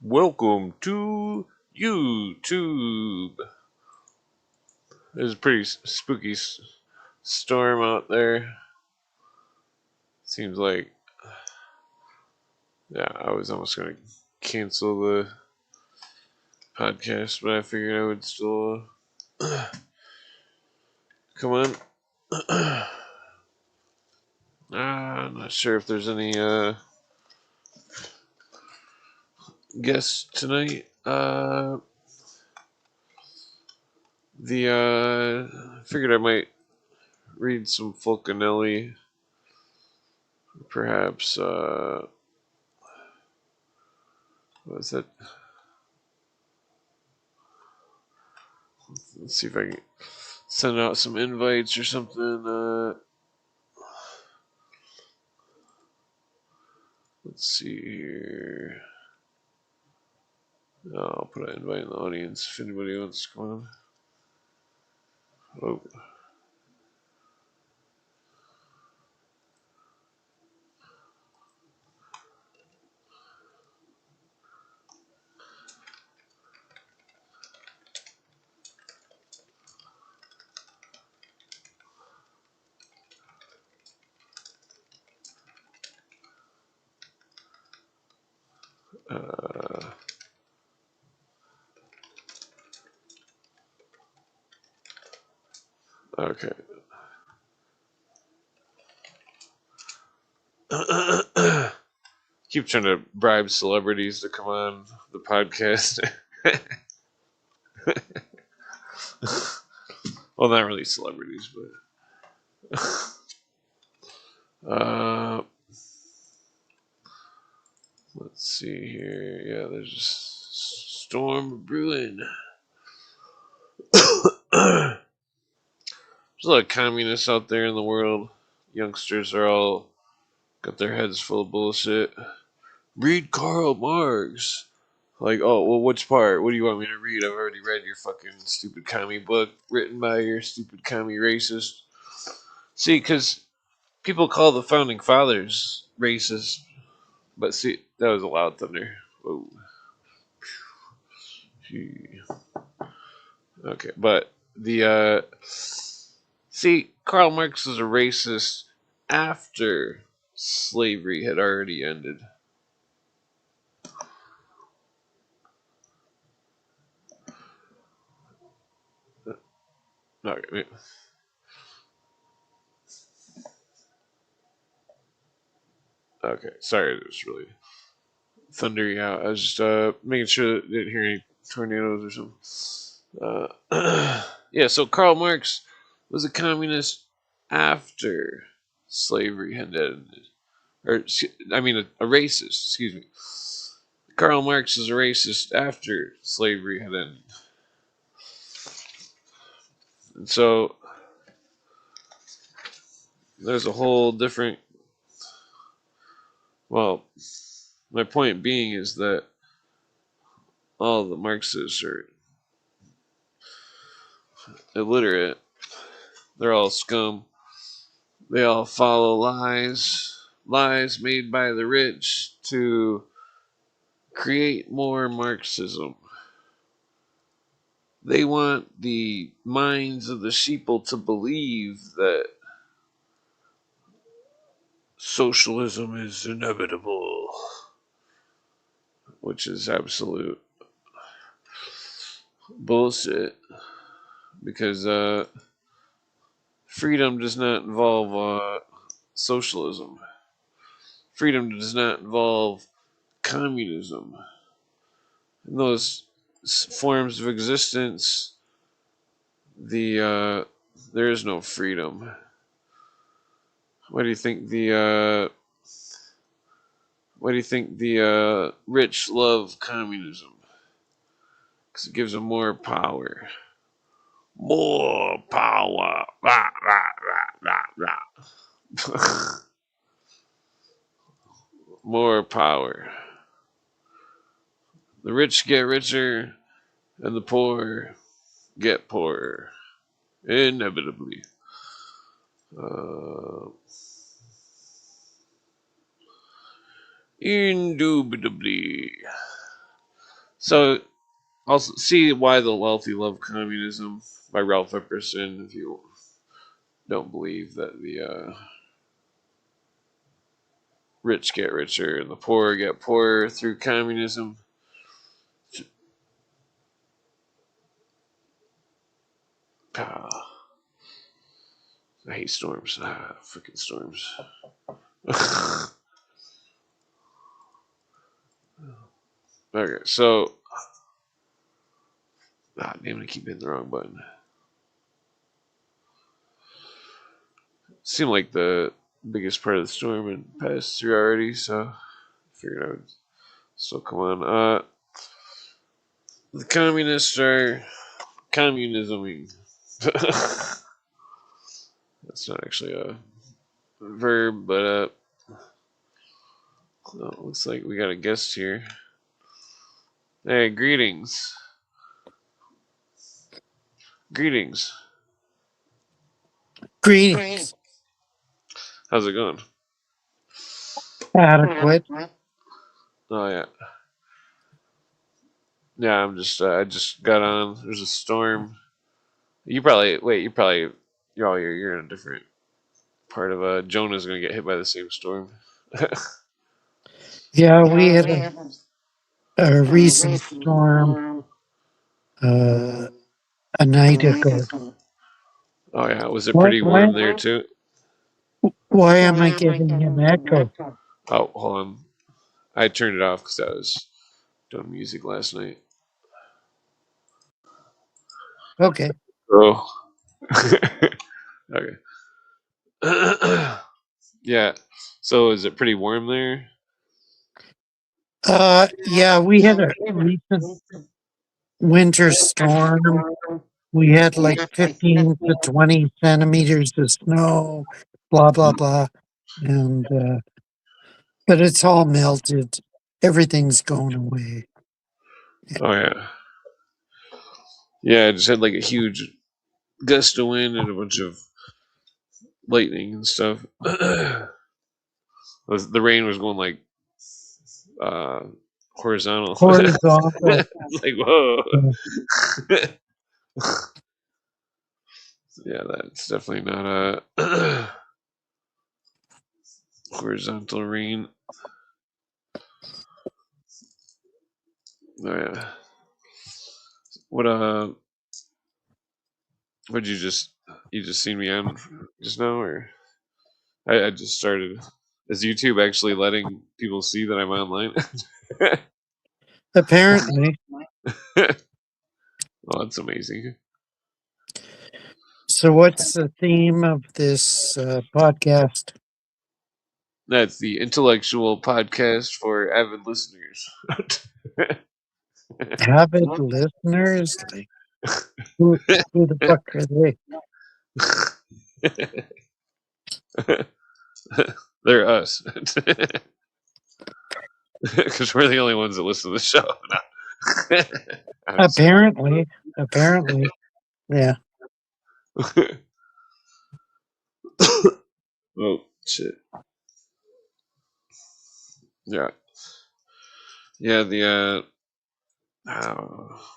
Welcome to YouTube. There's a pretty spooky storm out there. Seems like, yeah, I was almost going to cancel the podcast, but I figured I would still come on. I'm not sure if there's any guests tonight. Figured I might read some Fulcanelli, perhaps. What was that? Let's see if I can send out some invites or something. Let's see here. I'll put an invite in the audience if anybody wants to come on. Oh. Okay. Keep trying to bribe celebrities to come on the podcast. Well, not really celebrities, but let's see here. Yeah, there's a storm brewing. There's a lot of communists out there in the world. Youngsters are all got their heads full of bullshit. Read Karl Marx. Like, oh, well, which part? What do you want me to read? I've already read your fucking stupid commie book written by your stupid commie racist. See, because people call the founding fathers racist, but see, that was a loud thunder. Whoa. Okay, but see, Karl Marx was a racist after slavery had already ended. Okay, okay, sorry, it was really thundery out. I was just making sure that I didn't hear any tornadoes or something. Yeah, so Karl Marx was a communist after slavery had ended. Or, I mean, a racist, excuse me. Karl Marx is a racist after slavery had ended. And so there's a whole different. Well, my point being is that all the Marxists are illiterate. They're all scum. They all follow lies made by the rich to create more Marxism. They want the minds of the sheeple to believe that socialism is inevitable, which is absolute bullshit because freedom does not involve socialism. Freedom does not involve communism. In those forms of existence, there is no freedom. Why do you think the rich love communism? Because it gives them more power. More power. Rah, rah, rah, rah. More power. The rich get richer, and the poor get poorer. Inevitably. Uh, Indubitably. So I'll see why the wealthy love communism by Ralph Epperson. If you don't believe that the rich get richer and the poor get poorer through communism. Ah, I hate storms. Freaking storms. Okay, so damn it, I keep hitting the wrong button. Seemed like the biggest part of the storm had passed through already, so I figured I would still come on. The communists are communisming. That's not actually a verb, but looks like we got a guest here. Hey, greetings. Greetings. Greetings. How's it going? Adequate. Oh yeah, yeah. I just got on. There's a storm. You probably wait. You're in a different part of Jonah's gonna get hit by the same storm. Yeah, we had a recent storm uh, a night ago. Oh yeah, was it Why, pretty why, warm there too? why am I getting an echo? Oh, hold on. I turned it off because I was doing music last night. Okay. Oh, okay. Yeah. So is it pretty warm there? Yeah, we had a recent winter storm. We had like 15 to 20 centimeters of snow, blah, blah, blah. And, but it's all melted. Everything's going away. Oh yeah. Yeah, I just had like a huge gust of wind and a bunch of lightning and stuff. The rain was going like uh, horizontal. Horizontal. Like whoa. uh, Yeah, that's definitely not a horizontal rain. Oh, yeah. What Would you just seen me on just now, or I just started? Is YouTube actually letting people see that I'm online? Apparently. Oh, that's amazing. So, what's the theme of this podcast? That's the intellectual podcast for avid listeners. Avid listeners? Like, who, who the fuck are they? They're us. Because we're the only ones that listen to the show. No. Apparently. Apparently. Yeah. Oh, shit. Yeah. Yeah, what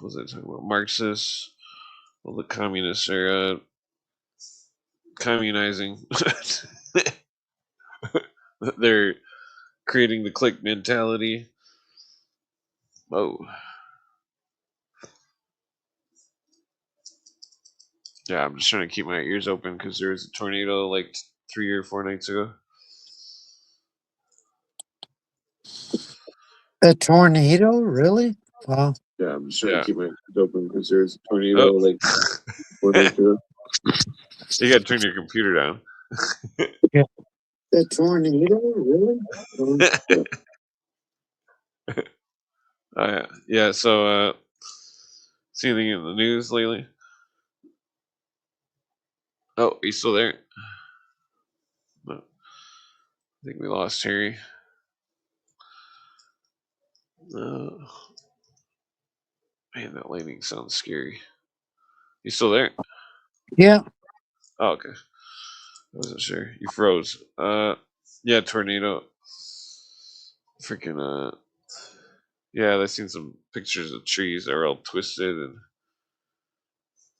was I talking about? Marxists. Well, the communists are communizing. They're creating the clique mentality. Oh, yeah, I'm just trying to keep my ears open because there was a tornado like 3 or 4 nights ago. A tornado? Really? Wow. Yeah, I'm just trying to keep my ears open because there was a tornado like 4 nights ago. You gotta turn your computer down. Yeah. A tornado? Really? Oh yeah, yeah. So, see anything in the news lately? Oh, he's still there. No, I think we lost Harry. Uh, Man, that lightning sounds scary. You still there? Yeah. Oh, okay. I wasn't sure. You froze. Yeah, tornado. Freaking Yeah, I've seen some pictures of trees that are all twisted, and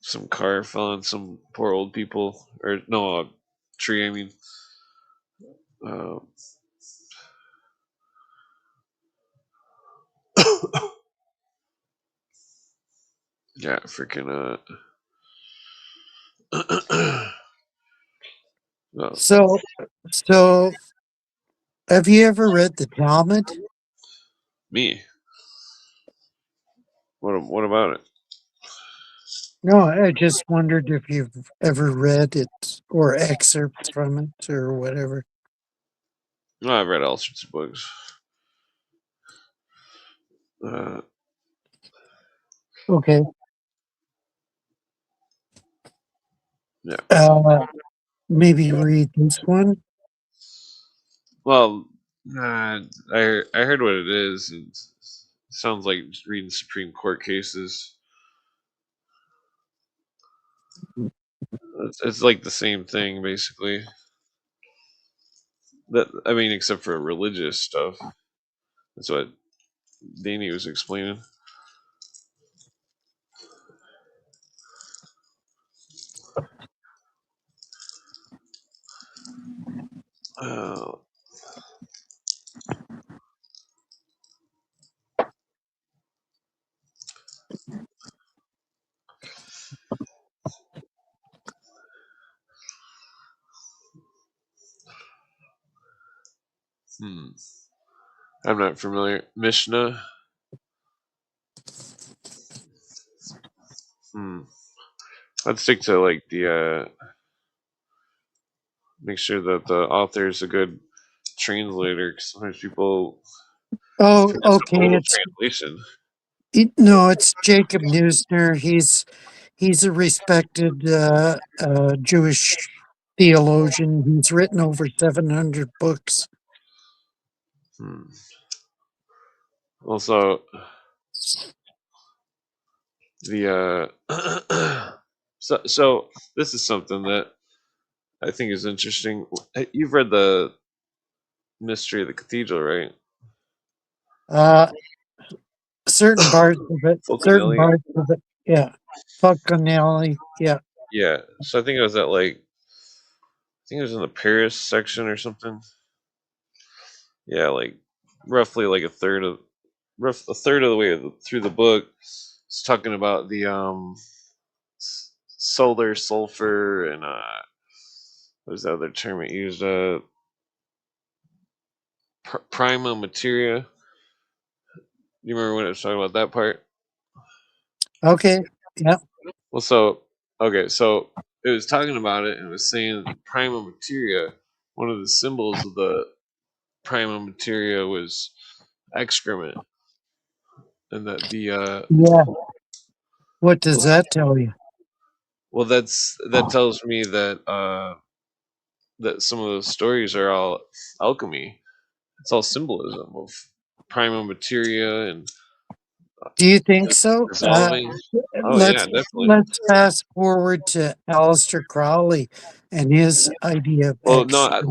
some car fell on some poor old people, or no, a tree. I mean, uh, yeah, freaking well, So, so have you ever read the Talmud? me. What about it? No, I just wondered if you've ever read it or excerpts from it or whatever. No, I've read all sorts of books. Uh, Okay. yeah. Uh, maybe read this one. Well, I heard what it is. It sounds like just reading Supreme Court cases. It's like the same thing basically. That I mean, except for religious stuff. That's what Danny was explaining. Uh, hmm. I'm not familiar. Mishnah. Hmm. Let's stick to like the. Make sure that the author is a good translator. 'Cause sometimes people Oh, forget the okay. total translation. No, it's Jacob Neusner. He's a respected Jewish theologian. He's written over 700 books. Hmm. Also, the so this is something that I think is interesting. You've read the Mystery of the Cathedral, right? Uh, certain parts of it, certain Fulcanelli. parts of it. Yeah. Falconelli. Yeah. Yeah. So I think it was at like I think it was in the Paris section or something. Yeah, like roughly like a third of the way through the book. It's talking about the solar sulfur and what was the other term it used? Prima materia. You remember when it was talking about that part? Okay. Yeah. Well, so okay, so it was talking about it and it was saying that prima materia. One of the symbols of the prima materia was excrement, and that the Yeah. What does that tell you? well, that tells me that that some of those stories are all alchemy. It's all symbolism of prima materia and Do you think so? dissolving. Oh yeah, Let's definitely. let's fast forward to Aleister Crowley and his idea of Well, no, X.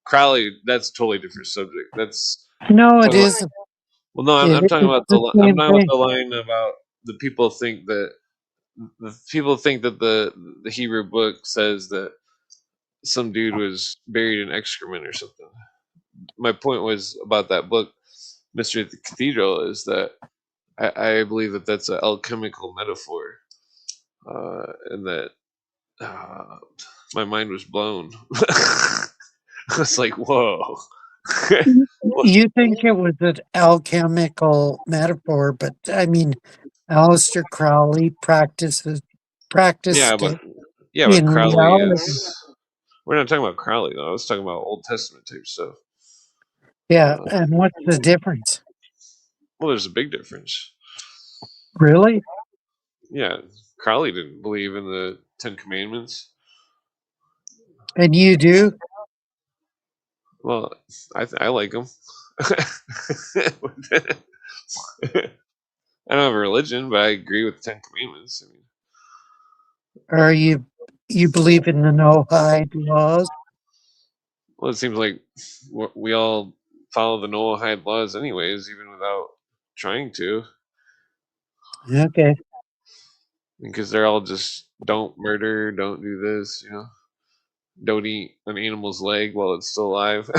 Crowley. That's a totally different subject. That's No, it talking about. is. Well, no, I'm talking It's about the I'm same talking about thing. the line about the people think that the Hebrew book says that some dude was buried in excrement or something. My point was about that book, Mystery of the Cathedral, is that I believe that that's an alchemical metaphor, and that uh, my mind was blown. I was like, "Whoa!" What? You think it was an alchemical metaphor, but I mean, Aleister Crowley Yeah, practiced but it yeah, but in Crowley reality. is. We're not talking about Crowley though. I was talking about Old Testament type stuff. Yeah, Uh, and what's the difference? well, there's a big difference. Really? Yeah, Crowley didn't believe in the Ten Commandments. And you do? Well, I like them. I don't have a religion, but I agree with the Ten Commandments. I mean, Or you believe in the no-hide laws? well, it seems like we all follow the Noahide laws, anyways, even without. trying to, Okay. because they're all just don't murder, don't do this, don't eat an animal's leg while it's still alive.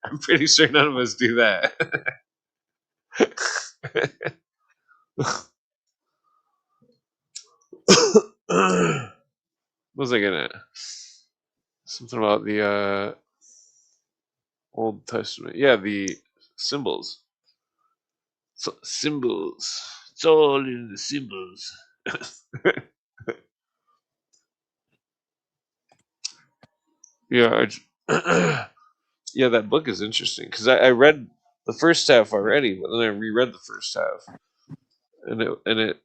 I'm pretty sure none of us do that. What was I gonna? Something about the Old Testament. Yeah, the symbols. So, symbols. It's all in the symbols. Yeah, yeah, that book is interesting because I read the first half already, but then I reread the first half, and it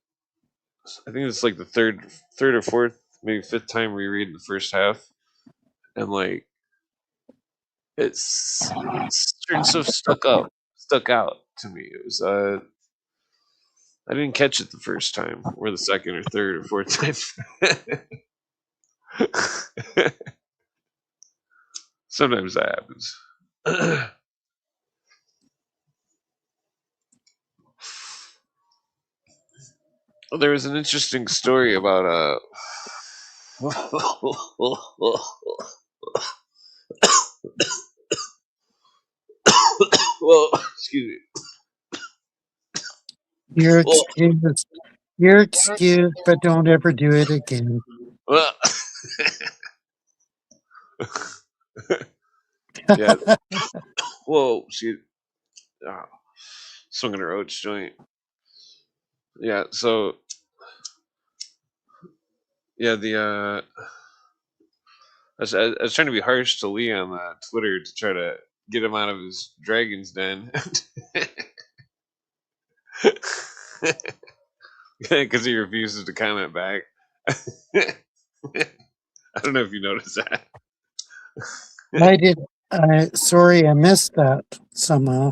I think it's like the third or fourth, maybe fifth time rereading the first half, and like it's certain stuff stuck out to me. It was I didn't catch it the first time, or the second or third or fourth time. Sometimes that happens. Well, there was an interesting story about well, excuse You're me. excused. You're excused, but don't ever do it again. Well, yeah. Whoa, she swinging her oats joint. Yeah. So yeah, I was trying to be harsh to Lee on Twitter to try to get him out of his dragon's den because he refuses to comment back. I don't know if you noticed that. I did. Sorry, I missed that somehow.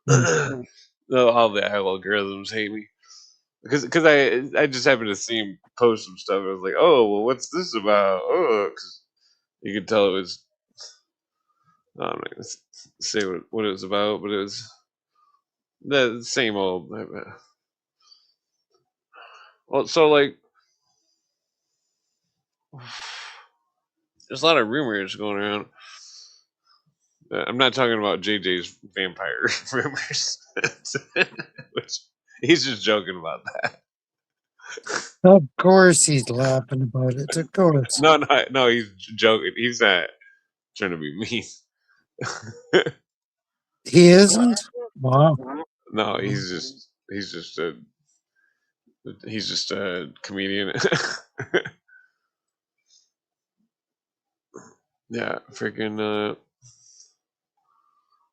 Mm. No, all the algorithms hate me because I just happened to see him post some stuff. I was like, oh well, what's this about? Oh, 'cause you could tell it was. I don't know, say what it was about, but it was the same old. Well, so like, there's a lot of rumors going around. I'm not talking about JJ's vampire rumors, which he's just joking about that. Of course, he's laughing about it. Of course, No, no, no, he's joking. He's not trying to be mean. he isn't. Wow. No, he's just a comedian. Yeah, freaking.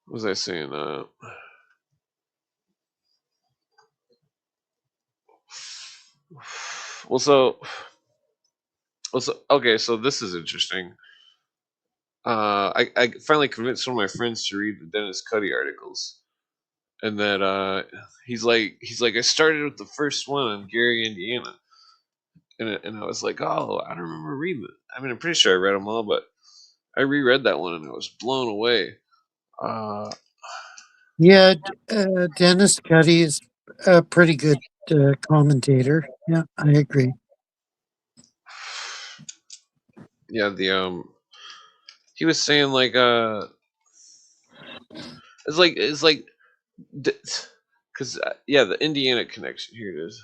What was I saying? Well, okay. So this is interesting. I finally convinced one of my friends to read the Dennis Cuddy articles, and that he's like I started with the first one on Gary, Indiana, and I was like, oh, I don't remember reading it. I mean, I'm pretty sure I read them all, but I reread that one and I was blown away. Uh, Yeah, Dennis Cuddy is a pretty good commentator. Yeah, I agree. yeah, he was saying like it's like because yeah, the Indiana connection. Here it is.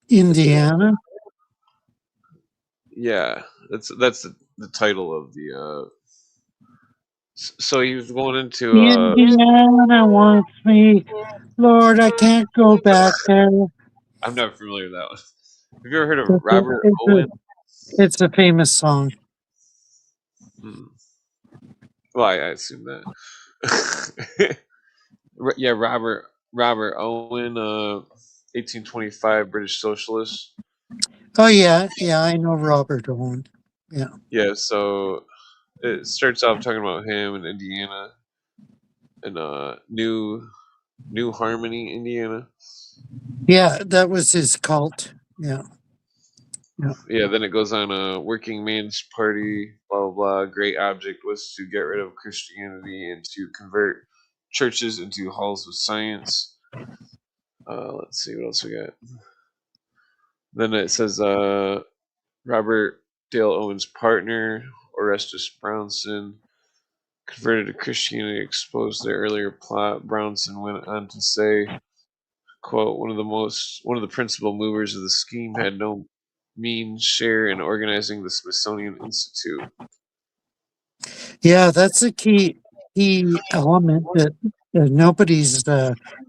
It's Indiana, yeah, that's the title of the so he was going into Indiana wants me. Lord, I can't go back there. I'm not familiar with that one. Have you ever heard of It's a, Robert it's a, Owen? it's a famous song. Hmm. Well, I assume that. Yeah, Robert Owen, 1825 British socialist. Oh yeah, yeah, I know Robert Owen. Yeah, Yeah, so it starts off talking about him in Indiana and New Harmony, Indiana. yeah, that was his cult. Yeah, yeah, Yeah, then it goes on a working man's party, blah blah blah. Great object was to get rid of Christianity and to convert churches into halls of science. Let's see what else we got. Then it says Robert Dale Owen's partner, Orestes Brownson, converted to Christianity, exposed their earlier plot. Brownson went on to say, quote, one of the principal movers of the scheme had no mean share in organizing the Smithsonian Institute. Yeah, that's a key element that nobody's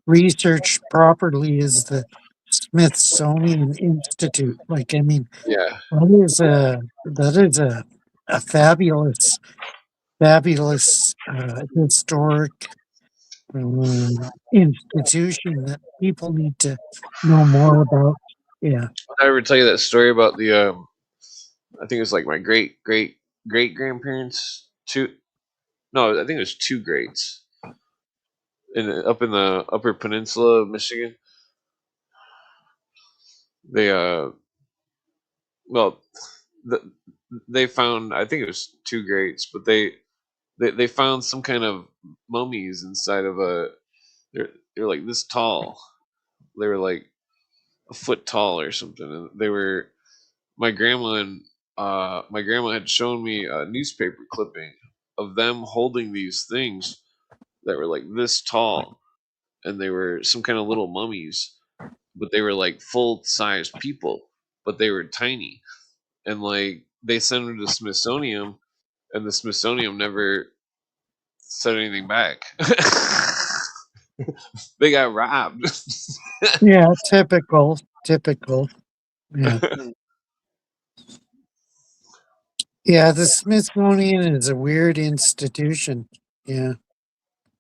researched properly is the Smithsonian Institute. Like, I mean, Yeah, that is a fabulous historic institution that people need to know more about. Yeah, did I ever tell you that story about the? I think it was like my great grandparents. Two, no, I think it was two greats up in the Upper Peninsula of Michigan. They well, the, they found, I think it was two greats, but they found some kind of mummies inside of a. They're like this tall. They were like a foot tall or something, and they were my grandma had shown me a newspaper clipping of them holding these things that were like this tall, and they were some kind of little mummies, but they were like full size people, but they were tiny, and like they sent them to the Smithsonian, and the Smithsonian never said anything back. They got robbed. yeah, typical. Yeah, yeah. The Smithsonian is a weird institution. Yeah,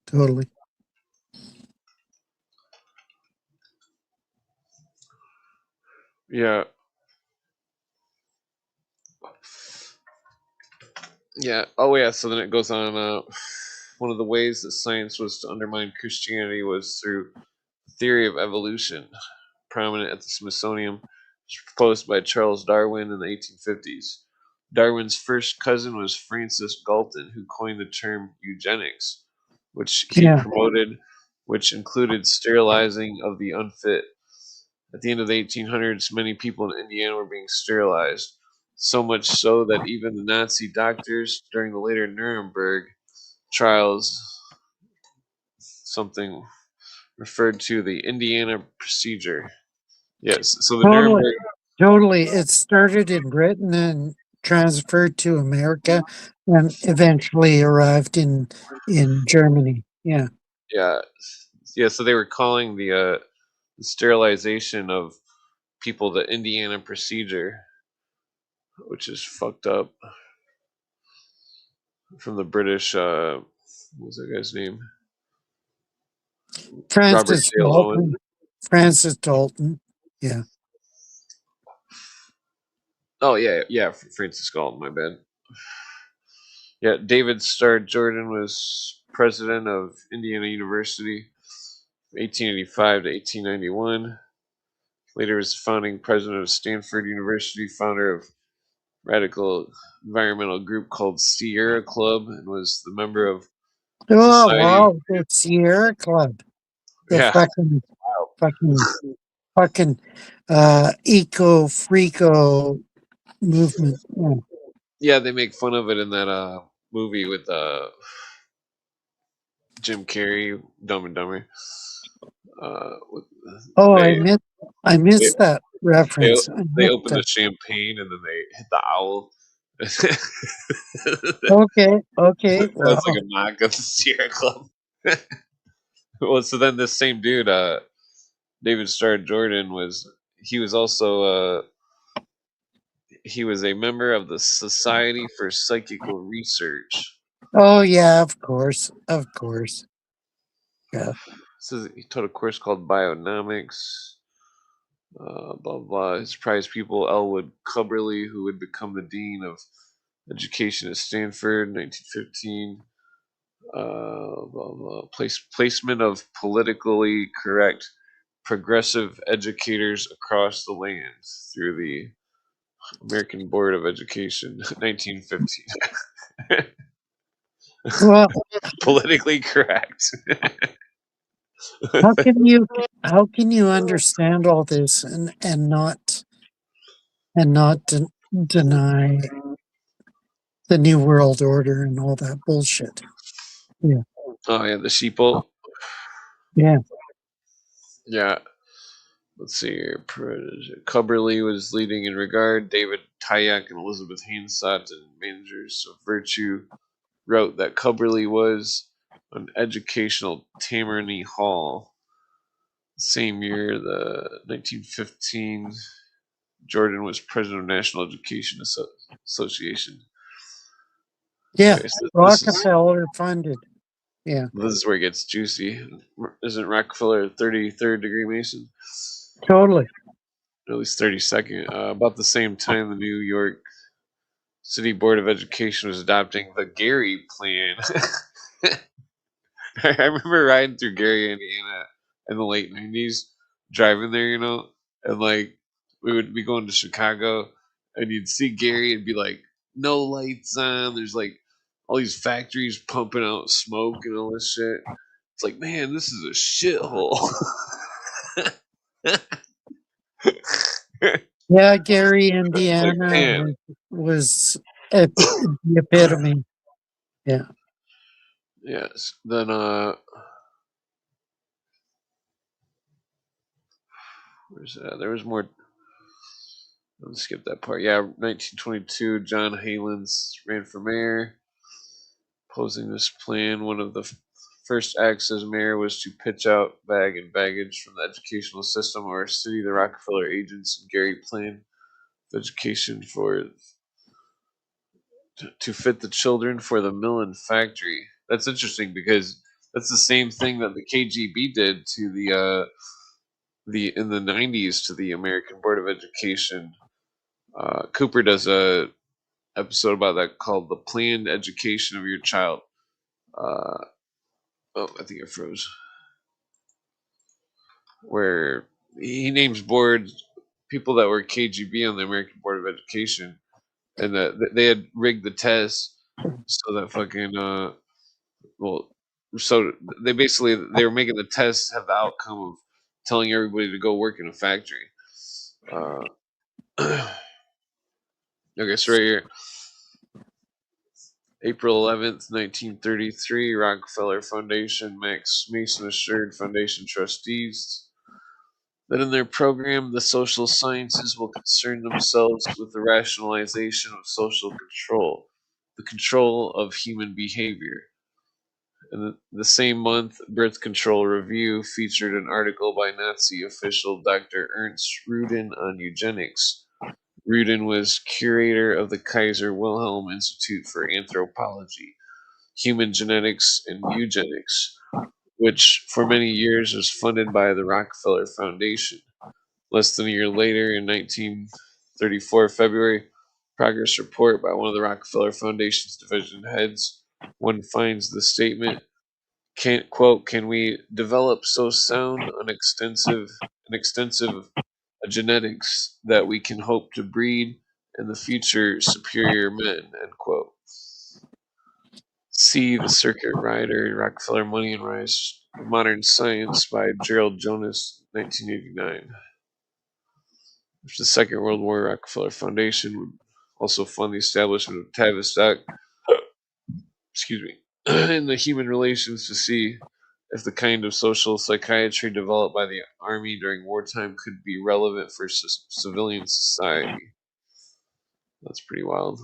totally. Yeah, yeah. Oh yeah. So then it goes on. One of the ways that science was to undermine Christianity was through theory of evolution, prominent at the Smithsonian, proposed by Charles Darwin in the 1850s. Darwin's first cousin was Francis Galton, who coined the term eugenics, which he Yeah. promoted, which included sterilizing of the unfit. At the end of the 1800s, many people in Indiana were being sterilized, so much so that even the Nazi doctors during the later Nuremberg trials, something referred to the Indiana procedure. Yes, so the Totally, Nuremberg, totally. It started in Britain and transferred to America, and eventually arrived in Germany. Yeah. yeah, yeah. So they were calling the sterilization of people the Indiana procedure, which is fucked up from the British. What was that guy's name? Robert Francis Dale Owen. Dalton. Francis Dalton. Yeah. Oh yeah, yeah. Francis Galton. My bad. Yeah, David Starr Jordan was president of Indiana University, 1885 to 1891. Later was founding president of Stanford University, founder of radical environmental group called Sierra Club, and was the member of Oh Society. wow, the Sierra Club, the Yeah, fucking fucking eco freako movement. Yeah. yeah, they make fun of it in that movie with Jim Carrey, Dumb and Dumber. With, Oh, they I they missed that they reference. I they missed open the that. champagne and then they hit the owl. Okay, okay, That's like wow. a mock of the Sierra Club. Well, so then this same dude, David Starr Jordan, he was also he was a member of the Society for Psychical Research. Oh yeah, of course, of course. Yeah. So he taught a course called Bionomics. Blah blah. His prize pupil Elwood Cubberley, who would become the dean of education at Stanford in 1915. Blah, blah. Placement of politically correct progressive educators across the land through the American Board of Education, 1915. Well, Politically correct. How can you how can you understand all this and not deny the new world order and all that bullshit? Yeah. Oh yeah, the sheeple. Yeah. Yeah. Let's see here. Cubberley was leading in regard. David Tyack and Elizabeth Hainsott, and managers of virtue, wrote that Cubberley was an educational Tammany Hall. Same year, the 1915, Jordan was president of National Education Association. Yeah. Okay, so Rockefeller funded. Yeah. this is where it gets juicy. Isn't Rockefeller a 33rd degree Mason? Totally. At least 32nd. About the same time, the New York City Board of Education was adopting the Gary Plan. I remember riding through Gary, Indiana in the late 90s, driving there, and like we would be going to Chicago and you'd see Gary and be like, no lights on. There's like all these factories pumping out smoke and all this shit. It's like, man, this is a shithole. Yeah, Gary, Like, Indiana man. was the epitome. Yeah. Yes. Then, where's that? There was more. Let's skip that part. Yeah, 1922, John Halens ran for mayor. Opposing this plan, one of the first acts as mayor was to pitch out bag and baggage from the educational system of our city. The Rockefeller agents and Gary plan of education to fit the children for the mill and factory. That's interesting because that's the same thing that the KGB did to the in the 90s to the American Board of Education. Cooper does a episode about that called "The Planned Education of Your Child." Uh, oh, I think it froze. Where he names boards people that were KGB on the American Board of Education, and that they had rigged the tests so that fucking well, so they were making the tests have the outcome of telling everybody to go work in a factory. Uh, okay, so right here, April 11th, 1933, Rockefeller Foundation, Max Mason assured Foundation trustees that in their program, the social sciences will concern themselves with the rationalization of social control, the control of human behavior. In the same month, Birth Control Review featured an article by Nazi official Dr. Ernst Rudin on eugenics. Rudin was curator of the Kaiser Wilhelm Institute for Anthropology, Human Genetics, and Eugenics, which for many years was funded by the Rockefeller Foundation. Less than a year later, in 1934 February, progress report by one of the Rockefeller Foundation's division heads, one finds the statement, can we develop so sound an extensive genetics that we can hope to breed in the future superior men, end quote. See The Circuit Rider, Rockefeller Money and Rise of Modern Science by Gerald Jonas, 1989. After the Second World War, Rockefeller Foundation would also fund the establishment of Tavistock, excuse me, in the human relations to see if the kind of social psychiatry developed by the Army during wartime could be relevant for civilian society. That's pretty wild.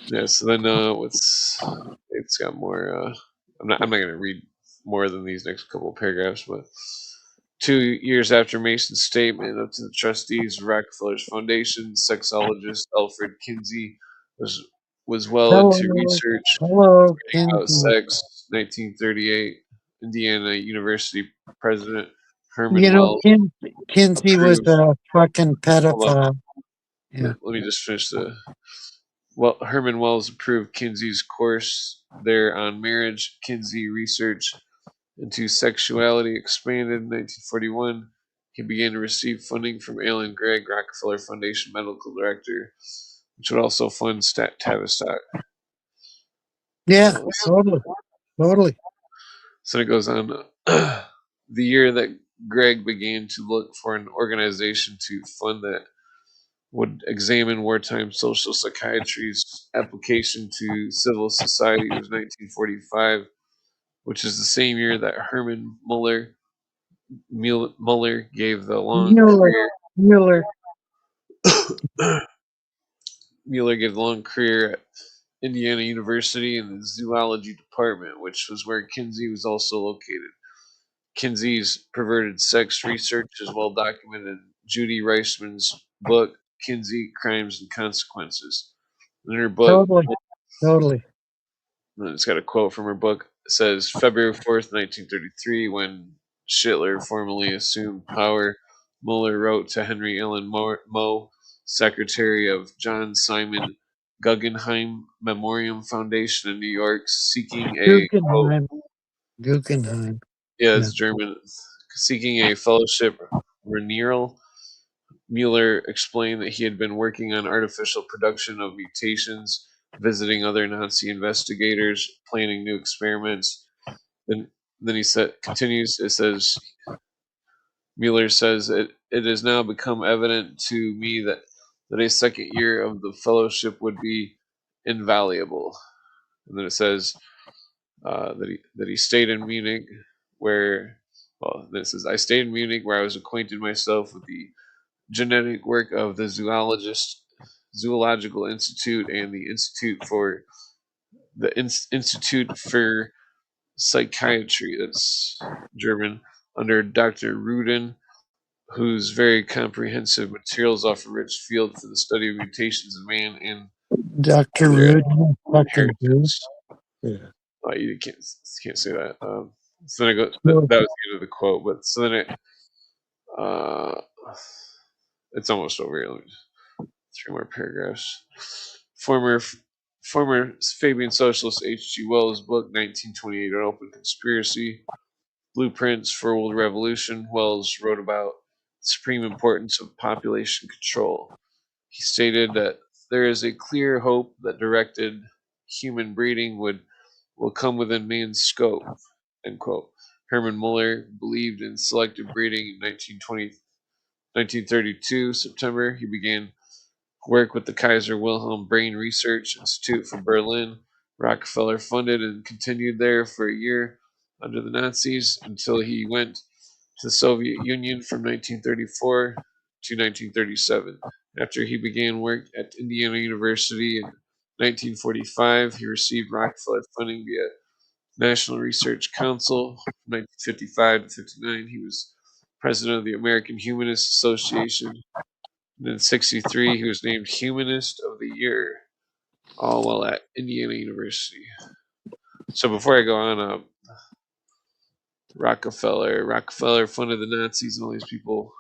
Yeah, so then it's got more. I'm not going to read more than these next couple of paragraphs, but 2 years after Mason's statement up to the trustees of Rockefeller's Foundation, sexologist Alfred Kinsey was was well into Hello. research Hello, about Kinsey. sex. 1938, Indiana University president Herman You know, Wells Kinsey was approved. a fucking Hold on, pedophile. Yeah. let me just finish the. Well, Herman Wells approved Kinsey's course there on marriage. Kinsey research into sexuality expanded in 1941. He began to receive funding from Alan Gregg, Rockefeller Foundation medical director, which would also fund Tavistock. Yeah, Uh, totally. Totally. So it goes on. The year that Greg began to look for an organization to fund that would examine wartime social psychiatry's application to civil society was 1945, which is the same year that Herman Muller gave the long Mueller, career Mueller, Mueller gave the long career at Indiana University in the zoology department, which was where Kinsey was also located. Kinsey's perverted sex research is well documented in Judy Reisman's book, Kinsey, Crimes and Consequences. In her book, totally, totally. it's got a quote from her book. It says, February 4th, 1933, when Schittler formally assumed power, Mueller wrote to Henry Allen Moe, secretary of John Simon Guggenheim Memoriam Foundation in New York, seeking a, quote, Guggenheim, Guggenheim. yeah, Yeah, it's German, seeking a fellowship renewal. Mueller explained that he had been working on artificial production of mutations, visiting other Nazi investigators, planning new experiments. Then, then he continues. It says Mueller says it has now become evident to me that a second year of the fellowship would be invaluable. And then it says that he stayed in Munich, where this is I stayed in Munich where I was acquainted myself with the genetic work of the Zoological Institute and the Institute for Psychiatry. That's German under Dr. Rudin, whose very comprehensive materials offer rich field for the study of mutations in man and Dr. their Rudin, fucking who? inheritance. Yeah. You can't say that. So then I go. That So, was the end of the quote. But so then uh, it's almost over here. Three more paragraphs. Former former Fabian socialist H.G. Wells' book 1928, An Open Conspiracy, Blueprints for World Revolution. Wells wrote about the supreme importance of population control. He stated that there is a clear hope that directed human breeding will come within man's scope. End quote. Herman Muller believed in selective breeding in 1932 September. He began work with the Kaiser Wilhelm Brain Research Institute from Berlin. Rockefeller funded and continued there for a year under the Nazis until he went to the Soviet Union from 1934 to 1937. After he began work at Indiana University in 1945, he received Rockefeller funding via National Research Council. From 1955 to 59, he was president of the American Humanist Association. And in '63, he was named Humanist of the Year, all while at Indiana University. So before I go on, Rockefeller funded the Nazis and all these people.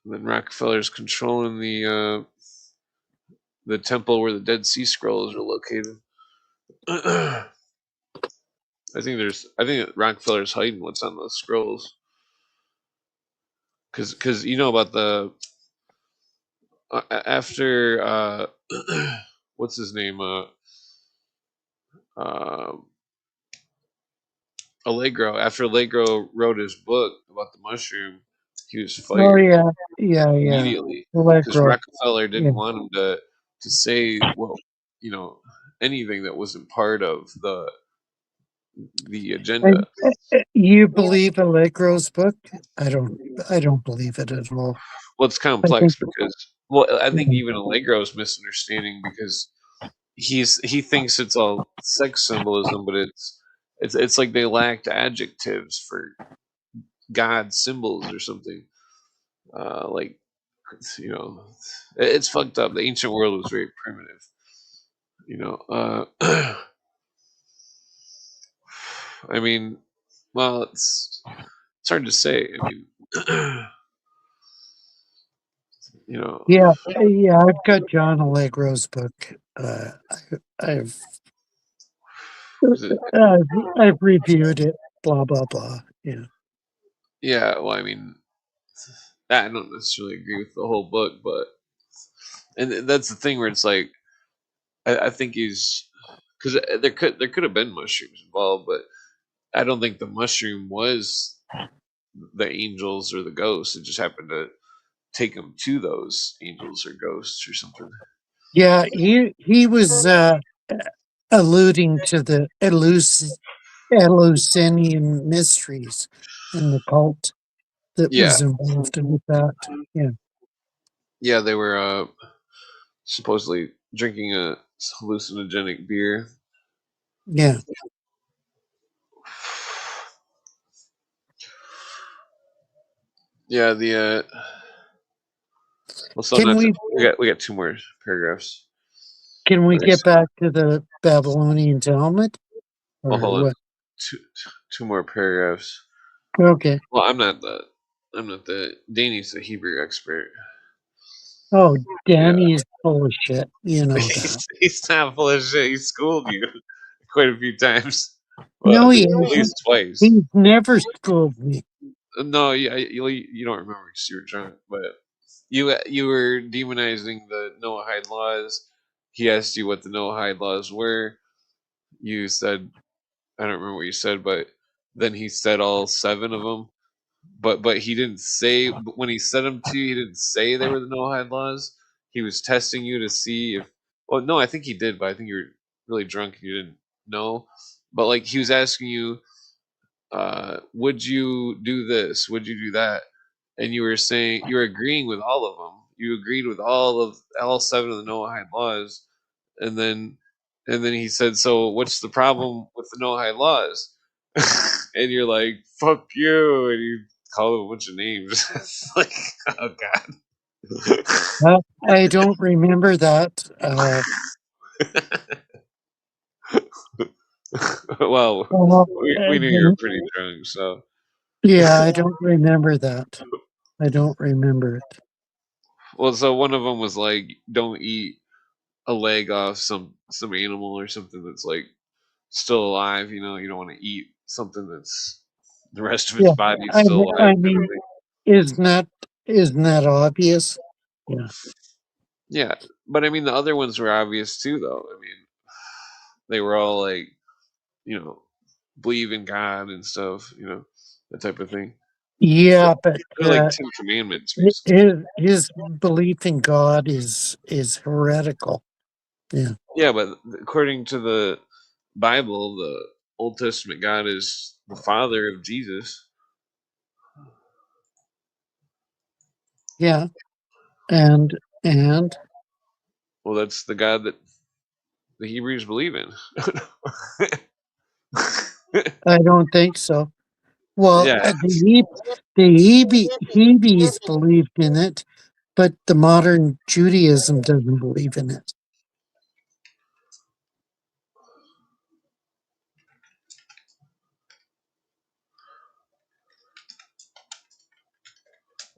Then Rockefeller's controlling the temple where the Dead Sea Scrolls are located. I think that Rockefeller's hiding what's on those scrolls because you know about the after what's his name uh, Allegro. After Allegro wrote his book about the mushroom, he was oh fired yeah, yeah, yeah. immediately because Electro. Rockefeller Yeah. didn't want him to say you know anything that wasn't part of the And agenda. you believe Allegro's book? I don't. I don't believe it at all. Well, it's I think. complex because I think even Allegro's misunderstanding because he thinks it's all sex symbolism, but it's like they lacked adjectives for God symbols or something. Like it's fucked up. The ancient world was very primitive. You know, I mean, well, it's hard to say. I mean, you know, Yeah, yeah. I've got John Allegro's book. I've is it, I've reviewed it. Blah blah blah. Yeah. yeah. Well, I mean, I don't necessarily agree with the whole book, but and that's the thing where it's like I think he's because there could have been mushrooms involved, but I don't think the mushroom was the angels or the ghosts. It just happened to take them to those angels or ghosts or something. Yeah, he was alluding to the Eleusinian mysteries and the cult that Yeah, was involved with that. Yeah, yeah, they were supposedly drinking a hallucinogenic beer. yeah. Yeah, the well, so Can not to, we we got two more paragraphs. can we Okay, get so, back to the Babylonian Talmud well, or hold on, what? two more paragraphs. Okay. Well, I'm not the Danny's the Hebrew expert. Oh, Yeah, Danny's full of shit. You know that. he's not full of shit. He schooled you quite a few times. Well, No, at he least hasn't. twice. He's never schooled me. No, you don't remember because you were drunk, but you were demonizing the Noahide laws. He asked you what the Noahide laws were. You said I don't remember what you said, but then he said all seven of them. But he didn't say when he said them to you. He didn't say they were the Noahide laws. He was testing you to see if. Well, no, I think he did, but I think you were really drunk and you didn't know. But like he was asking you, would you do this? Would you do that? And you were saying you were agreeing with all of them. You agreed with all seven of the Noahide laws, and then he said, "So what's the problem with the Noahide laws?" And you're like, "Fuck you!" And you call him a bunch of names. It's like, oh god. I don't remember that. Well, Well, we knew you were pretty drunk, so. yeah, I don't remember that. I don't remember it. Well, so one of them was like, don't eat a leg off some animal or something that's like still alive. You don't want to eat something that's the rest of its Yeah, body is I, still alive, I kind of mean, thing. isn't that isn't that obvious? Yeah. Yeah, but I mean the other ones were obvious too, though. I mean they were all like you know believe in God and stuff, that type of thing. Yeah, but They're like Ten Commandments, basically. his belief in God is heretical. Yeah. Yeah, but according to the Bible, the Old Testament God is the Father of Jesus. Yeah. And Well, that's the God that the Hebrews believe in. I don't think so. Well, Yeah. the Hebrews believed in it, but the modern Judaism doesn't believe in it.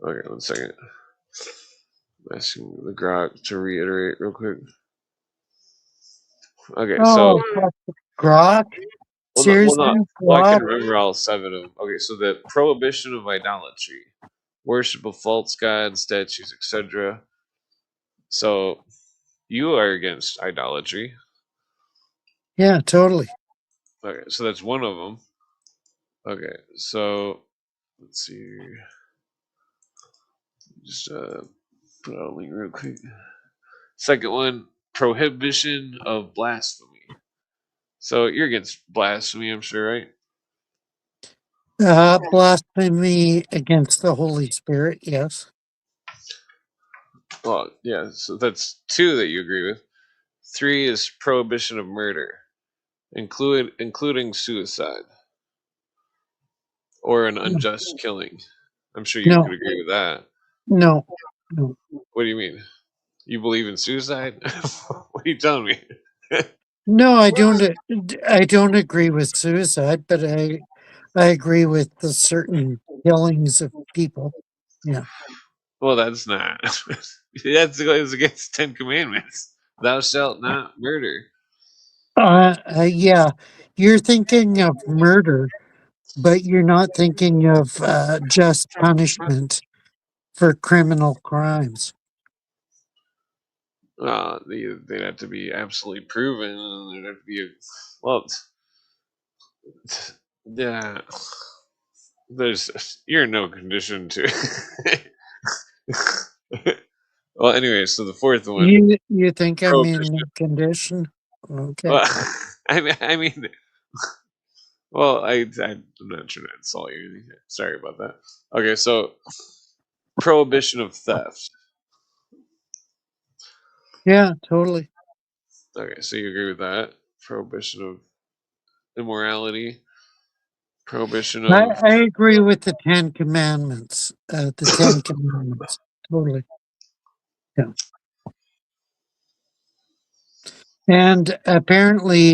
Okay, one second. I'm asking the Grok to reiterate real quick. Okay, so Oh, Grok? no, Seriously, well I can Grok? remember all seven of them. Okay, so the prohibition of idolatry, worship of false gods, statues, etc. So you are against idolatry. Yeah, totally. Okay, so that's one of them. Okay, so let's see. Just put out a link real quick. Second one, prohibition of blasphemy. So you're against blasphemy, I'm sure, right? Blasphemy against the Holy Spirit, yes. Well, yeah. So that's two that you agree with. Three is prohibition of murder, including suicide or an No, unjust killing. I'm sure you could no, agree with that. no. No, What do you mean? You believe in suicide? What are you telling me? no, I don't agree with suicide, but I agree with the certain killings of people. Yeah. Well, that's not. That goes against Ten Commandments. Thou shalt not murder. Yeah. You're thinking of murder, but you're not thinking of just punishment for criminal crimes. They'd have to be absolutely proven, and there'd have to be well, Yeah, you're in no condition to. Well, anyway, so the fourth one, You think I'm in prohibition. a condition? Okay. Well, I mean, well, I'm not trying to insult you or anything. Sorry about that. Okay, so prohibition of theft. Yeah, totally. Okay, so you agree with that? Prohibition of immorality. Prohibition of. I agree with the Ten Commandments. The Ten Commandments. Totally. Yeah. And apparently,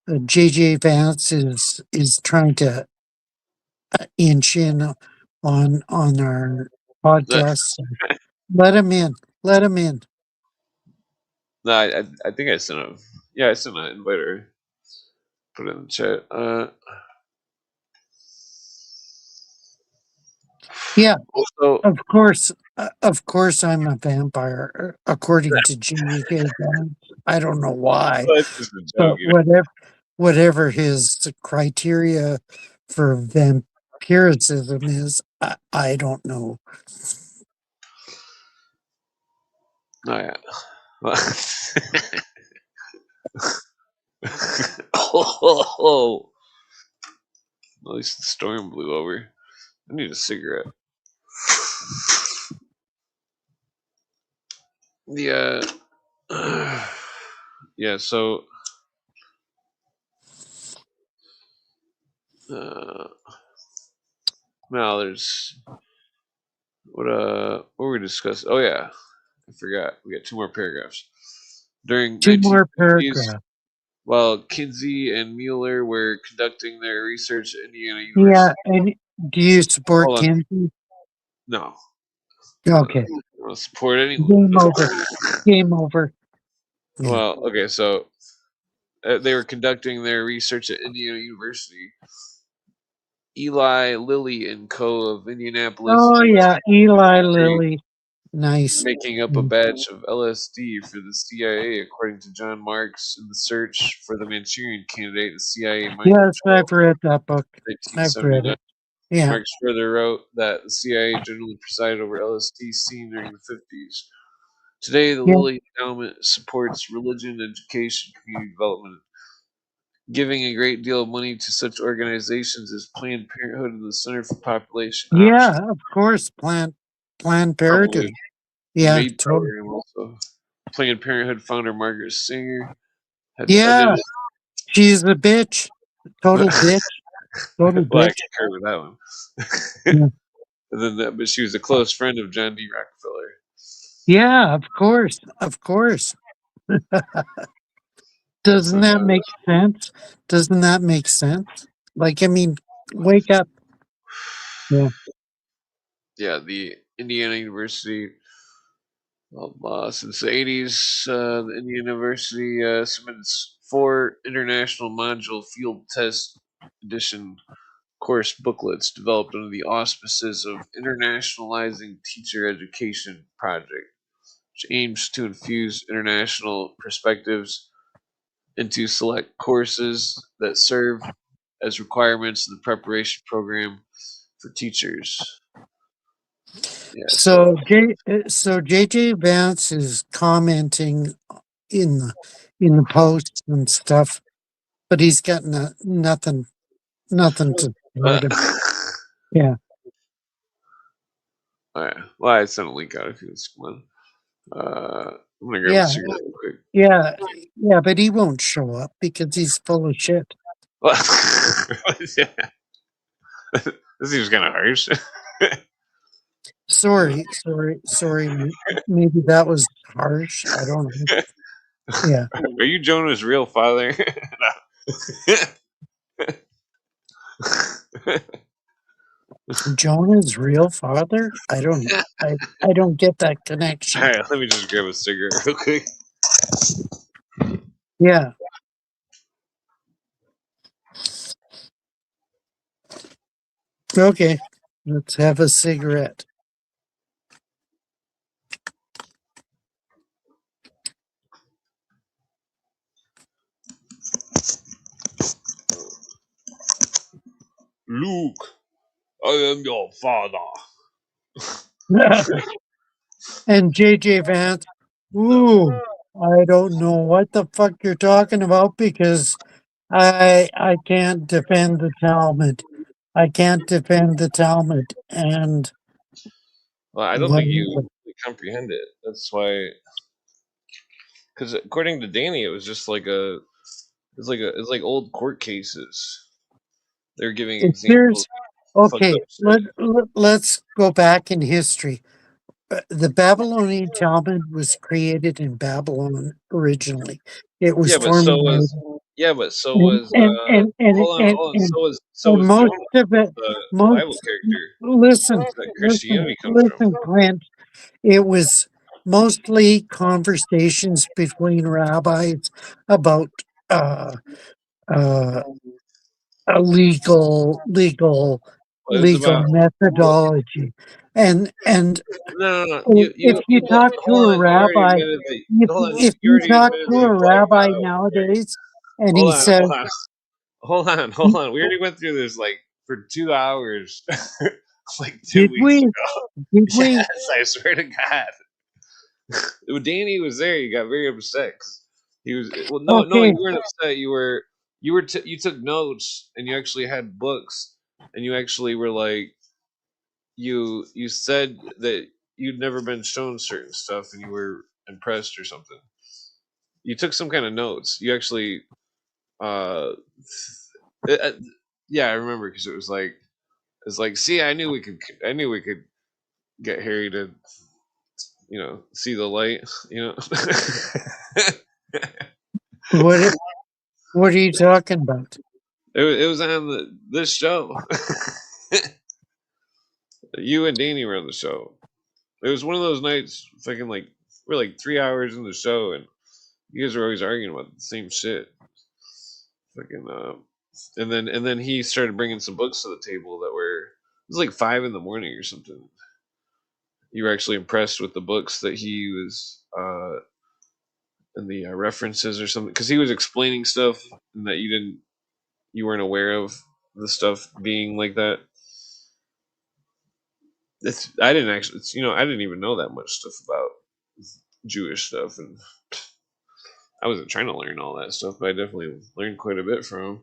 JJ Vance is trying to inch in on our podcast. So let him in. Let him in. No, I think I sent a. Yeah, I sent an invite or put it in the chat. Yeah, Also, of course, I'm a vampire, according to JJ Vance. I don't know why, well, it's just a joke, but whatever his criteria for vampiricism is, I don't know. Oh yeah. Well, oh, at least the storm blew over. I need a cigarette. Yeah. Yeah. So, uh, now there's what were we discussing? Oh yeah, I forgot. We got two more paragraphs. During Two more 1950s, paragraphs. while Kinsey and Mueller were conducting their research at Indiana Yeah, University. and do you support Hold on. Kinsey? No. Okay, I don't support anyone. game over. Game over. Yeah. Well, okay, so they were conducting their research at Indiana University. Eli Lilly and Co. of Indianapolis, Oh yeah, Eli Missouri, Lilly. Nice. making up a Mm. batch of LSD for the CIA, according to John Marks in the search for the Manchurian candidate, the CIA mind Yes, control, I've read that book. I've read 1979. it. Yeah. Marx further wrote that the CIA generally presided over LSD seen during the 50s. Today, the Yeah. Lilly Endowment supports religion, education, community development, giving a great deal of money to such organizations as Planned Parenthood and the Center for Population Options. Yeah, of course. Planned Probably Parenthood. the Yeah, MAID totally. program also. Planned Parenthood founder Margaret Sanger had Yeah, edited. she's a bitch. Total bitch. Total Well, I bitch. concur with that one. Yeah. And then but she was a close friend of John D. Rockefeller. Yeah, of course. Of course. So Doesn't that make sense? Doesn't that make sense? Like, I mean, wake up. Yeah. yeah, the Indiana University. Well, since the 80s, the Indiana University submitted four international module field test edition course booklets developed under the auspices of Internationalizing Teacher Education Project, which aims to infuse international perspectives into select courses that serve as requirements in the preparation program for teachers. Yeah, so So JJ Vance is commenting in the posts and stuff, but he's got nothing to support him. uh, Yeah. alright. Well, I sent a link out if you want to come on. I'm gonna grab a Yeah. cigarette real quick. Yeah. Yeah, but he won't show up because he's full of shit. Yeah. This seems kind of harsh. Sorry. Maybe that was harsh. I don't know. Yeah. Are you Jonah's real father? Jonah's real father? I don't get that All connection. right, let me just grab a cigarette real quick. Yeah. Okay. Let's have a cigarette. Luke, I am your father. And JJ Vance, ooh, I don't know what the fuck you're talking about because I can't defend the Talmud. I can't defend the Talmud. And Well, I don't think you whatever. comprehend it. That's why, because according to Danny, it was just like it's like old court cases. They're giving If examples there's of fucked up okay, shit. let's go back in history. The Babylonian Talmud was created in Babylon originally. It was Yeah, but so formulated, was yeah, but so and was and and and hold on. and, So and was most Jonah, of it, the Bible most character listen, that listen, Christianity comes from. listen, Clint. It was mostly conversations between rabbis about uh, uh, a Well, it was legal about well, methodology, and no. if you talk to Hold a on. You already rabbi, admitted that. Hold on. if You you already talk admitted to that you a put rabbi nowadays, and he hold on, says, hold on. We already went through this like for 2 hours, like "Did 2 weeks we? ago. Did we? Yes, I swear to God. When Danny was there, he got very upset. 'Cause he was well. No, Okay, you weren't upset. You took notes and you actually had books and you actually were like you said that you'd never been shown certain stuff and you were impressed or something. You took some kind of notes. You actually uh, it, uh yeah, I remember because it's like see, I knew we could get Harry to see the light. what what are you talking about?" It was on this show. You and Danny were on the show. It was one of those nights, fucking like we're like 3 hours in the show, and you guys were always arguing about the same shit. Fucking and then he started bringing some books to the table that were it was like 5 in the morning or something. You were actually impressed with the books that he was and the references or something because he was explaining stuff and that you weren't aware of the stuff being like that. I didn't actually I didn't even know that much stuff about Jewish stuff, and I wasn't trying to learn all that stuff, but I definitely learned quite a bit from him.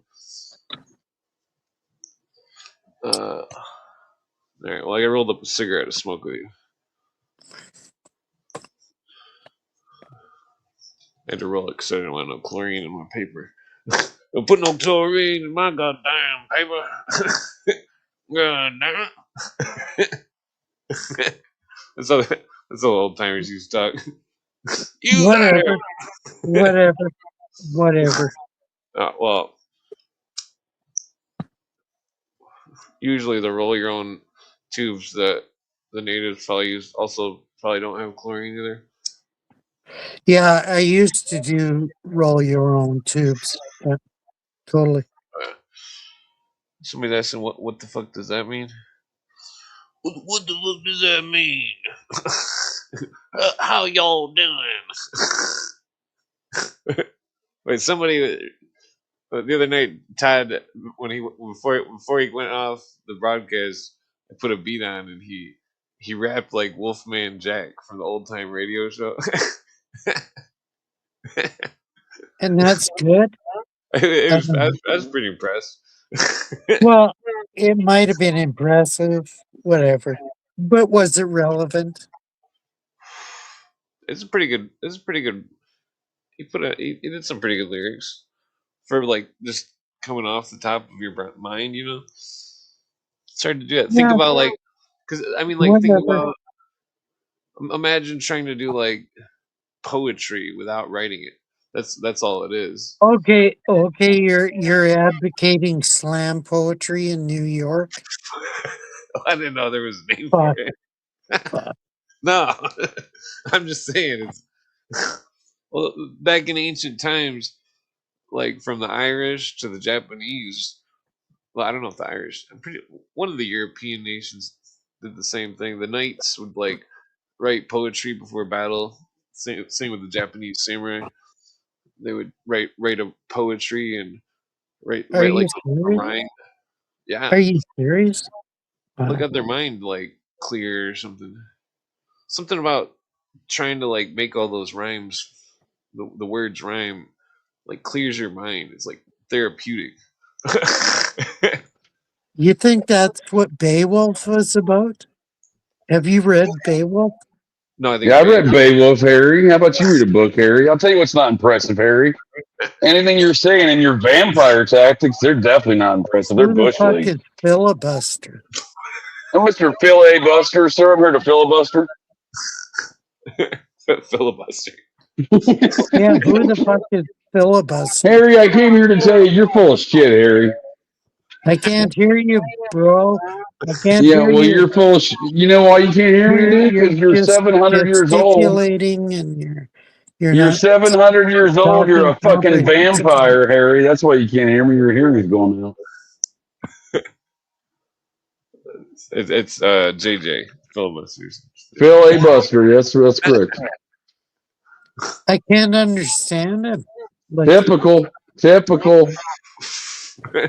All right, well, I rolled up a cigarette to smoke with you. I had to roll it because I didn't want no chlorine in my paper. Don't put no chlorine in my goddamn paper. God damn it. That's how old timers used to talk. You Whatever, whatever, whatever. well, usually the roll your own tubes that the natives probably use also probably don't have chlorine either. Yeah, I used to do roll your own tubes. Yeah, totally. Uh, Somebody's asking what the fuck does that mean? What the fuck does that mean? How y'all doing? Wait, somebody the other night, Todd, when he before he went off the broadcast, I put a beat on and he rapped like Wolfman Jack from the old time radio show. And that's good. Um, I was pretty impressed. well, it might have been impressive, whatever. But was it relevant? It's a pretty good. It's a pretty good. He did some pretty good lyrics for like just coming off the top of your mind. It's hard to do that. Think Yeah, about like, because I mean, like, think whatever. about imagine trying to do like poetry without writing it. That's all it is. Okay, okay, you're advocating slam poetry in New York? I didn't know there was a name for Fuck, it. fuck. No, I'm just saying it's well back in ancient times, like from the Irish to the Japanese. Well, I don't know if the Irish. I'm pretty. One of the European nations did the same thing. The knights would like write poetry before battle. Same with the Japanese samurai. They would write a poetry and Are write you like a serious? rhyme. Yeah, Are you serious? look Wow. at their mind like clear or something. Something about trying to like make all those rhymes, the words rhyme, like clears your mind. It's like therapeutic. You think that's what Beowulf was about? Have you read Beowulf? No, I Yeah, think I Barry. read Beowulf, Harry. How about you read a book, Harry? I'll tell you what's not impressive, Harry. Anything you're saying in your vampire tactics, they're definitely not impressive. They're Who the bush fuck league. is Filibuster? And Mr. Phil A. Buster, sir, I've heard of filibuster. Filibuster. Yeah, who the fuck is Filibuster? Harry, I came here to tell you you're full of shit, Harry. I can't hear you, bro. I can't Yeah, hear well, you're you. full of you know why you can't hear me, dude? You're Because you're just 700 years old. gesticulating and you're You're not 700 years old. You're talking a fucking comprehensively. vampire, Harry. That's why you can't hear me. Your hearing's going out. It's JJ filibusters. Phil A. Buster. Yes, that's correct. I can't understand him. Like Typical. Typical.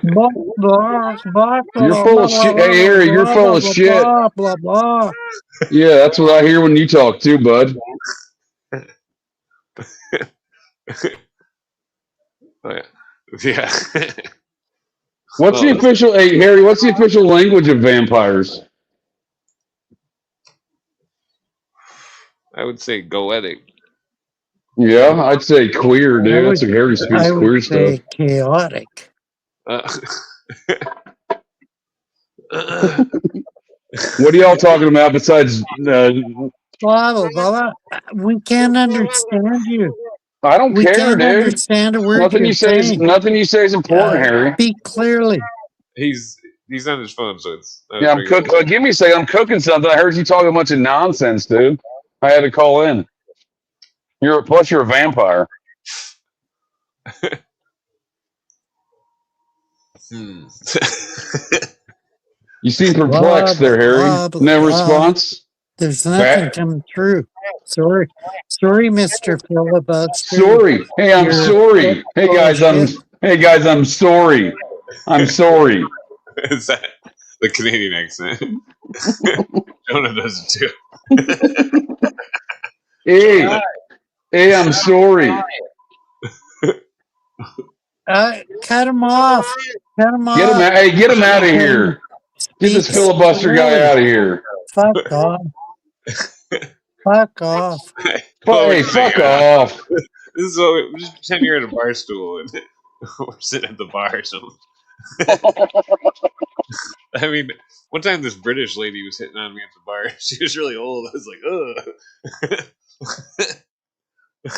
blah blah blah You're blah full blah of shit. blah Hey, Harry, you're blah full blah of blah shit. blah blah blah. Yeah, that's what I hear when you talk too, bud. Oh, yeah. What's the Well, official? Hey, Harry, what's the official language of vampires? I would say goetic. Yeah, I'd say queer, I dude. That's would what Harry speaks I would queer stuff. say chaotic. Uh, What are y'all talking about besides? Blah blah blah. We can't understand you. I don't We care, can't dude. understand a word you're saying. Nothing you say is important, Harry. Speak clearly. he's on his phone, so it's not Yeah, his I'm regular. cook. Give me a second. I'm cooking something. I heard you talking a bunch of nonsense, dude. I had to call in. You're a vampire. Hmm. You seem Blah perplexed blah there, Harry. blah blah No blah. response. There's nothing Back. coming through. Sorry, Mr. Filibuster. Sorry. Hey, I'm You're sorry. full of shit. Hey guys, I'm sorry. I'm sorry. Is that the Canadian accent? Jonah does it too. Hey, hey, I'm sorry. Cut him off. Cut him Get him off. out. Hey, get him out of And here. Get this speak filibuster guy slowly. out of here. Fuck off. Fuck off. Well, we're Hey, doing, fuck off. this is what we just pretend you're at a bar stool and we're sitting at the bar or something. I mean, one time this British lady was hitting on me at the bar. She was really old. I was like, ugh.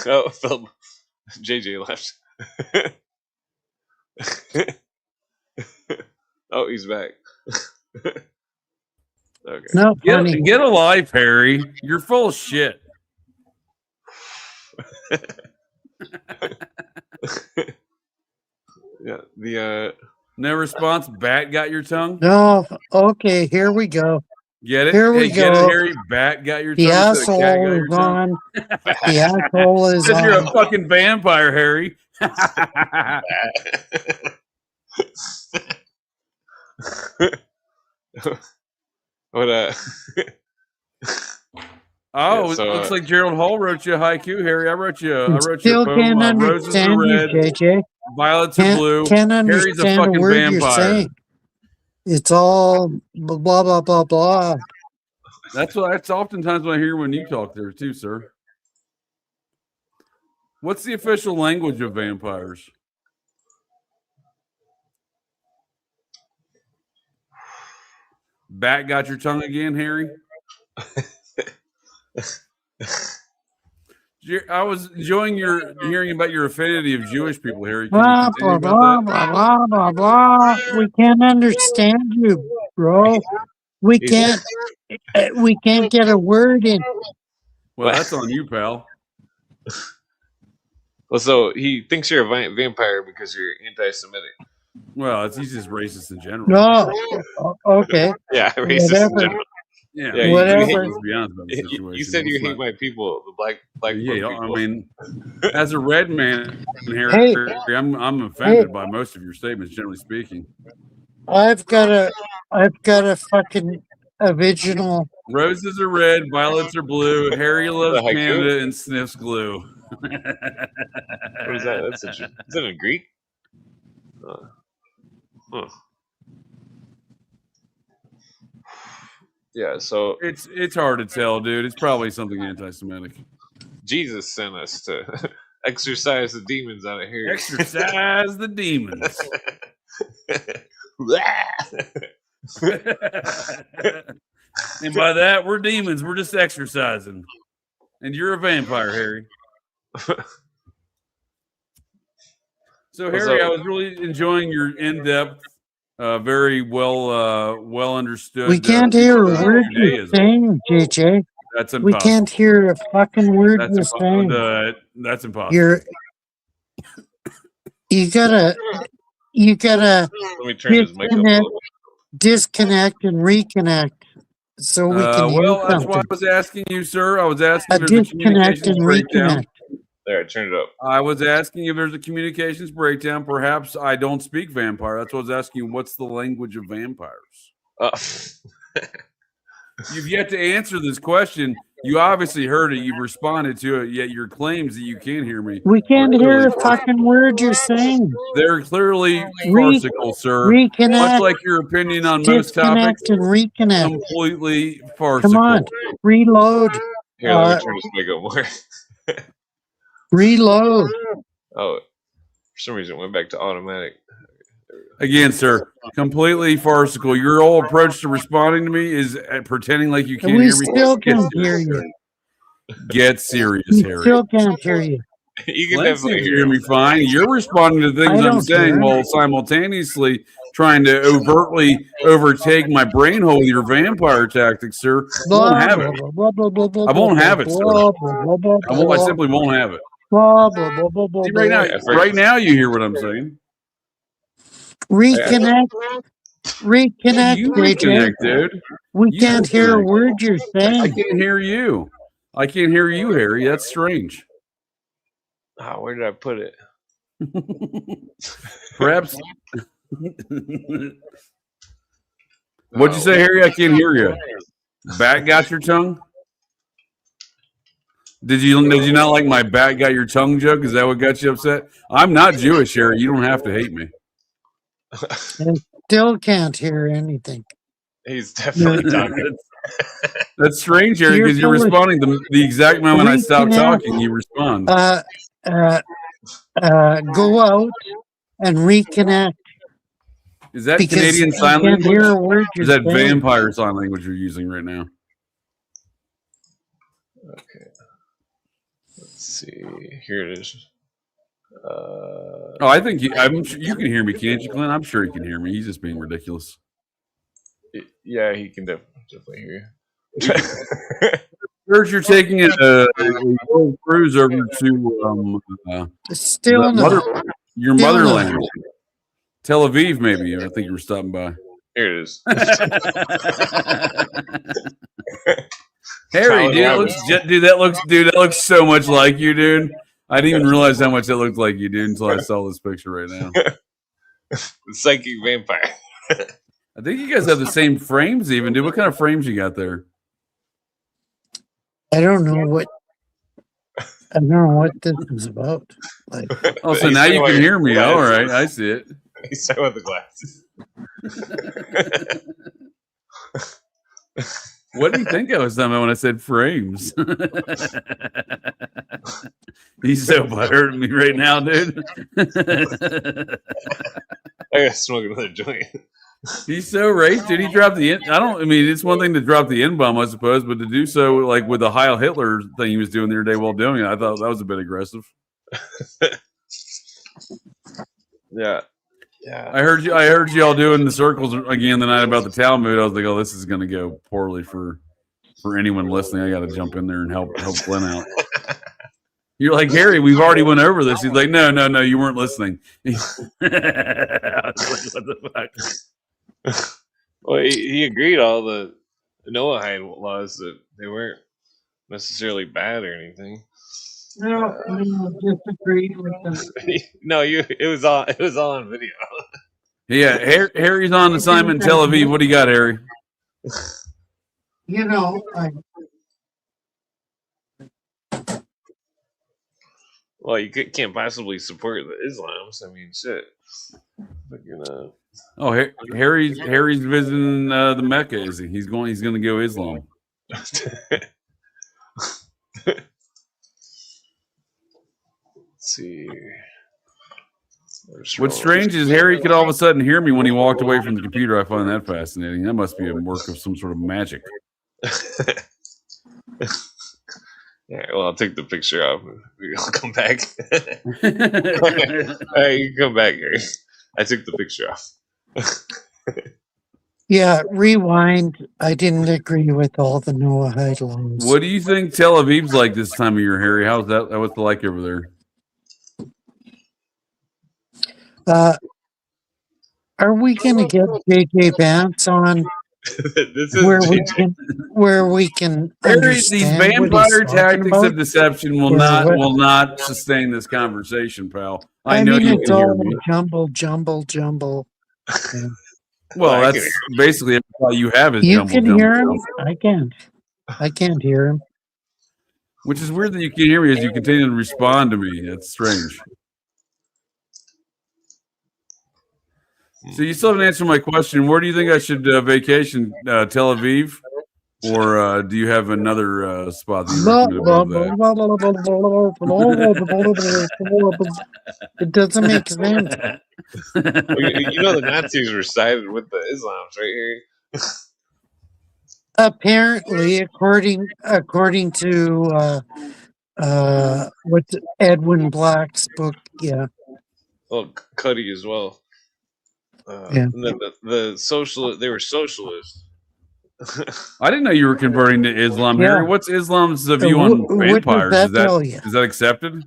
Oh, Phil, JJ left. Oh, he's back. Okay. Not funny. Get a life, Harry. You're full of shit. Yeah. The No response. Bat got your tongue. No. Okay, here we go. Get it? Here we Hey, get it, go. Harry. Bat got your The tongue. Instead of cat got asshole your is tongue. on. The asshole is Because you're a on. fucking vampire, Harry. what Oh, Yeah, so, looks like Gerald Hall wrote you a haiku, Harry. I wrote you a Still poem. can't Roses are understand you, red, JJ. violets are blue. Can't Harry's a understand a fucking word you're vampire. saying. It's all blah blah blah blah. That's oftentimes what I hear when you talk there too, sir. What's the official language of vampires? Bat got your tongue again, Harry? I was enjoying hearing about your affinity of Jewish people, Harry. Can you Blah continue blah about blah that? blah blah blah blah. We can't understand you, bro. We he's- can't get a word in. Well, that's on you, pal. well, so he thinks you're a vampire because you're anti-Semitic. Well, he's just racist in general. No. Okay. Yeah, racist in Whatever. general. Yeah, Yeah, Whatever. let's be honest about the situation. You said you Let's hate not- my people, the black Yeah, people. I mean, as a red man, Harry, Hey. I'm offended by most of your statements, generally speaking. I've got a fucking original. Roses are red, violets are blue. Harry loves The haiku? Canada and sniffs glue. What is that? That's interesting. Is that in Greek? Huh. Yeah, so It's hard to tell, dude. It's probably something anti-Semitic. Jesus sent us to exorcise the demons out of here. Exorcise the demons. And by that, we're demons. We're just exercising. And you're a vampire, Harry. So, Harry, I was really enjoying your in-depth, very well understood. We can't hear a word you're Judaism. saying, JJ. That's We impossible. can't hear a fucking word you're saying. That's impossible. You gotta Let me turn his mic up a little. disconnect and reconnect so we can hear well, that's why I something. was asking you, sir. I was asking A if there's a disconnect communications and breakdown. reconnect. There, turn it up. I was asking if there's a communications breakdown. Perhaps I don't speak vampire. That's what I was asking you. What's the language of vampires? You've yet to answer this question. You obviously heard it. You've responded to it. Yet your claims that you can't hear me. We can't hear a fucking word you're saying. They're clearly farcical, sir. Reconnect. Much like your opinion on most topics. Disconnect and reconnect. Completely farcical. Come on, reload. Here, let me turn this mic up more. Reload. Oh, for some reason it went back to automatic. Again, sir, completely farcical. Your whole approach to responding to me is pretending like you can't hear me. We still can't hear you. Get serious, We Harry. still can't hear you. You can Let's definitely hear me fine. You're responding to things I'm saying while simultaneously trying to overtly overtake my brain hole with your vampire tactics, sir. I won't have it. I won't have it, sir. I simply won't have it. See, right now you hear what I'm saying. Reconnect, You reconnect, dude. We can't hear a word you're saying. I can't hear you. I can't hear you, Harry. That's strange. Oh, where did I put it? Perhaps. What'd you say, Harry? I can't hear you. Bat got your tongue? Did you not like my bat got your tongue joke? Is that what got you upset? I'm not Jewish, Harry. You don't have to hate me. I still can't hear anything. He's definitely talking. That's strange, Harry, because you're responding the exact moment I stop talking. You respond. Go out and reconnect. Is that Canadian Sign Language? Or is that vampire sign language you're using right now? Okay. Let's see. Here it is. I think you can hear me, can't you, Clint? I'm sure he can hear me. He's just being ridiculous. Yeah, he can definitely hear you. Heard you're taking a cruise over to your motherland, Tel Aviv. Maybe I think you were stopping by. Here it is. Harry, that looks so much like you, dude. I didn't even realize how much it looked like you, dude, until I saw this picture right now. The psychic vampire. I think you guys have the same frames, even, dude. What kind of frames you got there? I don't know what this is about. Like, so now you can hear me. All right, I see it. He's talking about the glasses. What do you think I was talking about when I said frames? He's so butthurt at me right now, dude. I gotta smoke another joint. He's so racist, dude. He dropped the it's one thing to drop the N-bomb, I suppose, but to do so like with the Heil Hitler thing he was doing the other day while doing it, I thought that was a bit aggressive. Yeah. I heard you all doing the circles again the night about the Talmud. I was like, oh, this is gonna go poorly for anyone listening. I gotta jump in there and help Glenn out. You're like, Harry, we've already went over this. He's like, no, you weren't listening. I was like, what the fuck? Well, he agreed all the Noahide laws that they weren't necessarily bad or anything. no, I disagreed with them. No, it was all on video. Yeah, Harry's on assignment in Tel Aviv. What do you got, Harry? You know, Well, you can't possibly support the Islams. I mean, shit. Fucking, Oh, Harry's visiting the Mecca. Is he? He's going to go Islam. Let's see. What's strange is Harry could all of a sudden hear me when he walked away from the computer. I find that fascinating. That must be a work of some sort of magic. Yeah, well, I'll take the picture off. I'll come back. All right, you can come back, Harry. I took the picture off. yeah, rewind. I didn't agree with all the Noahide laws. What do you think Tel Aviv's like this time of year, Harry? How's that? What's it like over there? Are we going to get JJ Vance on This is where we can Harry, these understand what vampire he's tactics talking of about? deception will not sustain this conversation, pal. I know mean, you it's can hear all me. jumble. Yeah. Well, that's basically all you have is You jumble. can hear him? I can't hear him. Which is weird that you can't hear me as you continue to respond to me. That's strange. So you still haven't answered my question. Where do you think I should vacation? Tel Aviv? Or do you have another spot that you recommend? It doesn't make sense. You know the Nazis were sided with the Islams, right, Harry? Apparently, according to what's Edwin Black's book, yeah. Well, Cuddy as well. Yeah. And then the socialist, they were socialists. I didn't know you were converting to Islam, Yeah. Harry. What's Islam's view on vampires? What does that tell you? Is that accepted?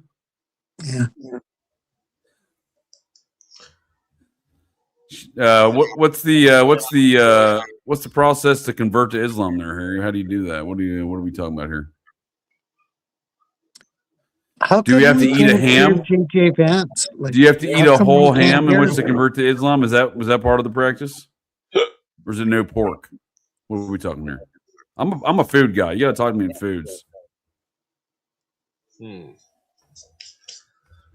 Yeah. What's the process to convert to Islam there, Harry? How do you do that? What are we talking about here? Do we have to eat a ham? JJ Vance? Do you have to eat a whole ham in which to convert to Islam? Was that part of the practice? Or is it no pork? What are we talking here? I'm a food guy. You got to talk to me in foods. They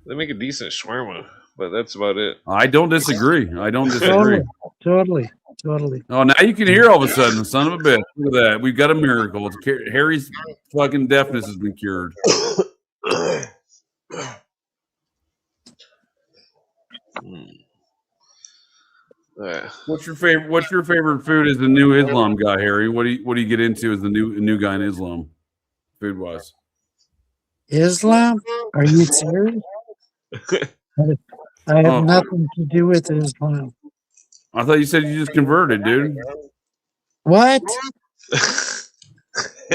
make a decent shawarma, but that's about it. I don't disagree. Totally. Oh, now you can hear all of a sudden, son of a bitch. Look at that. We've got a miracle. Harry's fucking deafness has been cured. What's your favorite food as the new Islam guy, Harry? What do you get into as the new guy in Islam, food wise? Islam? Are you serious? I have nothing to do with Islam. I thought you said you just converted, dude. What?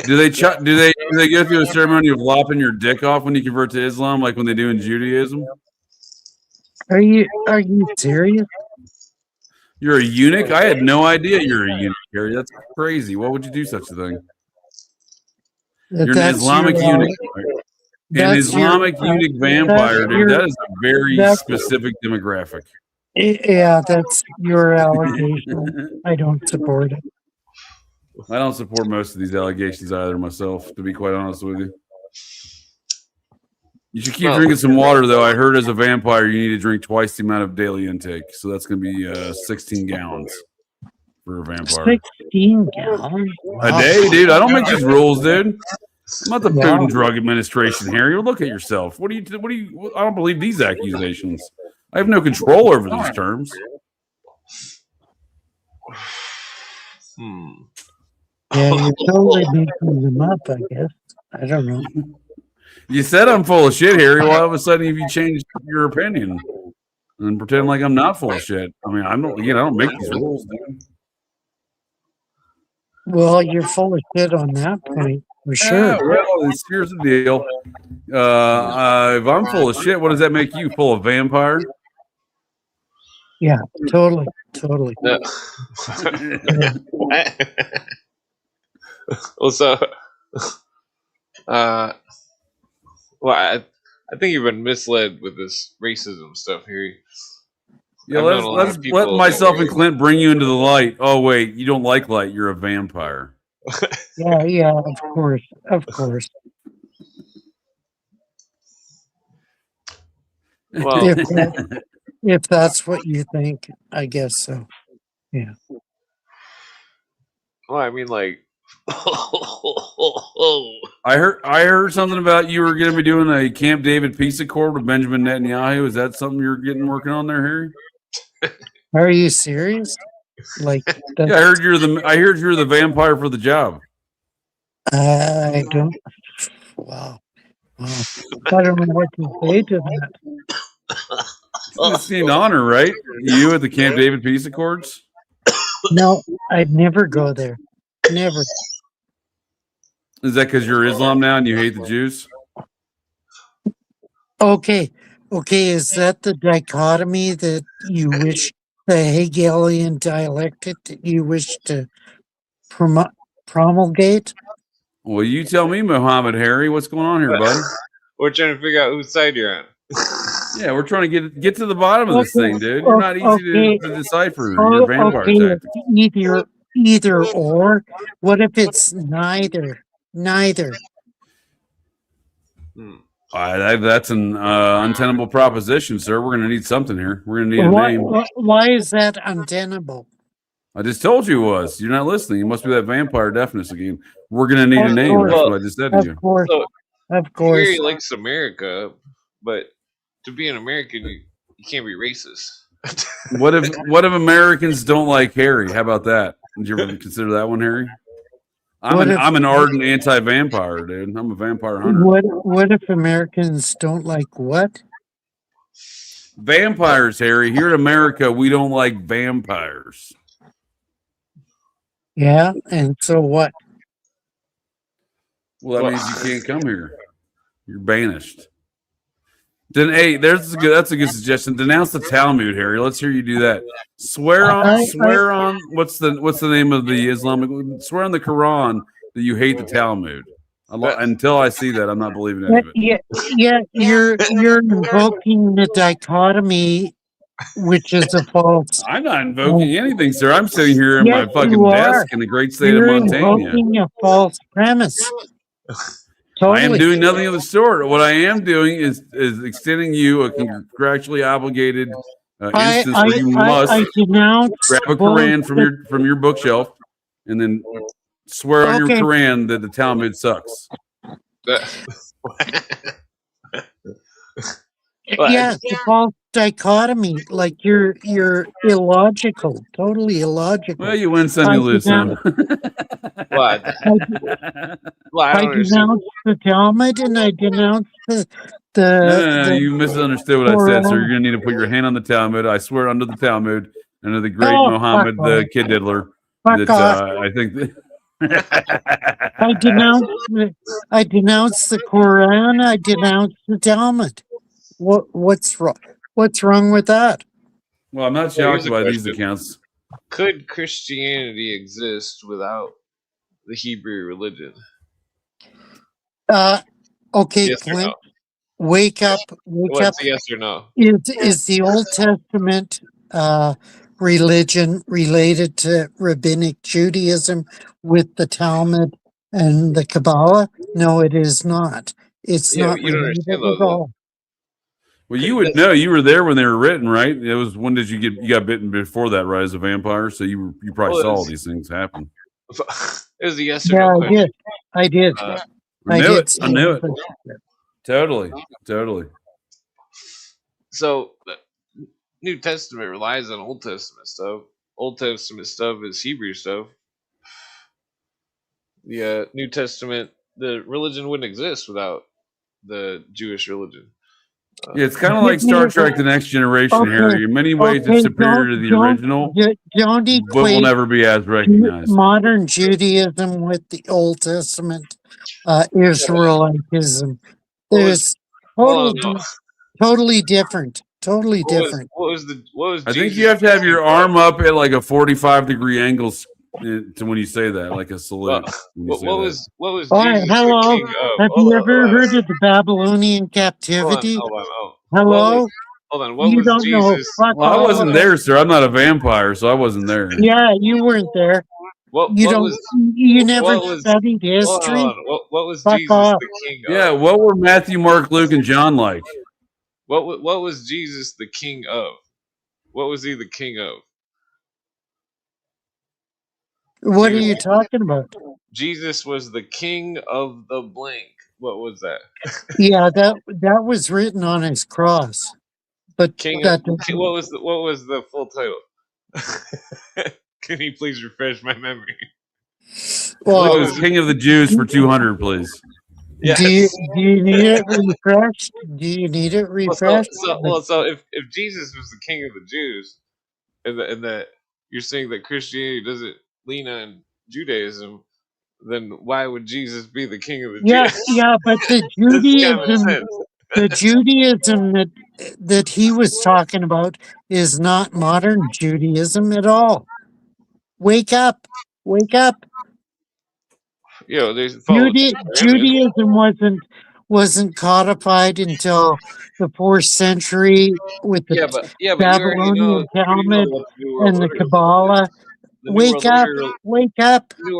Do they go through a ceremony of lopping your dick off when you convert to Islam, like when they do in Judaism? Are you serious? You're a eunuch? I had no idea you're a eunuch, Harry. That's crazy. Why would you do such a thing? You're an Islamic eunuch. An Islamic eunuch vampire, dude. That is a very specific demographic. Yeah, that's your allegation. I don't support it. I don't support most of these allegations either myself, to be quite honest with you. You should keep drinking some water, though. I heard as a vampire, you need to drink twice the amount of daily intake. So that's going to be 16 gallons for a vampire. 16 gallons? A day, dude. I don't make these rules, dude. I'm not the Food and Drug Administration, Harry. Look at yourself. What do you? I don't believe these accusations. I have no control over these terms. Yeah, you're totally making them up, I guess. I don't know. You said I'm full of shit, Harry. Well, all of a sudden, have you changed your opinion and pretend like I'm not full of shit? I mean, I don't make these rules, dude. Well, you're full of shit on that point, for sure. Well, here's the deal. If I'm full of shit, what does that make you? Full of vampire? Yeah, totally. No. Well, so, well, I think you've been misled with this racism stuff here. Yeah, I've known a lot let's of let people. myself and Clint bring you into the light. Oh wait, you don't like light. You're a vampire. Yeah, of course, of course. Well, If that's what you think, I guess so. Yeah. well, I mean, like, I heard something about you were going to be doing a Camp David peace accord with Benjamin Netanyahu. Is that something you're getting working on there, Harry? Are you serious? Like that? Yeah, I heard you're the vampire for the job. I don't. Wow. Wow. I don't know what to say to that. It's an honor, right? You at the Camp David peace accords. No, I'd never go there. Never. Is that because you're Islam now and you hate the Jews? Okay. Okay. Is that the dichotomy that you wish, the Hegelian dialectic that you wish to promulgate? Well, you tell me, Muhammad Harry, what's going on here, bud? we're trying to figure out whose side you're on. Yeah, we're trying to get to the bottom of this thing, dude. You're not easy Okay. to decipher. Your vampire tactics. Either or. What if it's neither? Neither. That's an untenable proposition, sir. We're going to need something here. We're going to need a name. Why is that untenable? I just told you it was. You're not listening. You must be that vampire deafness again. We're going to need a name. Course. That's what I just said to you. Of course. So, Of course. Gary likes America, but to be an American, you can't be racist. What if Americans don't like Harry? How about that? Did you ever consider that one, Harry? I'm an ardent anti-vampire, dude. I'm a vampire hunter. What if Americans don't like what? Vampires, Harry. Here in America, we don't like vampires. Yeah, and so what? Well, that means you can't come here. You're banished. Then, hey, that's a good suggestion. Denounce the Talmud, Harry. Let's hear you do that. Swear on. What's the name of the Islamic? Swear on the Quran that you hate the Talmud. Until I see that, I'm not believing any of it. Yeah, you're invoking the dichotomy, which is a false. I'm not invoking anything, sir. I'm sitting here at my fucking desk in the great state You're of Montana. invoking a false premise. Totally. I am doing nothing of the sort. What I am doing is extending you a contractually obligated instance where you must grab a Quran from your bookshelf and then swear on your Quran that the Talmud sucks. Yeah, it's a false dichotomy. Like you're illogical, totally illogical. Well, you win some, you lose some. What? I denounce the Talmud and I denounce the No, you misunderstood what I said, sir. You're gonna need to put your hand on the Talmud. I swear under the Talmud, under the great Muhammad, the kid diddler. I think. I denounce the Quran. I denounce the Talmud. What's wrong? What's wrong with that? Well, I'm not shocked by these accounts. Could Christianity exist without the Hebrew religion? Okay, yes Clint. No? Wake up! Wake up! Yes or no? Is the Old Testament religion related to rabbinic Judaism with the Talmud and the Kabbalah? No, it is not. It's not related at all. Well, you would know. You were there when they were written, right? It was when did you got bitten before that, right? As a vampire, so you probably saw all these things happen. It was a yes or no question. I did. I knew it. Totally. So, the New Testament relies on Old Testament stuff. Old Testament stuff is Hebrew stuff. The New Testament, the religion wouldn't exist without the Jewish religion. Yeah, it's kind of like Star Trek: The Next Generation, Harry. In many ways, it's superior to the original, but will never be as recognized. Modern Judaism with the Old Testament Israelitism. There's totally different. Totally different. What was I think you have to have your arm up at like a 45-degree angle to when you say that, like a salute. What was Jesus hello. the king of? Have you ever heard of the Babylonian captivity? Hold on. Hello? hold on. What You was don't know. Jesus? Fuck Well, I all wasn't of it. there, sir. I'm not a vampire, so I wasn't there. Yeah, you weren't there. What You what don't. was You never what was studied hold history. on. What was Fuck Jesus off. the king Yeah, of? what were Matthew, Mark, Luke, and John like? What was Jesus the king of? What was he the king of? What He are was you talking about? Jesus was the king of the blank. What was that? Yeah, that was written on his cross, but King of that doesn't. what was the full title? Can you please refresh my memory? It What Well, was was King of the Jews for 200, please. yes. do you need it refreshed? Do you need it Well, so refreshed? so well, so if Jesus was the king of the Jews, and that you're saying that Christianity doesn't lean on Judaism, then why would Jesus be the king of the Yeah, Jews? yeah, but That's common sense. The Judaism that he was talking about is not modern Judaism at all. Wake up, wake up. They follow the Ten Commandments. Judaism wasn't codified until the 4th century with the Yeah, but Babylonian you already know Talmud what the New World and the Order is. Kabbalah. The New Wake World up, Order wake up. New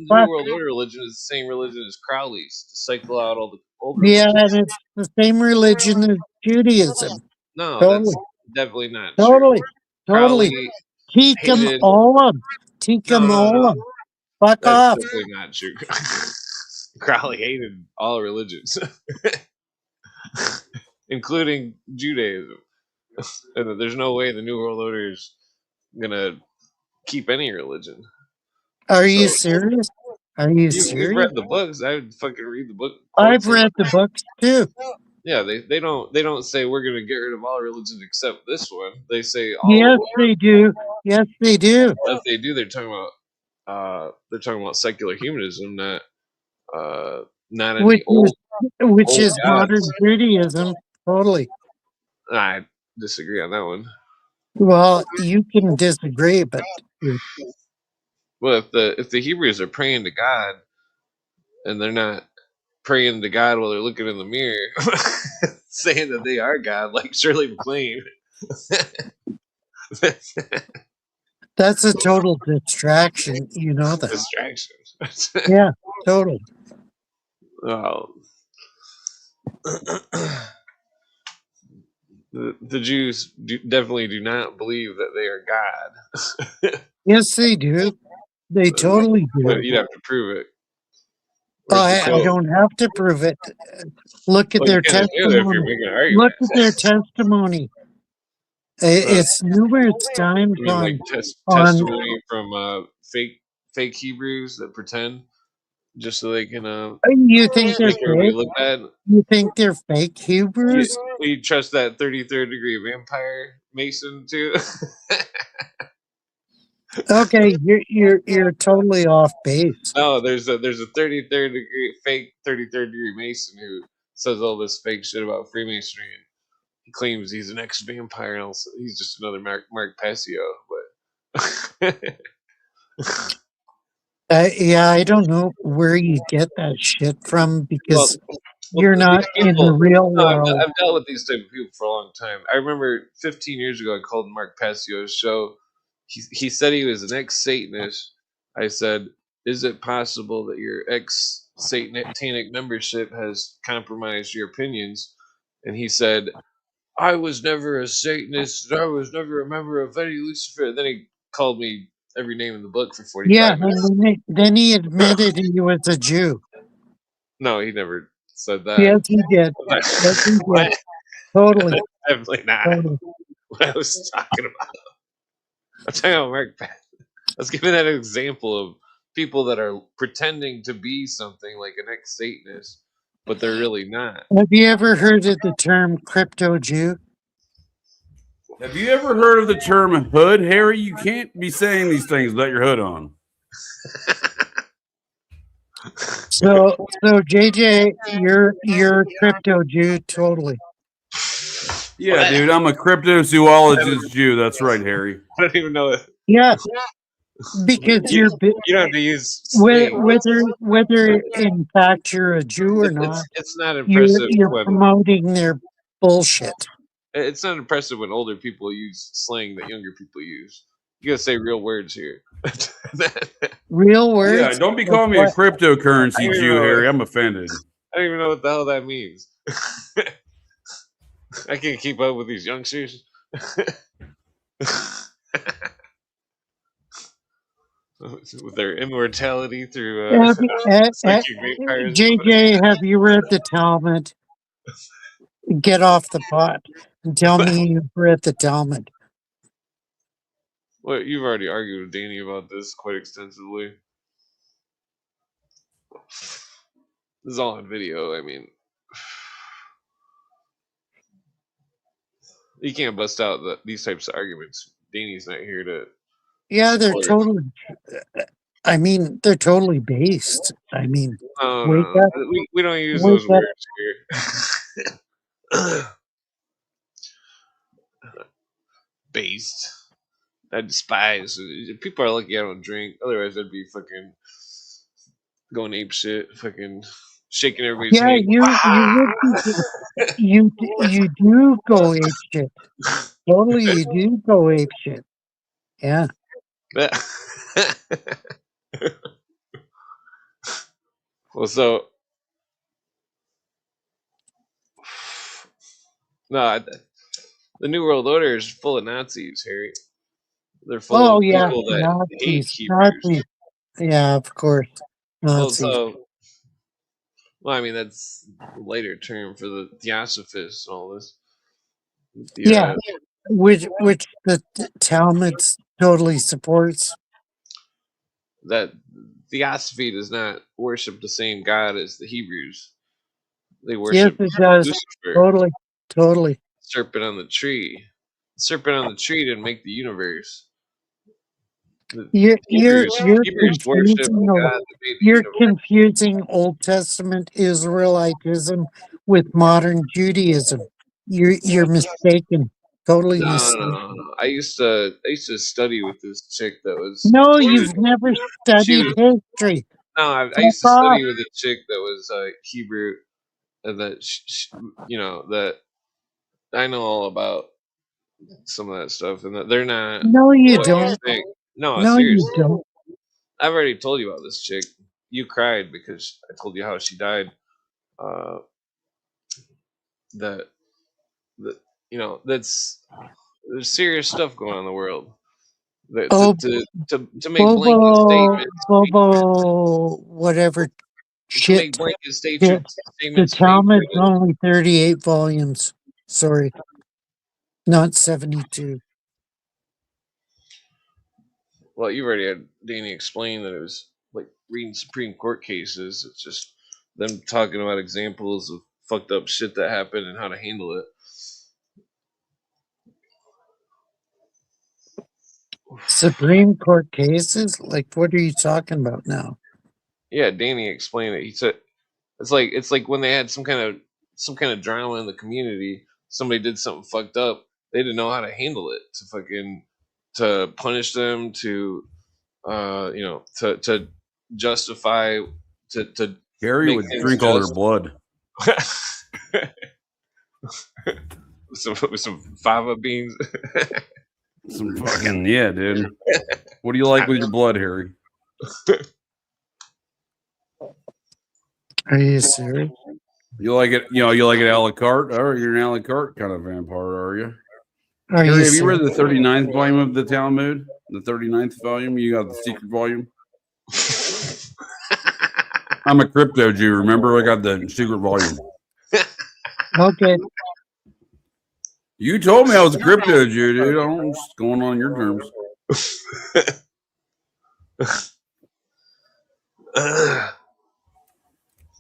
Fuck. World Order religion is the same religion as Crowley's to cycle out all the old Yeah, religions. and it's the same religion as Judaism. No, that's Totally, definitely not true. totally, totally. Crowley Tikkun hated. Olam. Tikkun No. Olam. Fuck That's off. definitely not true. Crowley hated all religions, including Judaism. And there's no way the New World Order is gonna keep any religion. Are So you serious? Are you you've serious? read the books. I would fucking read the book I've quotes. read the books too. Yeah, they don't say we're gonna get rid of all religions except this one. They say all Yes, of them. they do. Yes, they do. If they do, they're talking about secular humanism, not Which any which old is gods. modern Judaism. Totally. I disagree on that one. Well, you can disagree, but Well, if the Hebrews are praying to God and they're not praying to God while they're looking in the mirror, saying that they are God, like Shirley MacLaine, that's that's a total distraction. You know that. distractions. Yeah, totally. Oh. The Jews definitely do not believe that they are God. Yes, they do. They totally But do. you'd have to prove it. Where's the I quote? don't have to prove it. Look at Well, you their kind of do if you're testimony. making an Look argument. at their testimony. It's numerous times You mean like on. testimony from fake Hebrews that pretend just so they can You think they're make everybody fake? look bad? You think they're fake Hebrews? You trust that 33rd degree vampire Mason too? Okay, you're totally off base. No, there's a 33rd degree fake 33rd degree Mason who says all this fake shit about Freemasonry. And he claims he's an ex vampire and also he's just another Mark Passio. But Yeah, I don't know where you get that shit from well, because you're these not in the people. real No, world. I've dealt with these type of people for a long time. I remember 15 years ago, I called Mark Passio's show. He said he was an ex Satanist. I said, "Is it possible that your ex Satanic membership has compromised your opinions?" And he said, "I was never a Satanist. And I was never a member of any Lucifer." Then he called me every name in the book for Yeah, 45 minutes. and then he admitted he was a Jew. No, he never said that. Yes, he did. Yes, he did. What? Totally, Definitely not. totally. What I was talking about. I'm talking about Mark Pat. Let's give that an example of people that are pretending to be something like an ex Satanist, but they're really not. Have you ever heard of the term crypto Jew? Have you ever heard of the term hood, Harry? You can't be saying these things without your hood on. So JJ, you're a crypto Jew, totally. Yeah, What? dude, I'm a cryptozoologist Jew. That's right, Harry. I don't even know it. Yeah, because You don't have to use slang. whether in fact you're a Jew or not, It's not impressive you're when promoting their bullshit. It's not impressive when older people use slang that younger people use. You gotta say real words here. Real Yeah, words? don't be Like calling me a what? I cryptocurrency don't even Jew, know. Harry. I'm offended. I don't even know what the hell that means. I can't keep up with these youngsters. With their immortality through Have, psychic vampires. JJ, have you read the Talmud? Get off the pot and tell me you've read the Talmud. Well, you've already argued with Danny about this quite extensively. This is all on video. I mean, you can't bust out these types of arguments. Danny's not here to Yeah, they're support. totally, I mean, they're totally based. I mean, No, wake no, up, no. We don't use wake those up. words here. Based. I despise. People are lucky I don't drink. Otherwise, I'd be fucking going ape shit, fucking shaking everybody's Yeah, hand. you would be, you do go ape shit. Totally, you do go ape shit. Yeah. Well, so no, the New World Order is full of Nazis, Harry. They're full Oh of yeah, people that hate Nazis, Hebrews. Nazis. Yeah, of course, Well, Nazis. well, I mean that's a later term for the Theosophists and all this. The Yeah, which the Talmud totally supports. that Theosophy does not worship the same God as the Hebrews. They Yes, worship it does. Lucifer, Totally, totally. serpent on the tree. Serpent on the tree didn't make the universe. The You're Hebrews worship confusing the God that made the you're universe. confusing Old Testament Israelitism with modern Judaism. You're mistaken. Totally No, no, no, mistaken. no, no. I used to study with this chick that was No, she was you've never she studied was history. no. I Fuck used to off. study with a chick that was Hebrew, and that that I know all about some of that stuff, and that they're not No, you what you don't. think. No, No, you seriously, don't. I've already told you about this chick. You cried because I told you how she died. Uh, that that that's there's serious stuff going on in the world. That Oh, to make blanket statements, whatever to make shit. blanket The, the statements made by Talmud's only 38 volumes. Sorry, not 72. well, you've already had Danny explain that it was like reading Supreme Court cases. It's just them talking about examples of fucked up shit that happened and how to handle it. Supreme Court cases? Like, what are you talking about now? Yeah, Danny explained it. He said it's like when they had some kind of drama in the community, somebody did something fucked up, they didn't know how to handle it to punish them, to justify, to Harry make would things drink all their just. blood. With some fava beans. Some fucking yeah, dude. What do you like with your blood, Harry? Are you serious? You like it, you like it a la carte? Oh, you're an a la carte kind of vampire, are you? Are Harry, you have you read serious? the 39th volume of the Talmud? The 39th volume? You got the secret volume? I'm a crypto Jew. Remember, I got the secret volume. Okay. You told me I was a crypto Jew, dude. I'm just going on your terms.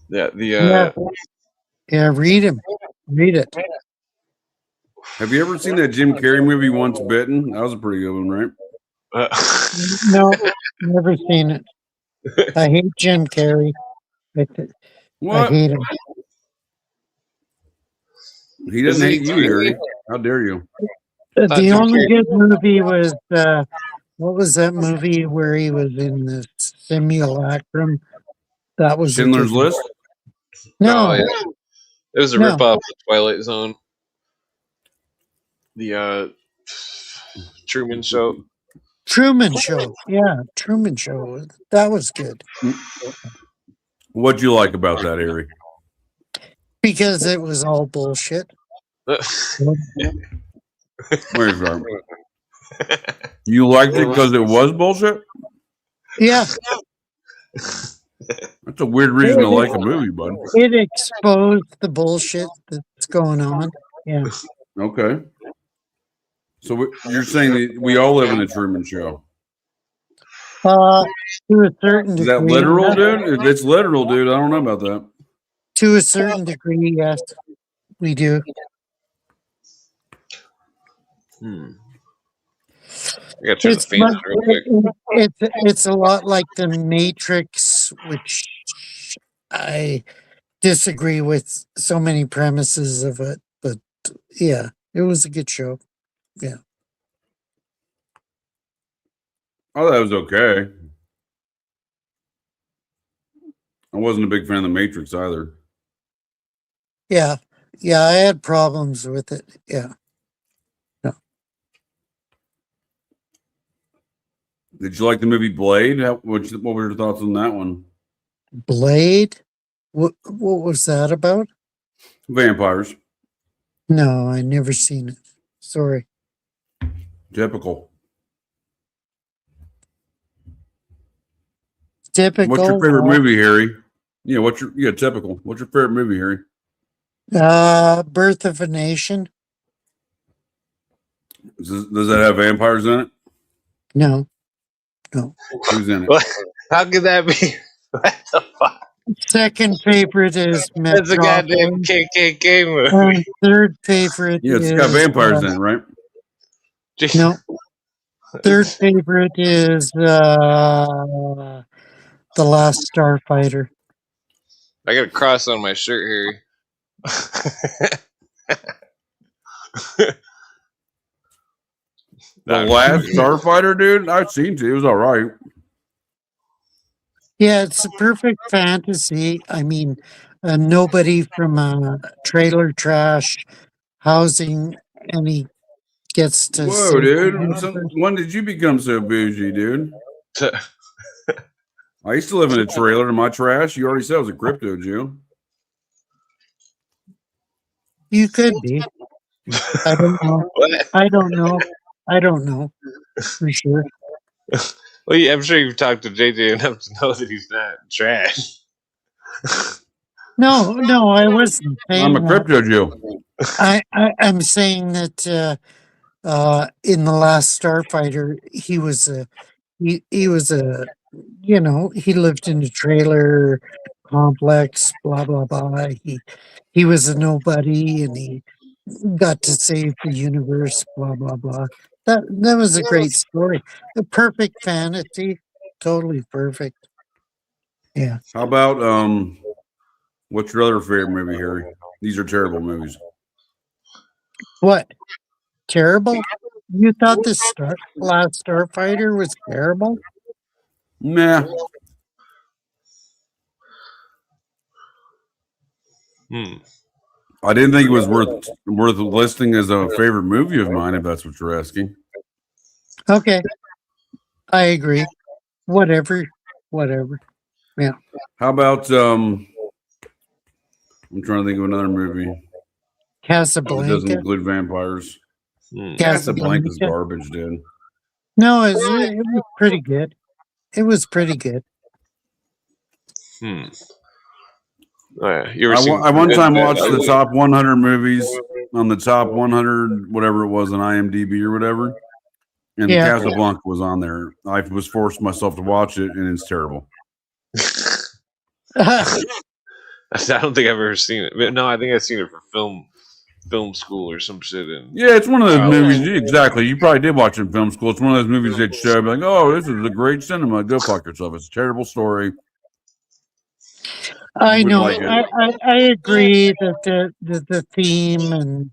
Yeah, Yeah. Yeah, read him. Read it. Have you ever seen that Jim Carrey movie, Once Bitten? That was a pretty good one, right? No, never seen it. I hate Jim Carrey. I What? hate him. He Is doesn't he hate you, Kiwi? Harry. How dare you? Thought The Jim only Carrey. good movie was what was that movie where he was in the simulacrum? That was a Schindler's good one. List? No, No, it was a no. ripoff of the Twilight Zone. The Truman Show. Truman Show. Yeah, Truman Show. That was good What'd you like about that, Harry? because it was all bullshit. Wait, sorry. You liked it because it was bullshit? Yeah, That's a weird reason to like a movie, bud. it exposed the bullshit that's going on. Yeah. Okay. So you're saying that we all live in a Truman Show? To a certain Is that degree. literal, yes. dude? If it's literal, dude, I don't know about that. To a certain degree, yes, we do. I gotta turn the It's fan on real quick. it's a lot like the Matrix, which I disagree with so many premises of it, but yeah, it was a good show. Yeah. Oh, that was okay. I wasn't a big fan of The Matrix either. Yeah. Yeah, I had problems with it. Yeah. Did you like the movie Blade? What were your thoughts on that one? Blade? What was that about? Vampires. No, I never seen it. Sorry. Typical. Typical. What's your favorite movie, Harry? Yeah, typical. What's your favorite movie, Harry? Birth of a Nation? Does that have vampires in it? No. Who's in it? What? How could that be? What the fuck? Second favorite is That's a goddamn Metropolis. KKK movie. And third favorite Yeah, it's is got vampires in it, right? no. Third favorite is The Last Starfighter. I got a cross on my shirt, Harry. The Last Starfighter, dude. I've seen it. It was all right. Yeah, it's a perfect fantasy. I mean, nobody from trailer trash housing, and he gets to. Whoa, dude. When did you become so bougie, dude? I used to live in a trailer in my trash. You already said I was a crypto Jew. You could be. I don't know. What? I don't know. I don't know for sure. Well, yeah, I'm sure you've talked to JJ enough to know that he's not trash. No, I wasn't saying I'm a that. crypto Jew. I'm saying that in The Last Starfighter, he was a he was a he lived in a trailer complex, blah blah blah. He was a nobody, and he got to save the universe, blah blah blah. That was a great story. The perfect fantasy, totally perfect. Yeah. How about what's your other favorite movie, Harry? These are terrible movies. What? Terrible? You thought the Last Starfighter was terrible? Nah. I didn't think it was worth listing as a favorite movie of mine, if that's what you're asking. Okay. I agree. Whatever. Yeah. How about I'm trying to think of another movie that doesn't Casablanca. include vampires. Casablanca. Casablanca's garbage, dude. No, it was pretty good. It was pretty good. Oh, yeah. You ever I seen one time Dead watched the Ugly? top 100 movies on the top 100, whatever it was on IMDb or whatever. And Yeah. Casablanca was on there. I was forced myself to watch it, and it's terrible. I don't think I've ever seen it. But no, I think I've seen it for film school or some shit. Yeah, it's one of those movies. Exactly. You probably did watch it in film school. It's one of those movies that show like, oh, this is a great cinema. Go fuck yourself. It's a terrible story. I Would know. like it. I agree that the theme and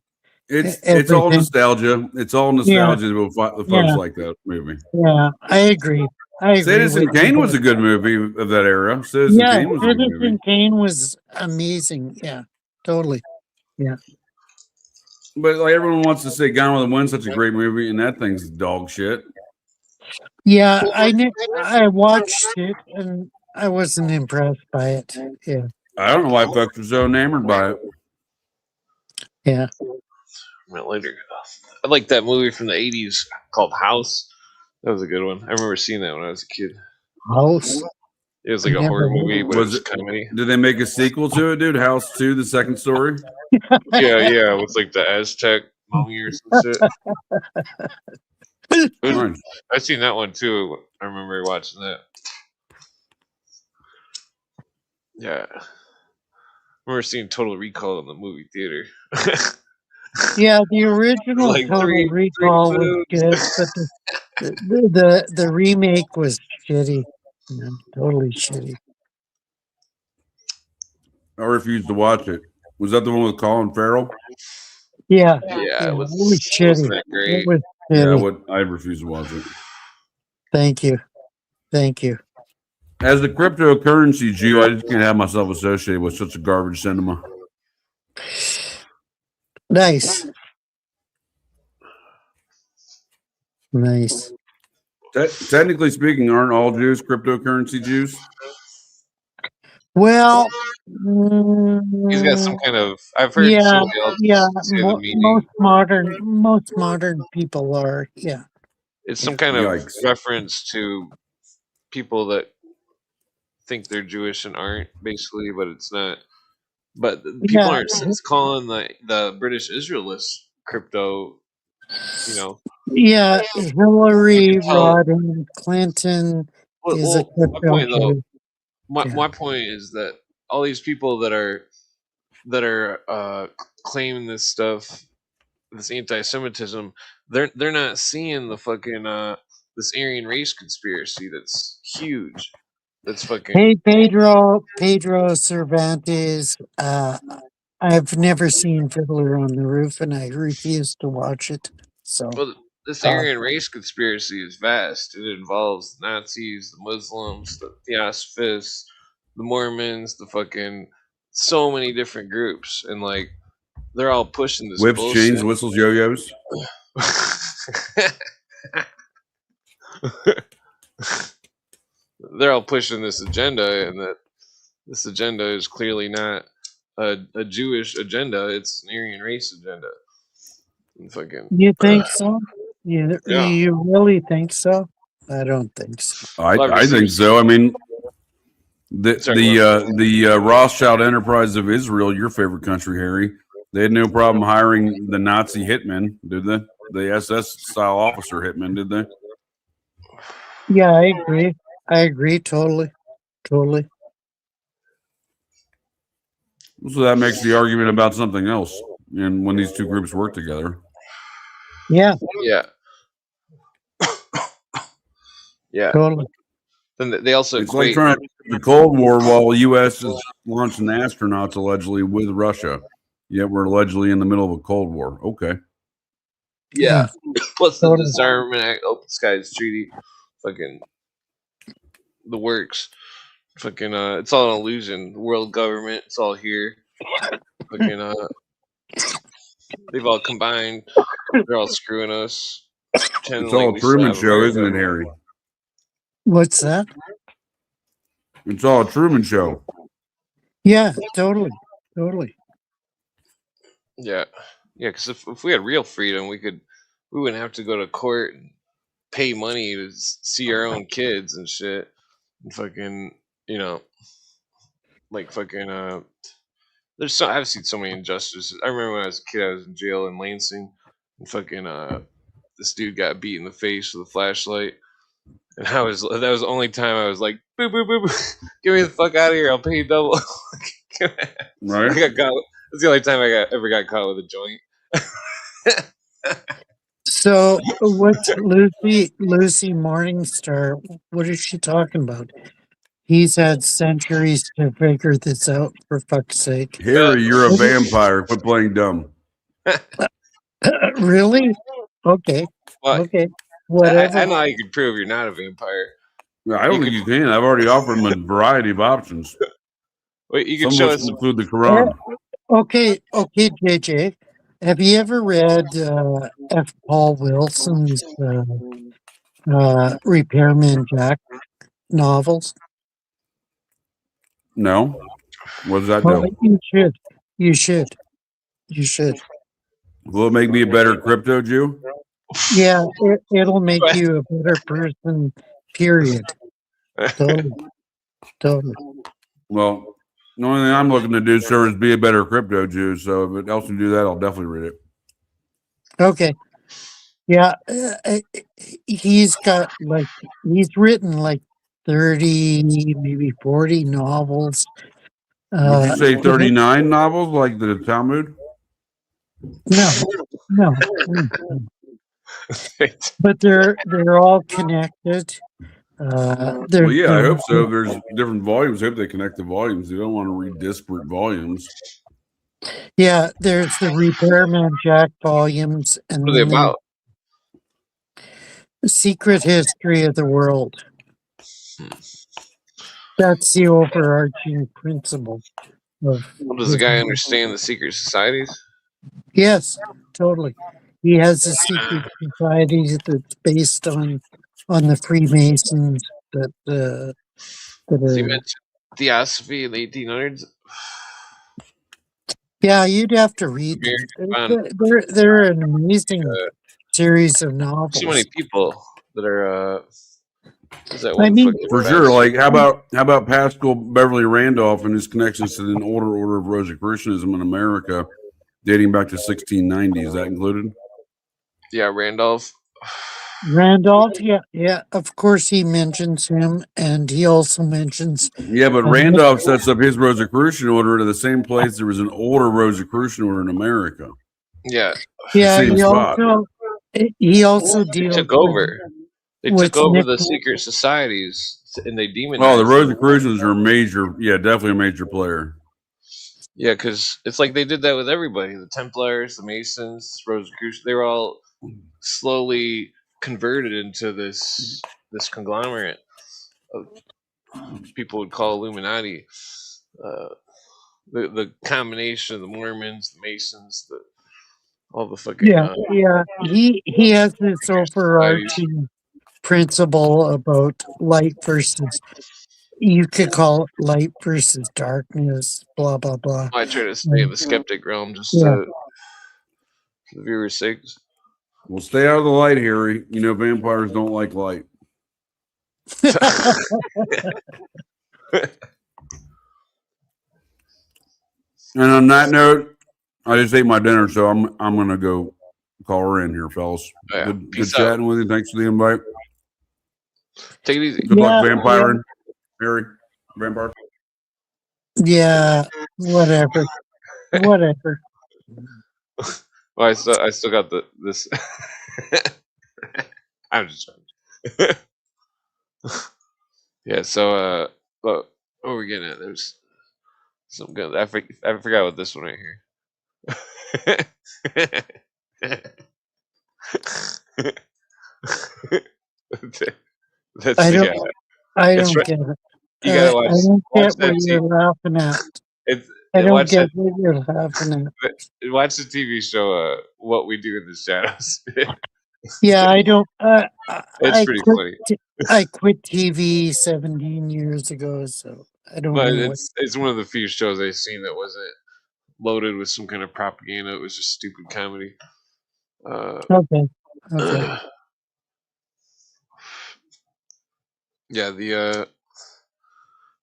It's all everything. nostalgia. It's all nostalgia to the folks like that movie. Yeah, I agree. Citizen with you Kane was there. a good movie of that era. Citizen Kane was a good movie. Citizen Kane was amazing. Yeah, totally. Yeah. But like everyone wants to say Gone with the Wind's such a great movie, and that thing's dog shit. Yeah, I watched it and I wasn't impressed by it. Yeah, I don't know why folks are so enamored by it. yeah. A minute later. I like that movie from the '80s called House. That was a good one. I remember seeing that when I was a kid. House. It was like a Never horror heard movie, of but it Was was it? comedy. Did they make a sequel to it, dude? House 2, the second story? Yeah, with like the Aztec mummy or some shit. It was, Nice. I seen that one too. I remember watching that. Yeah, I remember seeing Total Recall in the movie theater. Yeah, the original Like Total three Recall was boobs. good, but the remake was shitty. Yeah, totally shitty. I refused to watch it. Was that the one with Colin Farrell? Yeah, Yeah, yeah, it it was wasn't shitty. that It great. was Yeah, shitty. I refused to watch it. Thank you. Thank you. As a cryptocurrency Jew, I just can't have myself associated with such a garbage cinema. Nice. Nice. Technically speaking, aren't all Jews cryptocurrency Jews? Well, He's got some kind of. I've heard yeah, somebody else yeah. say the meaning. Most modern people are. Yeah, It's yeah. some kind of Yikes. reference to people that think they're Jewish and aren't, basically, but it's not. But people Yeah, aren't calling the British Israelists crypto. You know, yeah. you can Hillary tell. Rodham Clinton is a Well, my crypto point though. Jew. Yeah. My point is that all these people that are claiming this stuff, this anti-Semitism, they're not seeing the fucking this Aryan race conspiracy that's huge. That's fucking. Hey, Pedro Cervantes. I've never seen Fiddler on the Roof, and I refuse to watch it. So, Well, this uh, Aryan race conspiracy is vast. It involves the Nazis, the Muslims, the Theosophists, the Mormons, the fucking so many different groups, and like they're all pushing this Whips, bullshit. chains, whistles, yo-yos. They're all pushing this agenda, and that this agenda is clearly not a Jewish agenda. It's an Aryan race agenda. And fucking you think so? yeah. You really think so? I don't think so. I think so. I mean, the Rothschild Enterprise of Israel, your favorite country, Harry, they had no problem hiring the Nazi hitmen, did they? The SS style officer hitmen, did they? Yeah, I agree. I agree totally. Totally. So that makes the argument about something else. And when these two groups work together, Yeah, Yeah. Yeah. totally. Then they also it's like equate. trying to the Cold War while the U.S. is launching astronauts allegedly with Russia. Yet we're allegedly in the middle of a Cold War. Okay. Yeah. Plus the Totally. Disarmament Act, Open Skies Treaty, fucking the works. Fucking it's all an illusion. The world government, it's all here. Fucking they've all combined. They're all screwing us. Pretending It's like all a we still Truman have show, isn't it, America. Harry? What's that? It's all a Truman show. Yeah, totally. Totally. Yeah. Yeah, because if we had real freedom, we wouldn't have to go to court and pay money to see our own kids and shit. And fucking, like fucking I've seen so many injustices. I remember when I was a kid, I was in jail in Lansing, and fucking this dude got beat in the face with a flashlight, and that was the only time I was like, boop boop boop, boop. Get me the fuck out of here! I'll pay you double. Right? I got caught. That's the only time I ever got caught with a joint. So what's Lucy Morningstar? What is she talking about? He's had centuries to figure this out, for fuck's sake. Harry, you're a vampire. Quit playing dumb. Really? Okay. Well, Okay. Whatever. I know how you can prove you're not a vampire. I don't think you can. I've already offered them a variety of options. Wait, you can Some show of us. which include the Quran. Okay, JJ. Have you ever read F. Paul Wilson's Repairman Jack novels? No. What does that Well, do? you should. You should. You should. Will it make me a better crypto Jew? Yeah, it'll make you a better person, period. Totally. Totally. Well, the only thing I'm looking to do, sir, is be a better crypto Jew. So if it helps me do that, I'll definitely read it. Okay. Yeah. He's written like 30, maybe 40 novels. Would you say That are- 39 novels like the Talmud? no, no, no, no. But they're all connected. Well, They're yeah, I they're hope so. If there's different volumes, I hope they connect the volumes. You don't want to read disparate volumes. yeah. There's the Repairman Jack volumes, and What are they then there's about? the Secret History of the World. That's the overarching principle of Well, does the his. guy understand the secret societies? Yes, totally. He has a secret society that's based on the Freemasons that So you are. mentioned Theosophy in the 1800s. Yeah, you'd have to read Very them. fun. They're an amazing series of So many novels. people that are. Is that I one mean, fucking For sure. Like how about Pascal Beverly Randolph and his connections to the order of Rosicrucianism in America dating back to 1690? Is that included? Yeah, Randolph. Randolph, yeah, of course he mentions him, and he also mentions. Yeah, but Randolph sets up his Rosicrucian order to the same place there was an older Rosicrucian order in America. Yeah, Yeah, Same spot. he also they deals took over. They took with over Nick. the secret societies and they Oh, the demonized them. Rosicrucians are a major, yeah, definitely a major player. Yeah, because it's like they did that with everybody. The Templars, the Masons, Rosicrucians. They were all slowly converted into this conglomerate of people would call Illuminati. Uh, the combination of the Mormons, the Masons, all the fucking Yeah. He has this societies. overarching principle about light versus. You could call it light versus darkness. Blah blah blah. I try to stay in the skeptic realm just Yeah. for the viewers' sakes. Well, stay out of the light, Harry. You know vampires don't like light. And on that note, I just ate my dinner, so I'm gonna go call her in here, fellas. Yeah, Good peace out. chatting with you. Thanks for the invite. Take it easy. Good luck vampiring, Harry. Vampire. Yeah. Whatever. Whatever. Well, I still got this. I'm just trying. Yeah. So what were we getting at? There's some good. I forgot what this one right here. That's I don't. yeah. I It's don't right. get it. You gotta I don't watch get what that. you're laughing at. It's I don't watch get that. what you're laughing at. Watch the TV show. What we do in the shadows. Yeah, I don't. It's I pretty quit. funny. I quit TV 17 years ago, so I don't But know what. it's one of the few shows I've seen that wasn't loaded with some kind of propaganda. It was just stupid comedy. Okay. Okay. Yeah,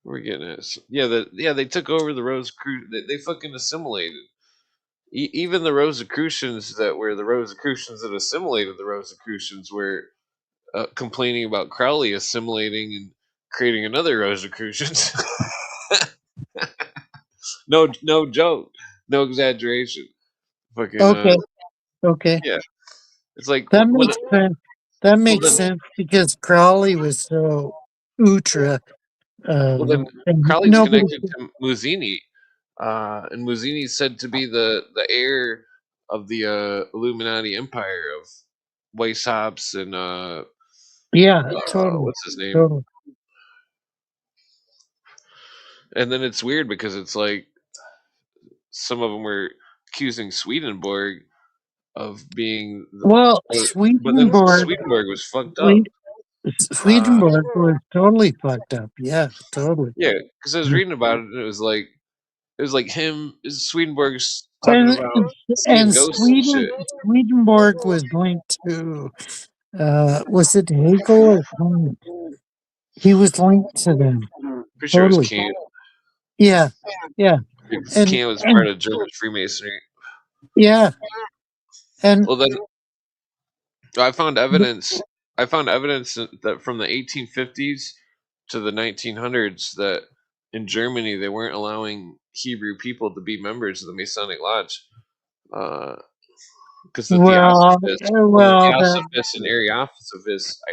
we're getting it. Yeah, they took over the Rosicrucians. They fucking assimilated. Even the Rosicrucians that were the Rosicrucians that assimilated the Rosicrucians were complaining about Crowley assimilating and creating another Rosicrucians. No joke, no exaggeration. Fucking Okay. Okay. yeah. It's like That when makes sense. That well makes then sense because Crowley was so ultra. well then And Crowley's nobody. connected to Muzzini, and Muzzini's said to be the heir of the Illuminati empire of Weishaupt and Yeah. Totally. what's his name? Totally. And then it's weird because it's like some of them were accusing Swedenborg of being. Well, But then Swedenborg, Swedenborg was fucked up. Swe- Uh, Swedenborg was totally fucked up. Yeah, totally. yeah, because I was reading about it, and it was like him, Swedenborg's talking And about seeing and ghosts and shit. Swedenborg was linked to was it Hegel or Kant? He was linked to them Pretty sure it was totally. Kant. Yeah, yeah, Because and Kant was and part of German Freemasonry. yeah, and Well, then I found evidence. I found evidence that from the 1850s to the 1900s that in Germany they weren't allowing Hebrew people to be members of the Masonic Lodge because the well, Theosophists, well, the well, that Theosophists and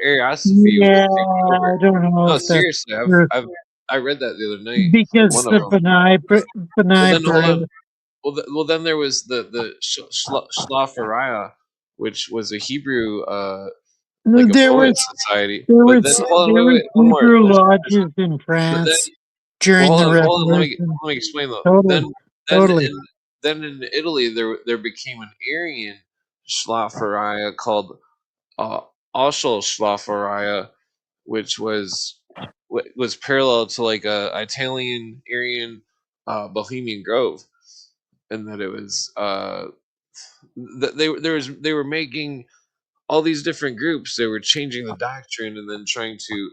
Ariosophy yeah, was taking over. I don't know No, if that's seriously, true I read that the other night. because One of the them. Well, Benai then hold on. Brer, Well, then there was the Schlaferiah, which was a Hebrew, like a there poet was society. But then hold on, there wait, was wait, one more. Hebrew lodges in But then, France well, during the hold on. Revolution. Let me explain though. Totally, Then totally. in then in Italy, there became an Aryan Schlaferiah called uh, also Schlaferiah, which was parallel to like a Italian Aryan Bohemian Grove, and that it was they were making all these different groups. They were changing the doctrine and then trying to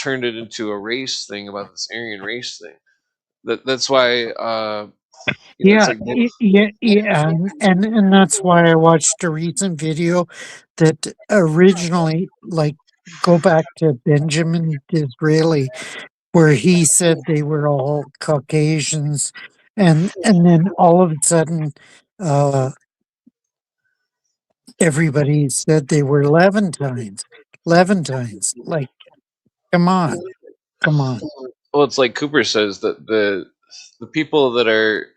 turn it into a race thing about this Aryan race thing. That's why it's Yeah, like yeah, and that's why I watched a recent video that originally, like, go back to Benjamin Disraeli, where he said they were all Caucasians, and then all of a sudden, uh, everybody said they were Levantines. Levantines, like, come on, come on. well, it's like Cooper says that the people that are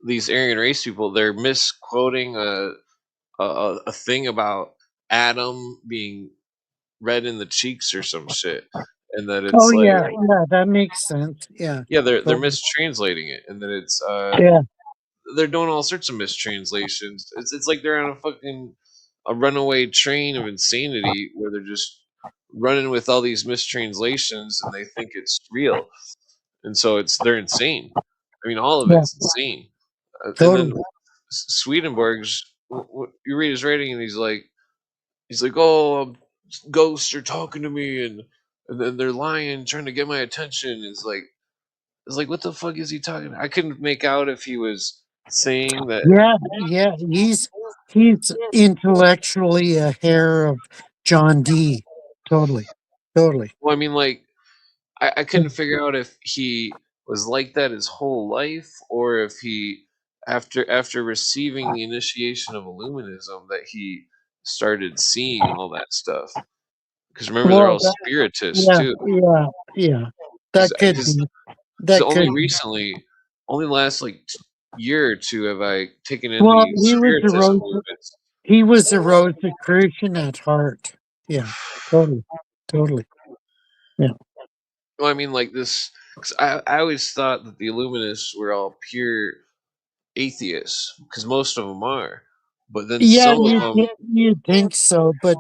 these Aryan race people, they're misquoting a thing about Adam being red in the cheeks or some shit, and that Oh it's like yeah, yeah, that makes sense. Yeah, yeah, they're totally. mistranslating it, and that it's Yeah, they're doing all sorts of mistranslations. It's like they're on a runaway train of insanity where they're just running with all these mistranslations and they think it's real, and so they're insane. I mean, all of yeah, it's insane. And then totally. Swedenborg's, you read his writing, and he's like, oh, ghosts are talking to me, and then they're lying, trying to get my attention. It's like, what the fuck is he talking? I couldn't make out if he was saying that. Yeah, yeah, he's intellectually a hair of John D. Totally, totally. Well, I mean, like, I couldn't figure out if he was like that his whole life, or if he, after receiving the initiation of Illuminism, that he started seeing all that stuff. Because remember, they're Well, all spiritists yeah, too. yeah, yeah. That could Because be. because That only could be. recently, only the last like year or two, have I taken in Well, the spiritism movements. he was a Rosicrucian at heart. Yeah, totally, totally. Yeah, Well, I mean, like this, because I always thought that the Illuminists were all pure atheists, because most of them are. But then yeah. some of them, You think so, but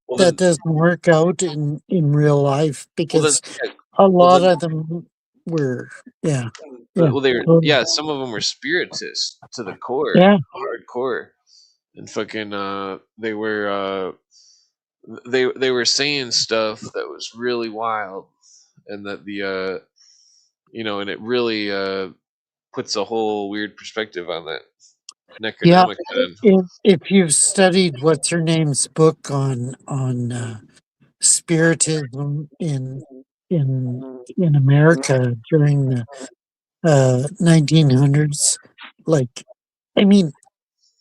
well that then, doesn't work out in real life well then, because yeah, a well lot then, of them were. Yeah, yeah, well they were, totally. yeah, some of them were spiritists to the core, Yeah, hardcore, and fucking, they were saying stuff that was really wild, and that and it really puts a whole weird perspective on that yeah. Necronomicon. If you've studied what's her name's book on spiritism in America during the 1900s, like, I mean,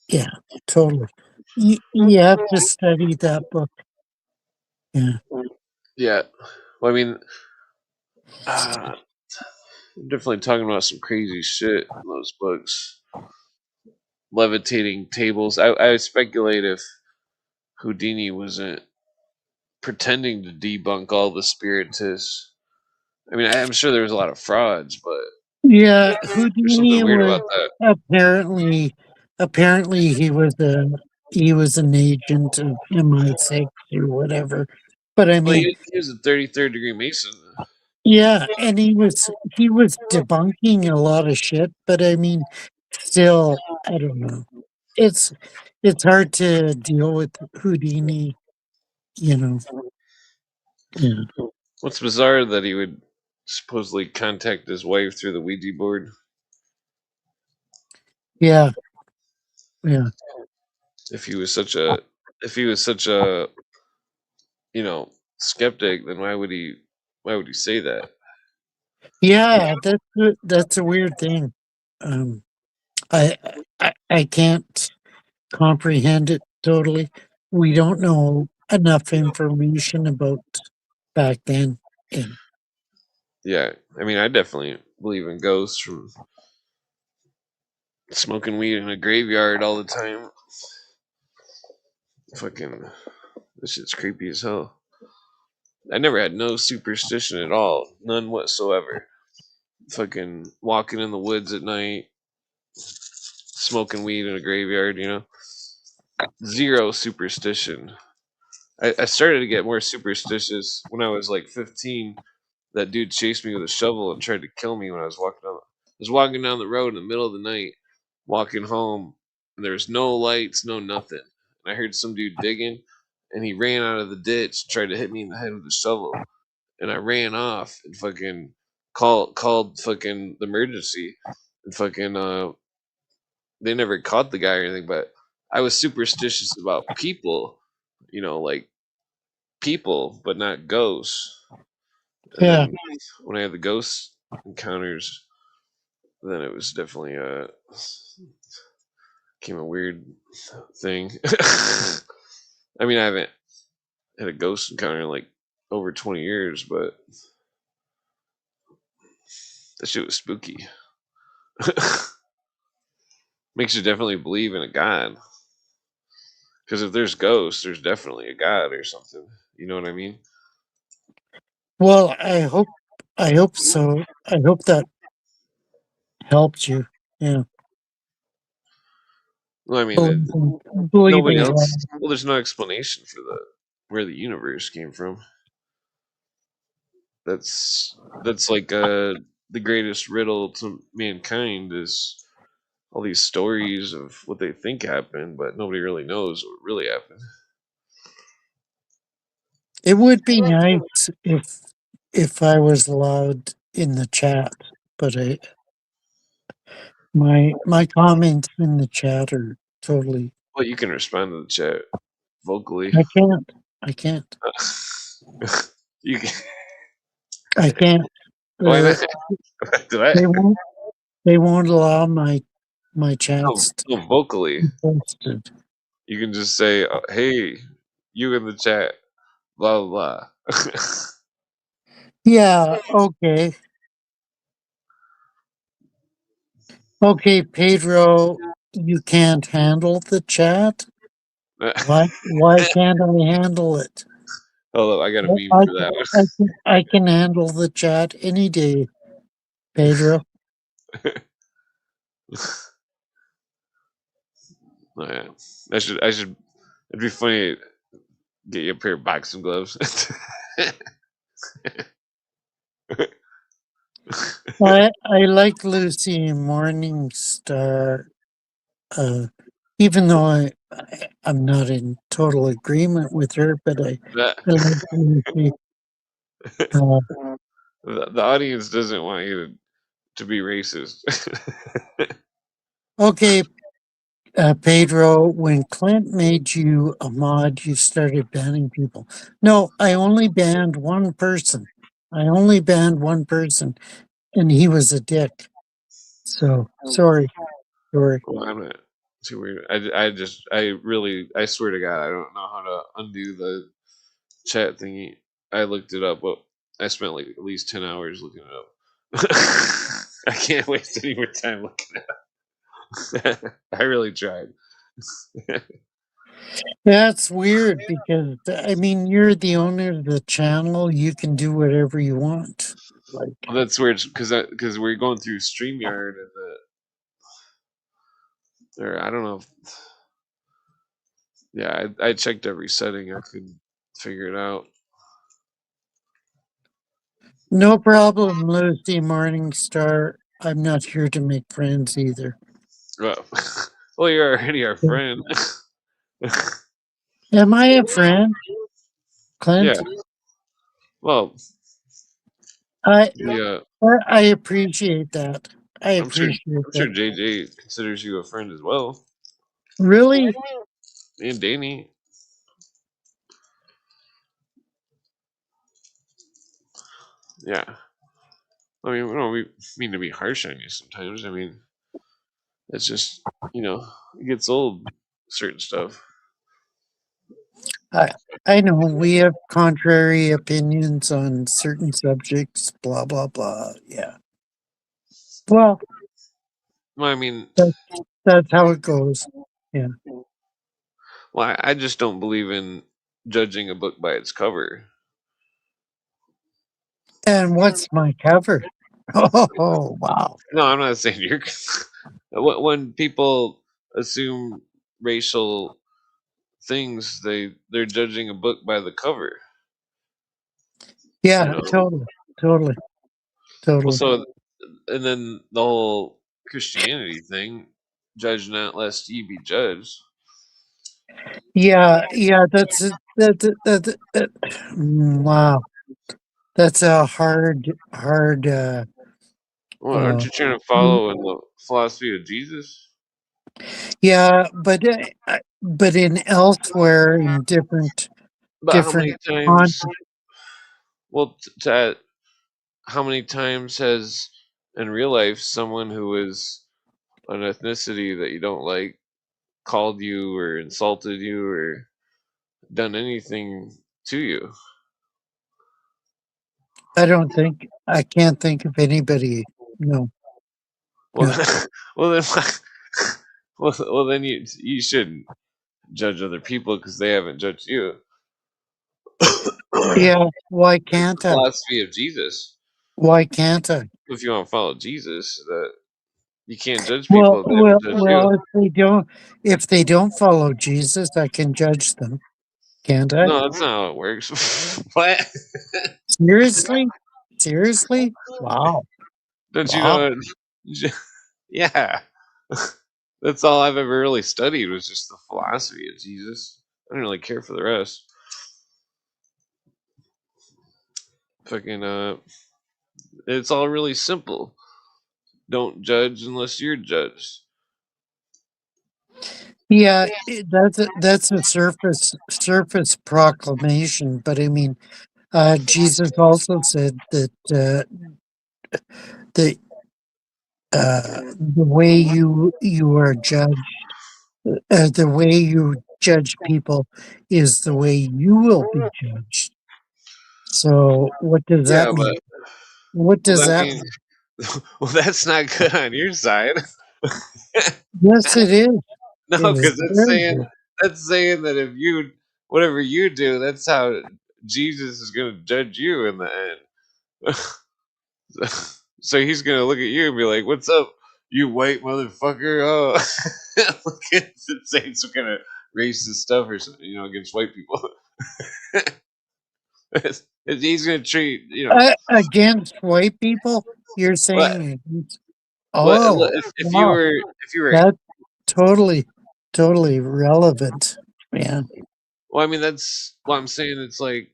yeah, totally. You have to study that book. Yeah, Yeah, well, I mean, uh, I'm definitely talking about some crazy shit in those books. Levitating tables. I speculate if Houdini wasn't pretending to debunk all the spiritists. I mean, I'm sure there was a lot of frauds, but yeah. there's something Houdini weird was about that. apparently apparently he was he was an agent of MI6 or whatever. But I Well, mean, he was a 33rd degree Mason. yeah, and he was debunking a lot of shit, but I mean, still, I don't know. It's it's hard to deal with Houdini, you know. Yeah, What's bizarre that he would supposedly contact his wife through the Ouija board. yeah, yeah, If he was such a, if he was such a, you know, skeptic, then why would he say that? yeah. That's a weird thing. Um, I I can't comprehend it totally. We don't know enough information about back then. And Yeah, I mean, I definitely believe in ghosts from smoking weed in a graveyard all the time. Fucking, this shit's creepy as hell. I never had no superstition at all, none whatsoever. Fucking walking in the woods at night, smoking weed in a graveyard, zero superstition. I started to get more superstitious when I was like 15. That dude chased me with a shovel and tried to kill me when I was walking down the road in the middle of the night, walking home, and there was no lights, no nothing. And I heard some dude digging, and he ran out of the ditch, tried to hit me in the head with a shovel, and I ran off and fucking called fucking the emergency, and fucking they never caught the guy or anything, but I was superstitious about people, like people, but not ghosts. And yeah, then when I had the ghost encounters, then it was definitely became a weird thing. I mean, I haven't had a ghost encounter in like over 20 years, but that shit was spooky. Makes you definitely believe in a god. Because if there's ghosts, there's definitely a god or something. You know what I mean? well, I hope so. I hope that helped you. Yeah, Well, I mean, believing nobody in God. else. Well, there's no explanation for where the universe came from. That's like the greatest riddle to mankind is all these stories of what they think happened, but nobody really knows what really happened. It would be nice if I was allowed in the chat, but my comments in the chat are totally. Well, you can respond to the chat vocally. I can't. I can't. You can, I can't. why Uh, not? Did I? they won't. They won't allow my No, chats to no, vocally. be posted. You can just say, "Hey, you in the chat." Blah blah blah. Yeah. Okay. Okay, Pedro. You can't handle the chat. Why? Why can't I handle it? Hold up, I got a meme I for that I can handle the chat any day, Pedro. one. Oh, yeah. I should. It'd be funny. Get you a pair of boxing gloves. I like Lucy Morningstar, uh, even though I'm not in total agreement with her, but That- I like Lucy. Uh, the audience doesn't want you to be racist. okay, Pedro, when Clint made you a mod, you started banning people. No, I only banned one person. I only banned one person, and he was a dick. So sorry. Well, I'm not too weird. I swear to God, I don't know how to undo the chat thingy. I looked it up, but I spent like at least 10 hours looking it up. I can't waste any more time looking it up. I really tried. That's weird because I mean you're the owner of the channel. You can do whatever you want. Like Well, that's weird because we're going through StreamYard and or I don't know. Yeah, I checked every setting I could figure it out. No problem, Lucy Morningstar. I'm not here to make friends either. Well, well, you're already our friend. Am I a friend, Yeah. Clint? Well, I yeah. I appreciate that. I I'm sure. appreciate I'm sure that. JJ considers you a friend as well, Really? and Danny. Yeah. I mean, we don't mean to be harsh on you sometimes. I mean, it's just it gets old. Certain stuff. I I know we have contrary opinions on certain subjects, blah blah blah. Yeah. Well, Well, I mean, that, that's how it goes. Yeah. well, I just don't believe in judging a book by its cover. And what's my cover? Oh wow. No, I'm not saying you're. When people assume racial things, they're judging a book by the cover. You Yeah, know. totally. Totally. Well, Totally. so and then the whole Christianity thing, judge not lest ye be judged. Yeah, yeah, wow. That's a hard Well, aren't uh you trying to follow in the philosophy of Jesus? yeah, but in elsewhere in But how many different times? con Well, how many times has in real life someone who is an ethnicity that you don't like called you or insulted you or done anything to you? I can't think of anybody. No. Well, Yeah. well then, well then you shouldn't judge other people because they haven't judged you. Yeah, why It's the can't I? philosophy of Jesus. Why can't I? If you want to follow Jesus, that you can't judge Well, people if they well, haven't judged well, you. if they don't follow Jesus, I can judge them, can't I? No, that's not how it works. What? Seriously? Seriously? Wow. Don't you Wow. know? Yeah, that's all I've ever really studied was just the philosophy of Jesus. I didn't really care for the rest. Fucking it's all really simple. Don't judge unless you're judged. Yeah, that's a surface proclamation, but I mean, Jesus also said that the the way you are judged, the way you judge people, is the way you will be judged. So, what does Yeah, that but mean? What well, does that that means mean? well, that's not good on your side. Yes, it is. No, It is because that's very saying good. that if you whatever you do, that's how Jesus is going to judge you in the end. So he's going to look at you and be like, "What's up, you white motherfucker?" Oh, look at saying some kind of racist stuff or something, against white people. He's going to treat Against white people, you're what saying against. what Oh, if you wow. were if you were That's totally, totally relevant, man. well, I mean that's what I'm saying. It's like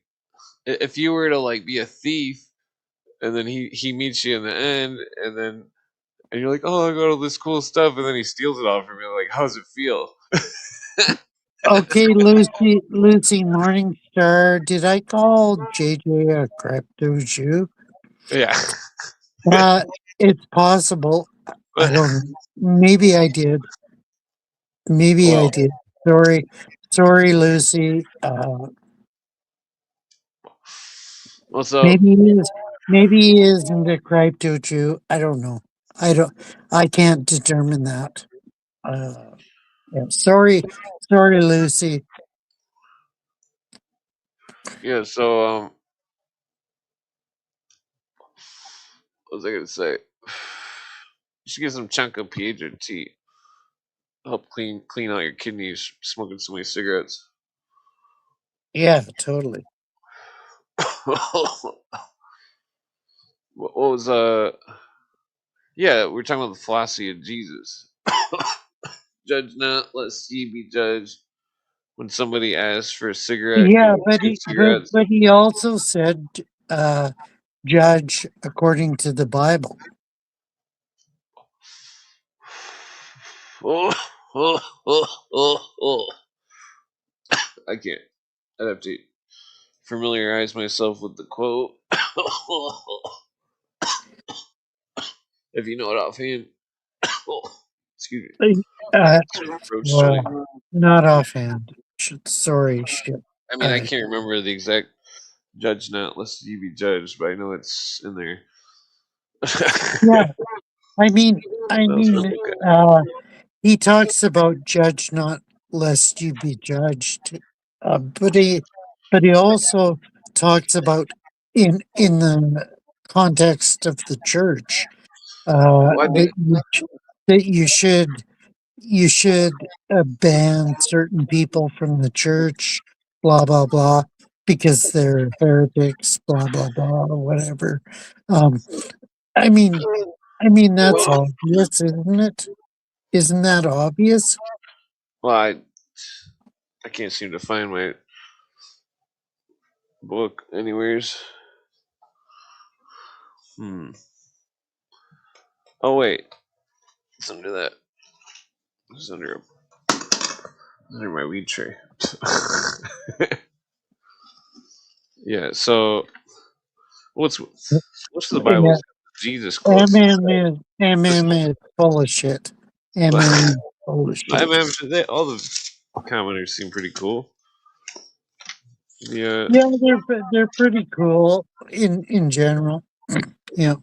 if you were to like be a thief and then he meets you in the end and you're like, oh, I got all this cool stuff, and then he steals it all from you. Like, how does it feel? Okay, Lucy Morningstar, did I call JJ a crypto Jew? Yeah. Uh, it's possible. I don't. Maybe I did. Maybe I Well, did. Sorry, sorry, Lucy. so Maybe he is. Maybe he isn't a crypto Jew. I don't know. I don't. I can't determine that. Uh, yeah. Sorry, Lucy. yeah, so what was I gonna say? You should get some Chanco Piedra tea. help clean out your kidneys smoking so many cigarettes. Yeah, totally. What was yeah, we're talking about the philosophy of Jesus. Judge not, lest ye be judged. When somebody asks for a cigarette, give Yeah, them but two he but cigarettes. but he also said, judge according to the Bible. Oh, oh, oh, oh, oh. I can't. I'd have to familiarize myself with the quote. If you know it offhand. Excuse me. Uh, Roach joint. well, not offhand. Sorry, shit. I mean, I Uh, can't remember the exact judge not lest ye be judged, but I know it's in there. yeah, I mean, I That was mean, really good. uh, he talks about judge not lest you be judged, but he also talks about in the context of the church, Well, I think, that you should ban certain people from the church, blah blah blah, because they're heretics, blah blah blah, or whatever. Um, I mean, that's obvious, isn't it? Isn't that obvious? well, I can't seem to find my book anywheres. Hmm. Oh wait, it's under that. It's under my weed tray. Yeah. So what's the Bible? Yeah, Jesus quotes. MM is full of shit. MM is full of I shit. mean, all the commenters seem pretty cool. Yeah. Yeah, they're pretty cool in general. Yeah,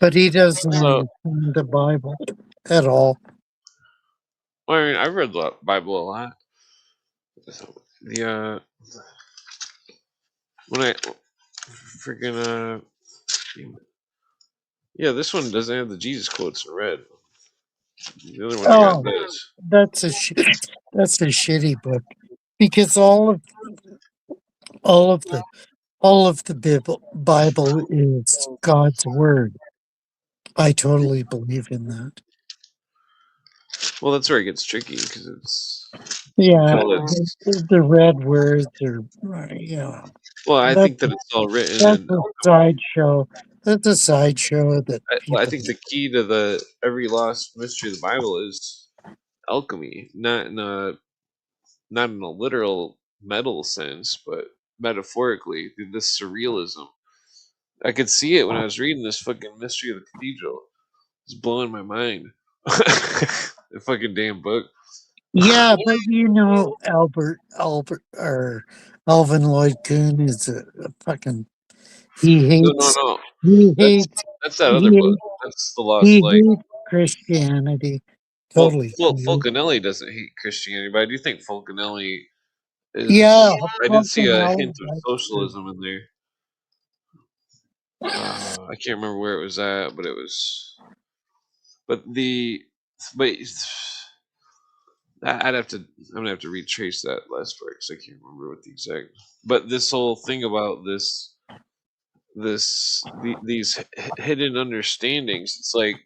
but he doesn't So understand the Bible at all. I mean, I've read the Bible a lot. So, the when I freaking yeah, this one doesn't have the Jesus quotes in red. The other one I got Oh, does. that's a shitty book because all of the all of the Bible is God's word. I totally believe in that. Well, that's where it gets tricky because it's you can Yeah, tell it's. the red words are, yeah. Well, I That's think that it's all written that's in a alchemy. sideshow. That's a sideshow that Well, I people. think the key to the every lost mystery of the Bible is alchemy, not in a literal metal sense, but metaphorically through this surrealism. I could see it when I was reading this fucking Mystery of the Cathedral. It's blowing my mind. The fucking damn book. Yeah, but Albert or Alvin Lloyd Kuhn is a fucking he No, no, hates no. he That's hates that's that other book. he That's the Lost he Light. hates Christianity. Well, Totally. Fulcanelli doesn't hate Christianity, but I do think Fulcanelli is. Yeah, I did see fucking a hell, hint of that's true. socialism in there. I can't remember where it was at, but it was. But but I'd have to. I'm gonna have to retrace that last part because I can't remember what the exact. But this whole thing about these hidden understandings. It's like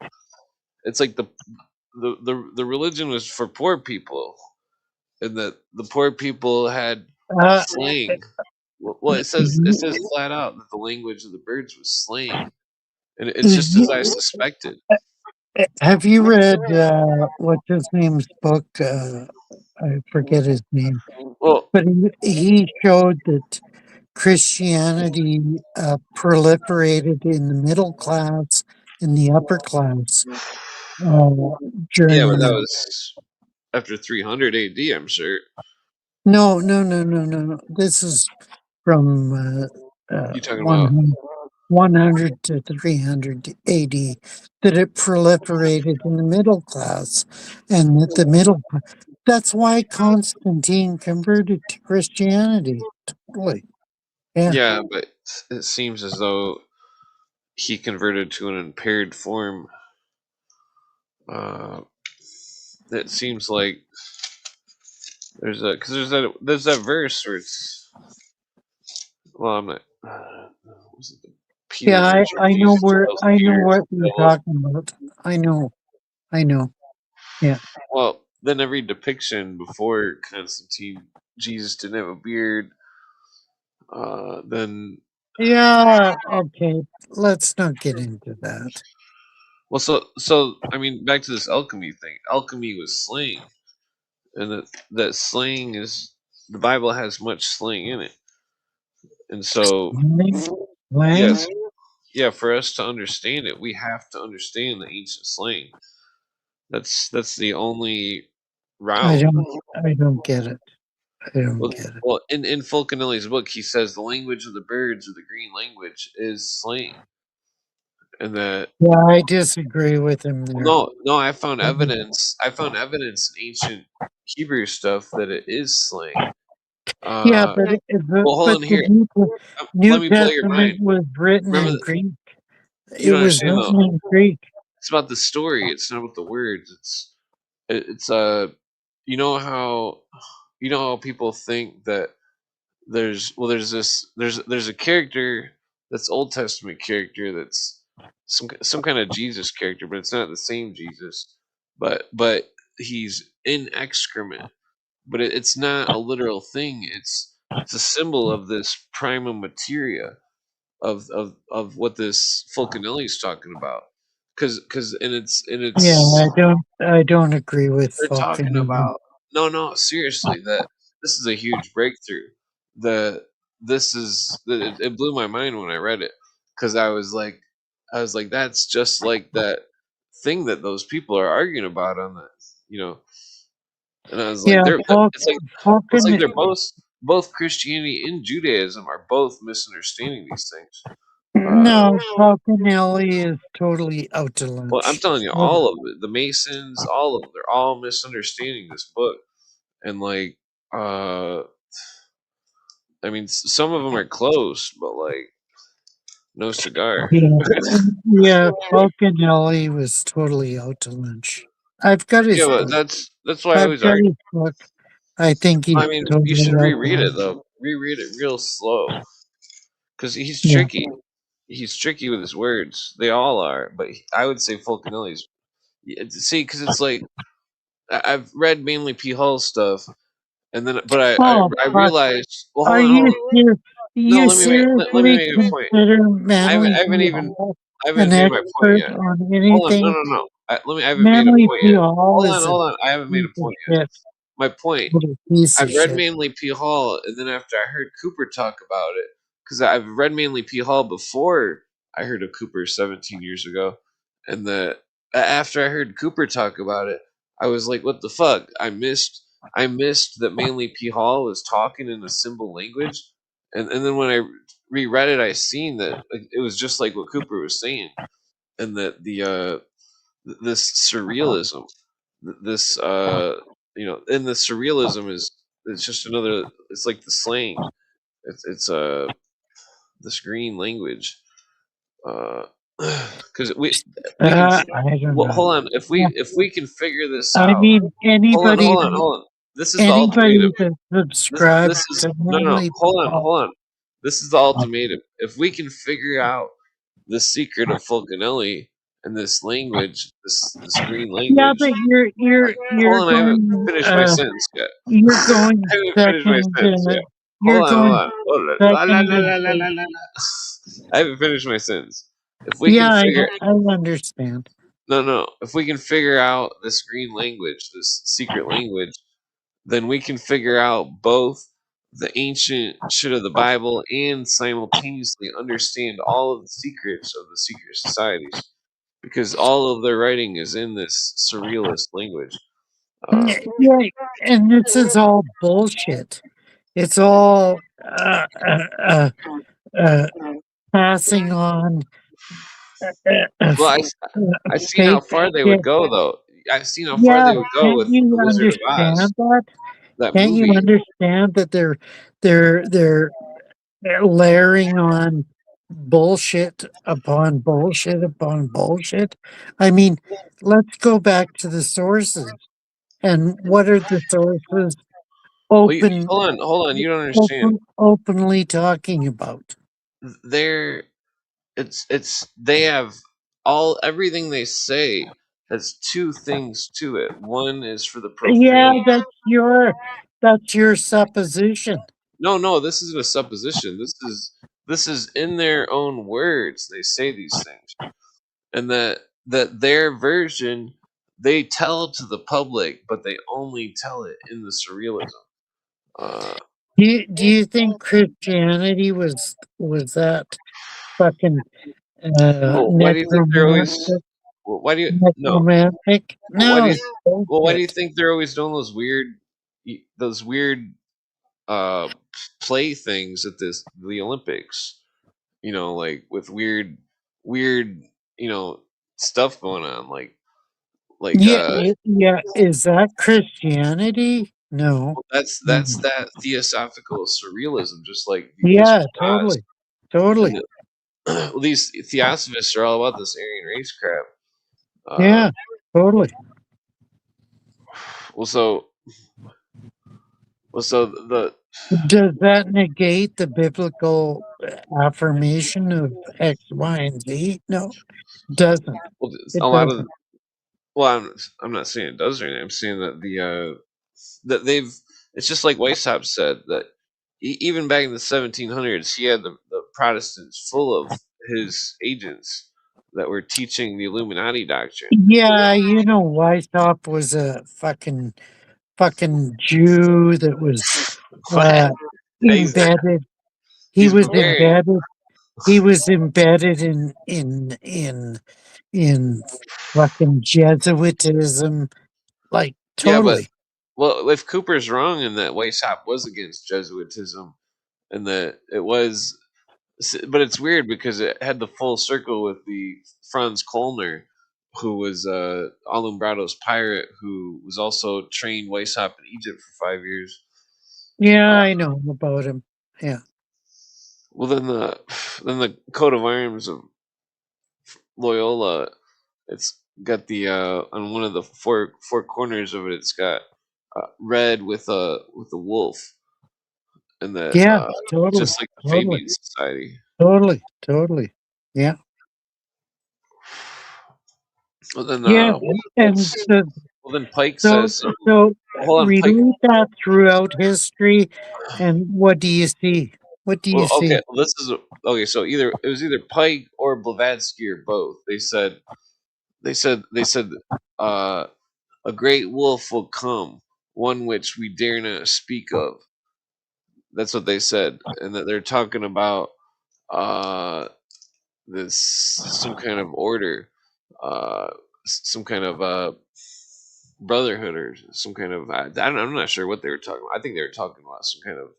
the religion was for poor people, and that the poor people had Uh, slang. Well, it says flat out that the language of the birds was slang, and it's just as I suspected. have you read what's his name's book? I forget his name, Well, but he showed that Christianity proliferated in the middle class, in the upper class uh, yeah, but that during. was after 300 AD, I'm sure. No, no, no, no, no, no. This is from You talking about? 100 to 300 AD, that it proliferated in the middle class, and that the that's why Constantine converted to Christianity. Totally. Yeah. Yeah, but it seems as though he converted to an impaired form. Uh, it seems like there's that verse where it's well, I'm not. Was it the Yeah, Peter mentioned Jesus tells I know Peter is what the you're devil. talking about. I know. Yeah. Well, then every depiction before Constantine, Jesus didn't have a beard. Then Yeah, okay. Let's not get into that. well, so I mean, back to this alchemy thing. Alchemy was slang, and that slang is the Bible has much slang in it, and so Lang? Lang? yes, yeah, for us to understand it, we have to understand the ancient slang. That's the only route. I don't get it. I don't Well, get it. well, in Fulcanelli's book, he says the language of the birds, or the green language, is slang, and that Yeah, I disagree with him well, there. no, I found evidence. I found evidence in ancient Hebrew stuff that it is slang. Yeah, Uh, but well, hold on the here. Let New me blow your Testament mind. was written Remember, in Greek. you It don't was understand written though. in Greek. It's about the story. It's not about the words. It's you know how people think that there's a character that's Old Testament character that's some kind of Jesus character, but it's not the same Jesus. But he's in excrement, but it's not a literal thing. It's a symbol of this prima materia of what this Fulcanelli is talking about. Because and Yeah, it's I don't agree with they're talking Falcon. about no, seriously, that this is a huge breakthrough. The this is it blew my mind when I read it because I was like that's just like that thing that those people are arguing about on the you know, and I was like Yeah, it's like Falcon. they're both Christianity and Judaism are both misunderstanding these things. Uh, No, Falconelli is totally out to well, I'm lunch. telling you, all of it, the Masons, all of them, they're all misunderstanding this book, and like uh I mean, some of them are close, but like no cigar. Yeah, yeah, Falconelli was totally out to lunch. I've got Yeah, his but book. that's why I I've always got argue. his book. I think he's I mean, you totally should out to reread it lunch. though. Reread it real slow because he's Yeah. tricky. He's tricky with his words. They all are, but I would say Fulcanelli's. See, because it's like I've read mainly P. Hall stuff, and then but Oh, I fuck. realized. Well, Are hold you on. serious? Do No, you let me seriously make a point. consider Manly I haven't P. even Hall I an haven't made my point expert yet. on Hold on, anything? no. I haven't made a Manly point P. yet. Hall is a Hold on. I haven't made piece a of point yet. shit. My point. What a piece of I've read shit. mainly P. Hall, and then after I heard Cooper talk about it, because I've read mainly P. Hall before I heard of Cooper 17 years ago, and after I heard Cooper talk about it, I was like, "What the fuck?" I missed that mainly P. Hall was talking in a symbol language, and then when I reread it, I seen that it was just like what Cooper was saying, and that this surrealism, this and the surrealism is it's just another. It's like the slang. It's this green language. Because we can. I don't Well, know. hold on. Yeah. If we can figure this I out, mean, hold on. This is the ultimatum. anybody that subscribes This is to no. Manly P. Hall. Hold on. This is the ultimatum. If we can figure out the secret of Fulcanelli and this language, this green Yeah, language. but you're Hold on, I haven't going finished my sentence yet. you're I going haven't finished my second sentence yet. you're Hold going on. Hold on. La, la, second la, and la, la, la, la, la. I haven't finished my sentence. If we yeah, can figure I understand. no, if we can figure out this green language, this secret language, then we can figure out both the ancient shit of the Bible and simultaneously understand all of the secrets of the secret societies because all of their writing is in this surrealist language. Um, Yeah, and this is all bullshit. It's all uh, passing on well, I seen how fake far they would shit. go though. I've seen how far Yeah, they would go can't with you the Wizard of Oz, understand that? that Can't you movie. understand that they're layering on bullshit upon bullshit upon bullshit? I mean, let's go back to the sources. And what are the sources Well, open, hold on. You don't understand. openly talking about? They're it's they have everything they say has two things to it. One is for the Yeah, profane. that's your supposition. No, this isn't a supposition. This is in their own words. They say these things, and that their version they tell to the public, but they only tell it in the surrealism. Uh, Do you think Christianity was that fucking well, why do you think they're always? necromantic? Well, why do you no? Necromantic? Well, why do No, you? it's Well, why do you bullshit. think they're always doing those weird uh play things at the Olympics? Like with weird stuff going on, like Yeah, yeah. Is that Christianity? No. well, that's Mm. that theosophical surrealism, just like the Wizard Yeah, of Oz. totally, And totally. well, these theosophists are all about this Aryan race crap. Uh, Yeah, totally. well, so the Does that negate the biblical affirmation of X, Y, and Z? No, it doesn't. well, a It lot of doesn't. well, I'm not saying it does or anything. I'm saying that that they've it's just like Weishaupt said that even back in the 1700s he had the Protestants full of his agents that were teaching the Illuminati doctrine. Yeah, Weishaupt was a fucking Jew that was uh, Exactly. embedded. He He's was Bavarian. embedded. He was embedded in fucking Jesuitism, like Yeah, but totally. well, if Cooper's wrong in that Weishaupt was against Jesuitism and that it was, but it's weird because it had the full circle with the Franz Kolner, who was Alumbrado's pirate, who was also trained Weishaupt in Egypt for 5 years. Yeah, Uh, I know about him. Yeah, well, then the coat of arms of Loyola, it's got the on one of the four corners of it, it's got red with a wolf, and that yeah, totally, just like the totally, Fabian Society. totally, totally. Yeah, Well, then yeah, and what's the well then Pike So, says something. so Hold on, Pike. relate that throughout history, and what do you see? What do you Well, okay, see? this is okay. So it was either Pike or Blavatsky or both. They said uh, a great wolf will come, one which we dare not speak of. That's what they said, and that they're talking about uh, this some kind of order, some kind of brotherhood or some kind of I'm not sure what they were talking about. I think they were talking about some kind of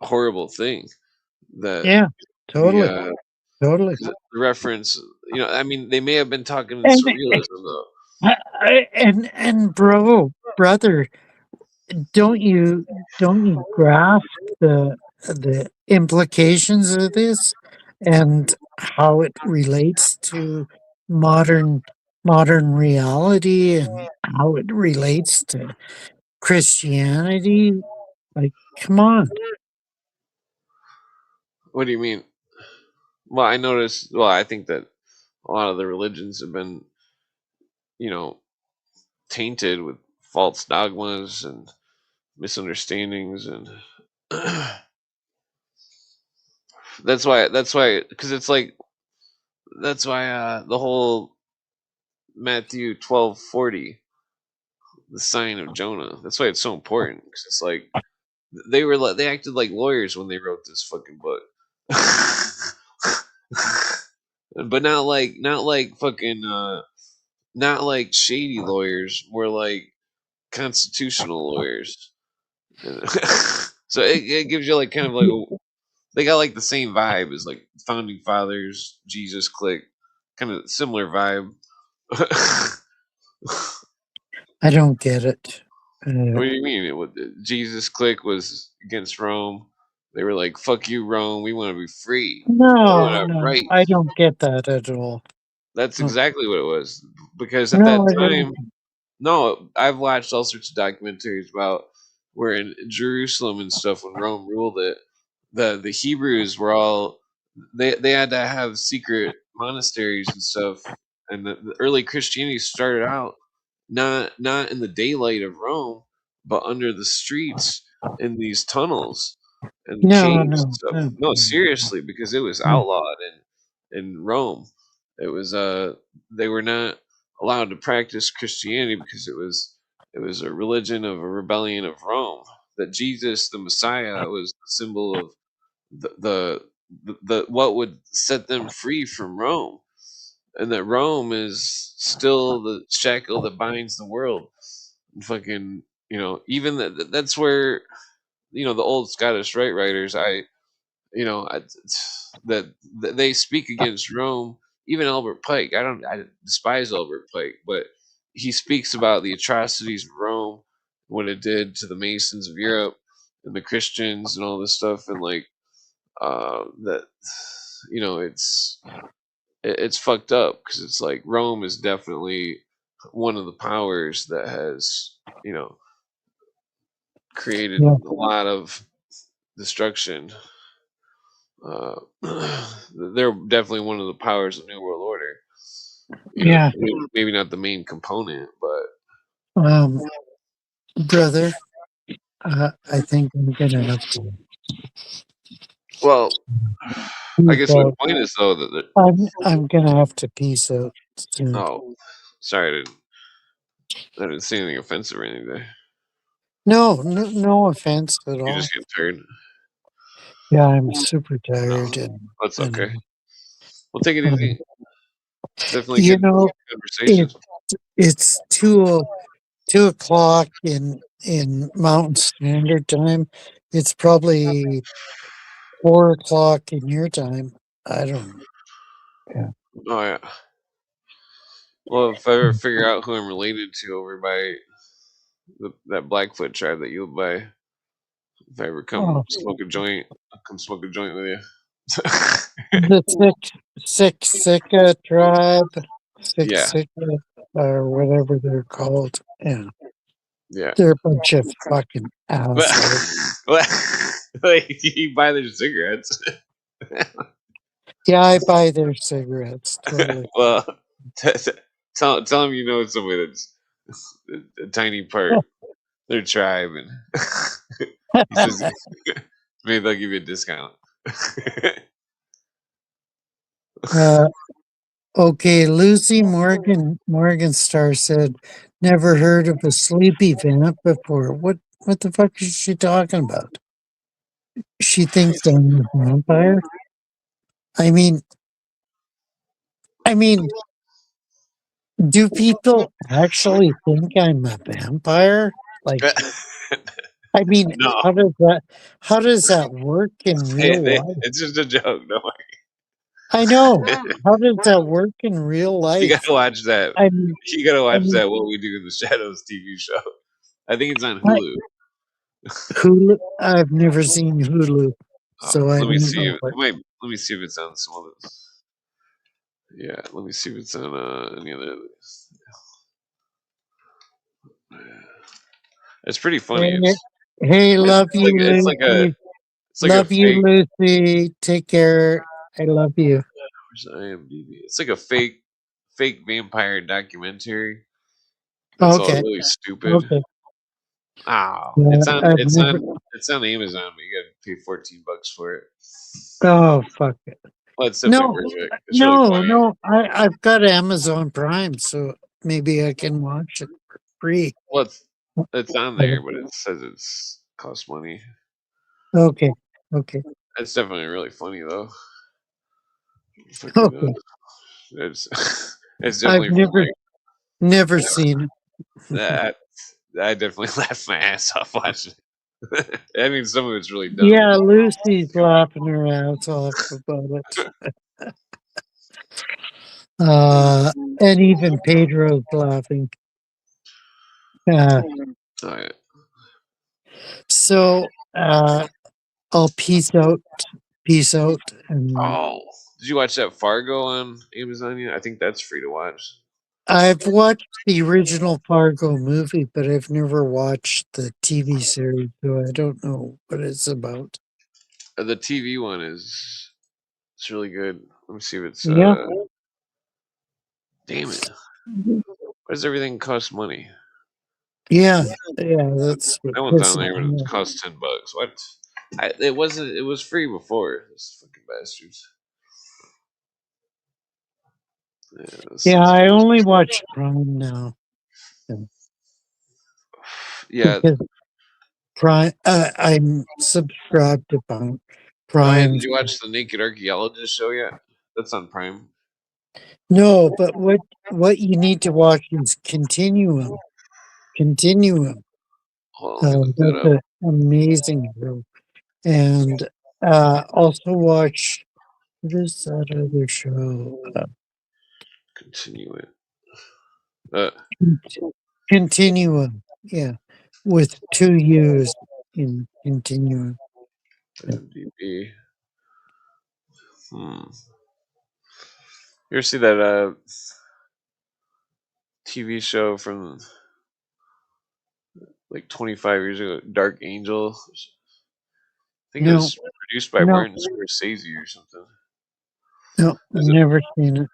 horrible thing that Yeah, the totally, totally. 'cause the reference. I mean, they may have been talking in And surrealism though. brother, don't you grasp the implications of this and how it relates to modern modern reality and how it relates to Christianity? Like, come on. What do you mean? Well, I noticed. Well, I think that a lot of the religions have been, you know, tainted with false dogmas and misunderstandings, and that's why because it's like that's why the whole Matthew 12:40, the sign of Jonah. That's why it's so important because it's like they acted like lawyers when they wrote this fucking book. But not like fucking not like shady lawyers, more like constitutional lawyers. So it gives you like kind of like they got like the same vibe as like founding fathers, Jesus clique, kind of similar vibe. I don't get it. What do you mean? Jesus clique was against Rome. They were like, "Fuck you, Rome. We want to be free. We want No, to have no, I rights." don't get that at all. That's No, exactly what it was. Because at no, that I time, don't. No, I've watched all sorts of documentaries about where in Jerusalem and stuff when Rome ruled it, the Hebrews were all they had to have secret monasteries and stuff, and the early Christianity started out not in the daylight of Rome, but under the streets in these tunnels and No, caves and no, stuff. no, No, seriously, because it was no. outlawed in Rome. It was they were not allowed to practice Christianity because it was a religion of a rebellion of Rome. That Jesus, the Messiah, was the symbol of the what would set them free from Rome, and that Rome is still the shackle that binds the world. And fucking, even that's where the old Scottish right writers, you know, I, that they speak against Rome. Even Albert Pike, I despise Albert Pike, but he speaks about the atrocities of Rome, what it did to the Masons of Europe and the Christians and all this stuff, and like that, it's fucked up because it's like Rome is definitely one of the powers that has created Yeah, a lot of destruction. Uh, they're definitely one of the powers of New World Order. yeah. Maybe not the main component, but Brother, I think I'm gonna have to well, I peace guess my out. point is though that I'm gonna have to peace out soon. oh, sorry, I didn't say anything offensive or anything. There. No, no, no offense at You all. just get tired. Yeah, I'm super No, tired, that's okay. and We'll take it um, easy. It's definitely you good know, conversation. it it's 2 o'clock in Mountain Standard Time. It's probably 4 o'clock in your time. I don't know. Yeah. Oh yeah. Well, if I ever figure out who I'm related to over by that Blackfoot tribe that you live by, if I ever come Oh, smoke a joint, I'll come smoke a joint with you. the Sika tribe, Yeah, Sika, or whatever they're called. Yeah, yeah. they're a bunch of fucking But assholes. like you buy their cigarettes. Yeah, I buy their cigarettes totally. Well, t- t- tell them you know somebody that's a tiny part their tribe, and he says maybe they'll give you a discount. uh, okay, Lucy Morgenstar said, "Never heard of a sleepy vamp before." What the fuck is she talking about? She thinks I'm a vampire. I mean, I mean, do people actually think I'm a vampire? Like, I mean, No, how does that work in real life? it's just a joke. No, I know. How does that work in real you life? gotta watch that. I mean, You gotta I watch mean, that. What We Do in the Shadows TV show. I think it's on I, Hulu. Hulu. I've never seen Hulu, so I Let me don't see. know. But Let me see if it's on some of this. Yeah, let me see if it's on any other. It's pretty funny. hey, hey, love Like you, Lucy. it's like a Love you, fake. Lucy. Take care. I love you. Where's IMDb? It's like a fake vampire documentary. It's all Okay. really stupid. Okay. Oh, Yeah, it's on I've it's never. on it's on Amazon, but you gotta pay $14 for it. Oh, fuck it. Well, it's definitely No, worth it. It's really no, funny. no. I've got Amazon Prime, so maybe I can watch it for free. Well, it's on there, but it says it's costs money. Okay. Okay. It's definitely really funny though. Fucking, Okay. it's it's I've definitely from never seen it. that. I definitely laughed my ass off watching it. I mean, some of it's really dumb. Yeah, Lucy's laughing her ass off about it. Uh, and even Pedro's laughing. Uh, Oh, yeah. so I'll peace out, and Oh, did you watch that Fargo on Amazon yet? I think that's free to watch. I've watched the original Fargo movie, but I've never watched the TV series, so I don't know what it's about. The TV one is it's really good. Let me see if it's Yeah. damn it. Why does everything cost money? Yeah. Yeah, that's what That one's on pisses there, but me it off. costs $10. What? It wasn't. It was free before. Those fucking bastards. Yeah, this Yeah, is I bullshit. only watch Prime now. Yeah. Yeah. Because Prime, I'm subscribed to Oh yeah. Did Prime. you watch the Naked Archaeologist show yet? That's on Prime. No, but what you need to watch is Continuum. Continuum. Hold on, let me look that That's up. an amazing show. And also watch, what is that other show? Continue it. Uh, Continuum. Yeah, with two U's in Continuum. IMDb. Hmm. You ever see that TV show from like 25 years ago, Dark Angel? I think it No, was produced by no, Martin Scorsese or something. no, There's a, never seen it.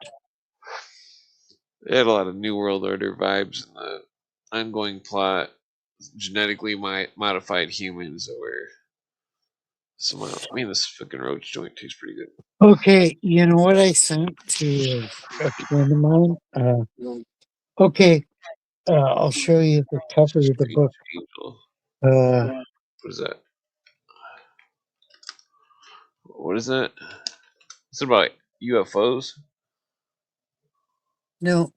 it had a lot of New World Order vibes, and the ongoing plot genetically modified humans that were somehow. I mean, this fucking roach joint tastes pretty good. Okay, you know what I sent to a friend of mine? Okay, I'll show you the cover of the Strange book. Angel. Uh, What is that? What is that? Is it about UFOs? no,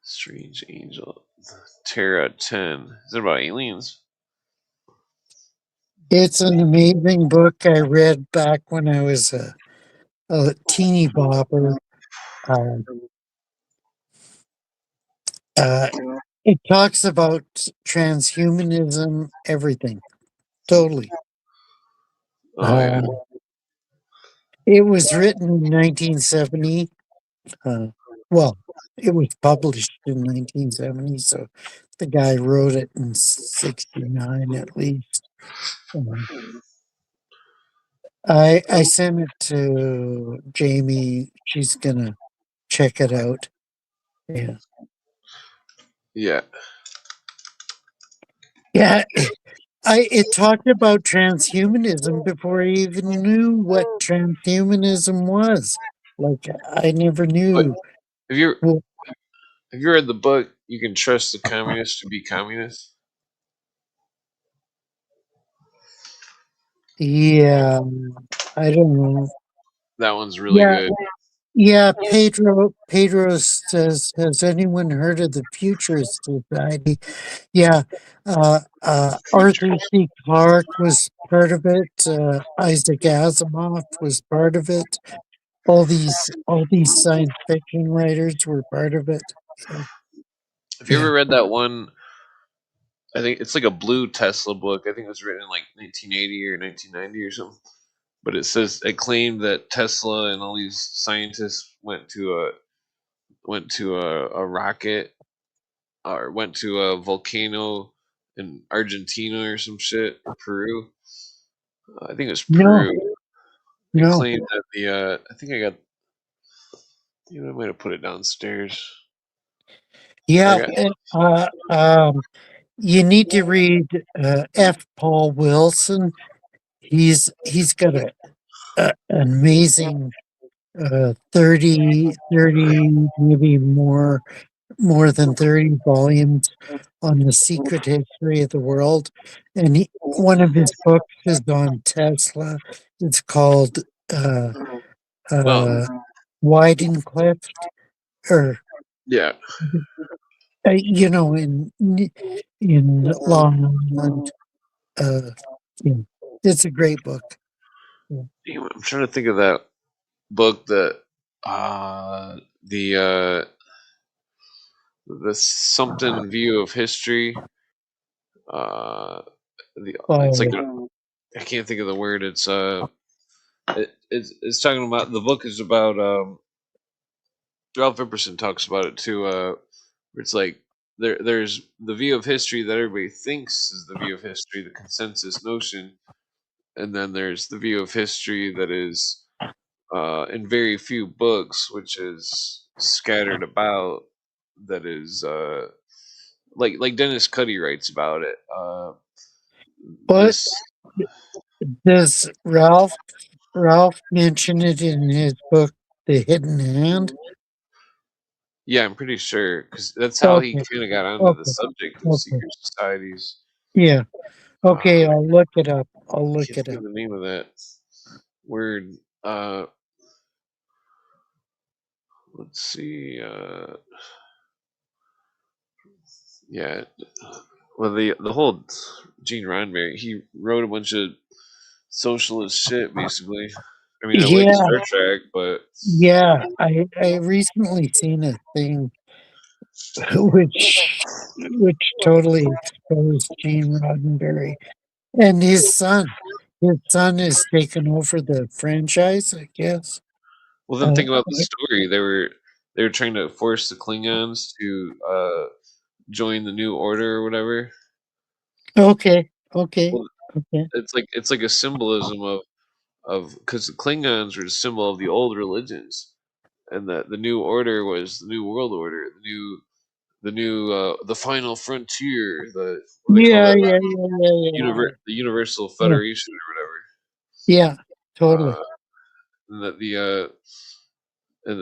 Strange Angel. Terra 10. Is it about aliens? it's an amazing book I read back when I was a teeny bopper. Um, uh, it talks about transhumanism, everything, totally. Oh, yeah. Uh, it was written in 1970. Uh, well, it was published in 1970, so the guy wrote it in 69 at least. Uh, I sent it to Jamie. She's gonna check it out. Yeah. Yeah. Yeah, it talked about transhumanism before I even knew what transhumanism was. Like I never But knew. have you Well, have you read the book You Can Trust the Communists to Be Communists? yeah, I don't know. That one's really Yeah, good. yeah. Pedro says, "Has anyone heard of the Futurist Society?" Yeah, Arthur C. Clarke was part of it. Isaac Asimov was part of it. All these science fiction writers were part of it. Yeah, Have you yeah. ever read that one? I think it's like a blue Tesla book. I think it was written in like 1980 or 1990 or something. But it claimed that Tesla and all these scientists went to a rocket or went to a volcano in Argentina or some shit or Peru. I think it was No, Peru. It no. claimed that I think I got. I might have put it downstairs. I Yeah, got. you need to read F. Paul Wilson. He's got an amazing 30, maybe more than 30 volumes on the secret history of the world. And one of his books is on Tesla. It's called Oh uh, Weidencliff, or yeah. in Long Island. Uh, yeah. It's a great book. Yeah. Damn, I'm trying to think of that book that uh the uh the something view of history. Uh, it's like Oh, I can't think of the word. It's talking about the book is about Ralph Epperson talks about it too. Where it's like there's the view of history that everybody thinks is the view of history, the consensus notion, and then there's the view of history that is in very few books, which is scattered about. That is like Dennis Cuddy writes about it. But This does Ralph mention it in his book, The Hidden Hand? Yeah, I'm pretty sure because that's how he Okay, kind of got onto the okay, subject of okay. secret societies. Yeah. Okay, Uh, I'll look it up. I'll I look can't it think up. of the name of that word. Let's see. Yeah, well, the whole Gene Roddenberry, he wrote a bunch of socialist shit, basically. I mean, I like Yeah, Star Trek, but yeah. I recently seen a thing which totally exposed Gene Roddenberry and his son. His son has taken over the franchise, I guess. well, then Uh, think about the story. They were trying to force the Klingons to join the New Order or whatever. okay, okay, Well, okay. it's like a symbolism of because the Klingons were the symbol of the old religions, and the New Order was the New World Order, the final frontier, the what do they call Yeah, that, yeah, yeah, yeah, yeah, the Universal yeah, Federation or whatever. yeah. Totally. And that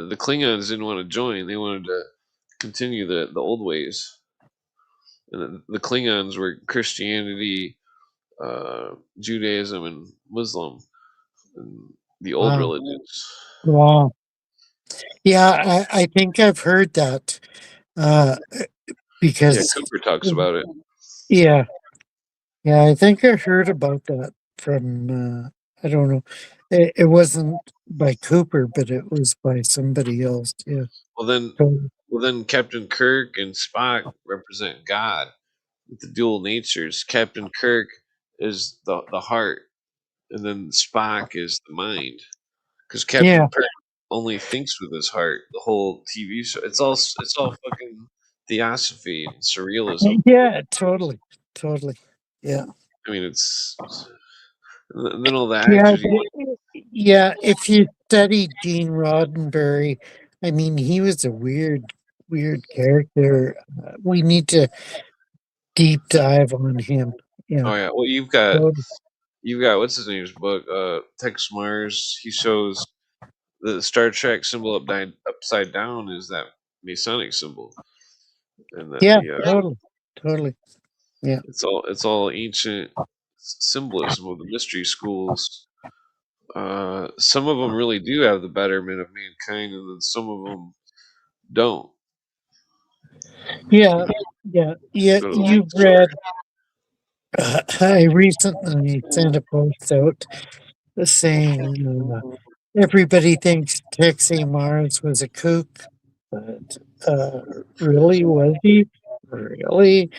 the Klingons didn't want to join; they wanted to continue the old ways. And the Klingons were Christianity, Judaism, and Muslim, and the old Wow, religions. wow. Yeah, I think I've heard that. Uh, Yeah, because Cooper talks about it. yeah, yeah, I think I heard about that from I don't know. It wasn't by Cooper, but it was by somebody else. Yeah. Well, then, So, well, then Captain Kirk and Spock represent God with the dual natures. Captain Kirk is the heart, and then Spock is the mind. Because yeah, Captain Kirk only thinks with his heart. The whole TV show, it's all fucking theosophy and surrealism. yeah, totally, totally. Yeah, I mean, and then all the yeah, actors. yeah. If you study Gene Roddenberry, I mean, he was a weird character. We need to deep dive on him. Yeah. Oh yeah, well So, you've got what's his name's book, Tex Mars. He shows the Star Trek symbol upside down is that Masonic symbol, and that yeah, the totally, totally. Yeah. it's all ancient symbolism of the mystery schools. Some of them really do have the betterment of mankind, and then some of them don't. Yeah, yeah, yeah. Go to the You've story. read. I recently sent a post out saying everybody thinks Texie Mars was a kook, but really was he? Really?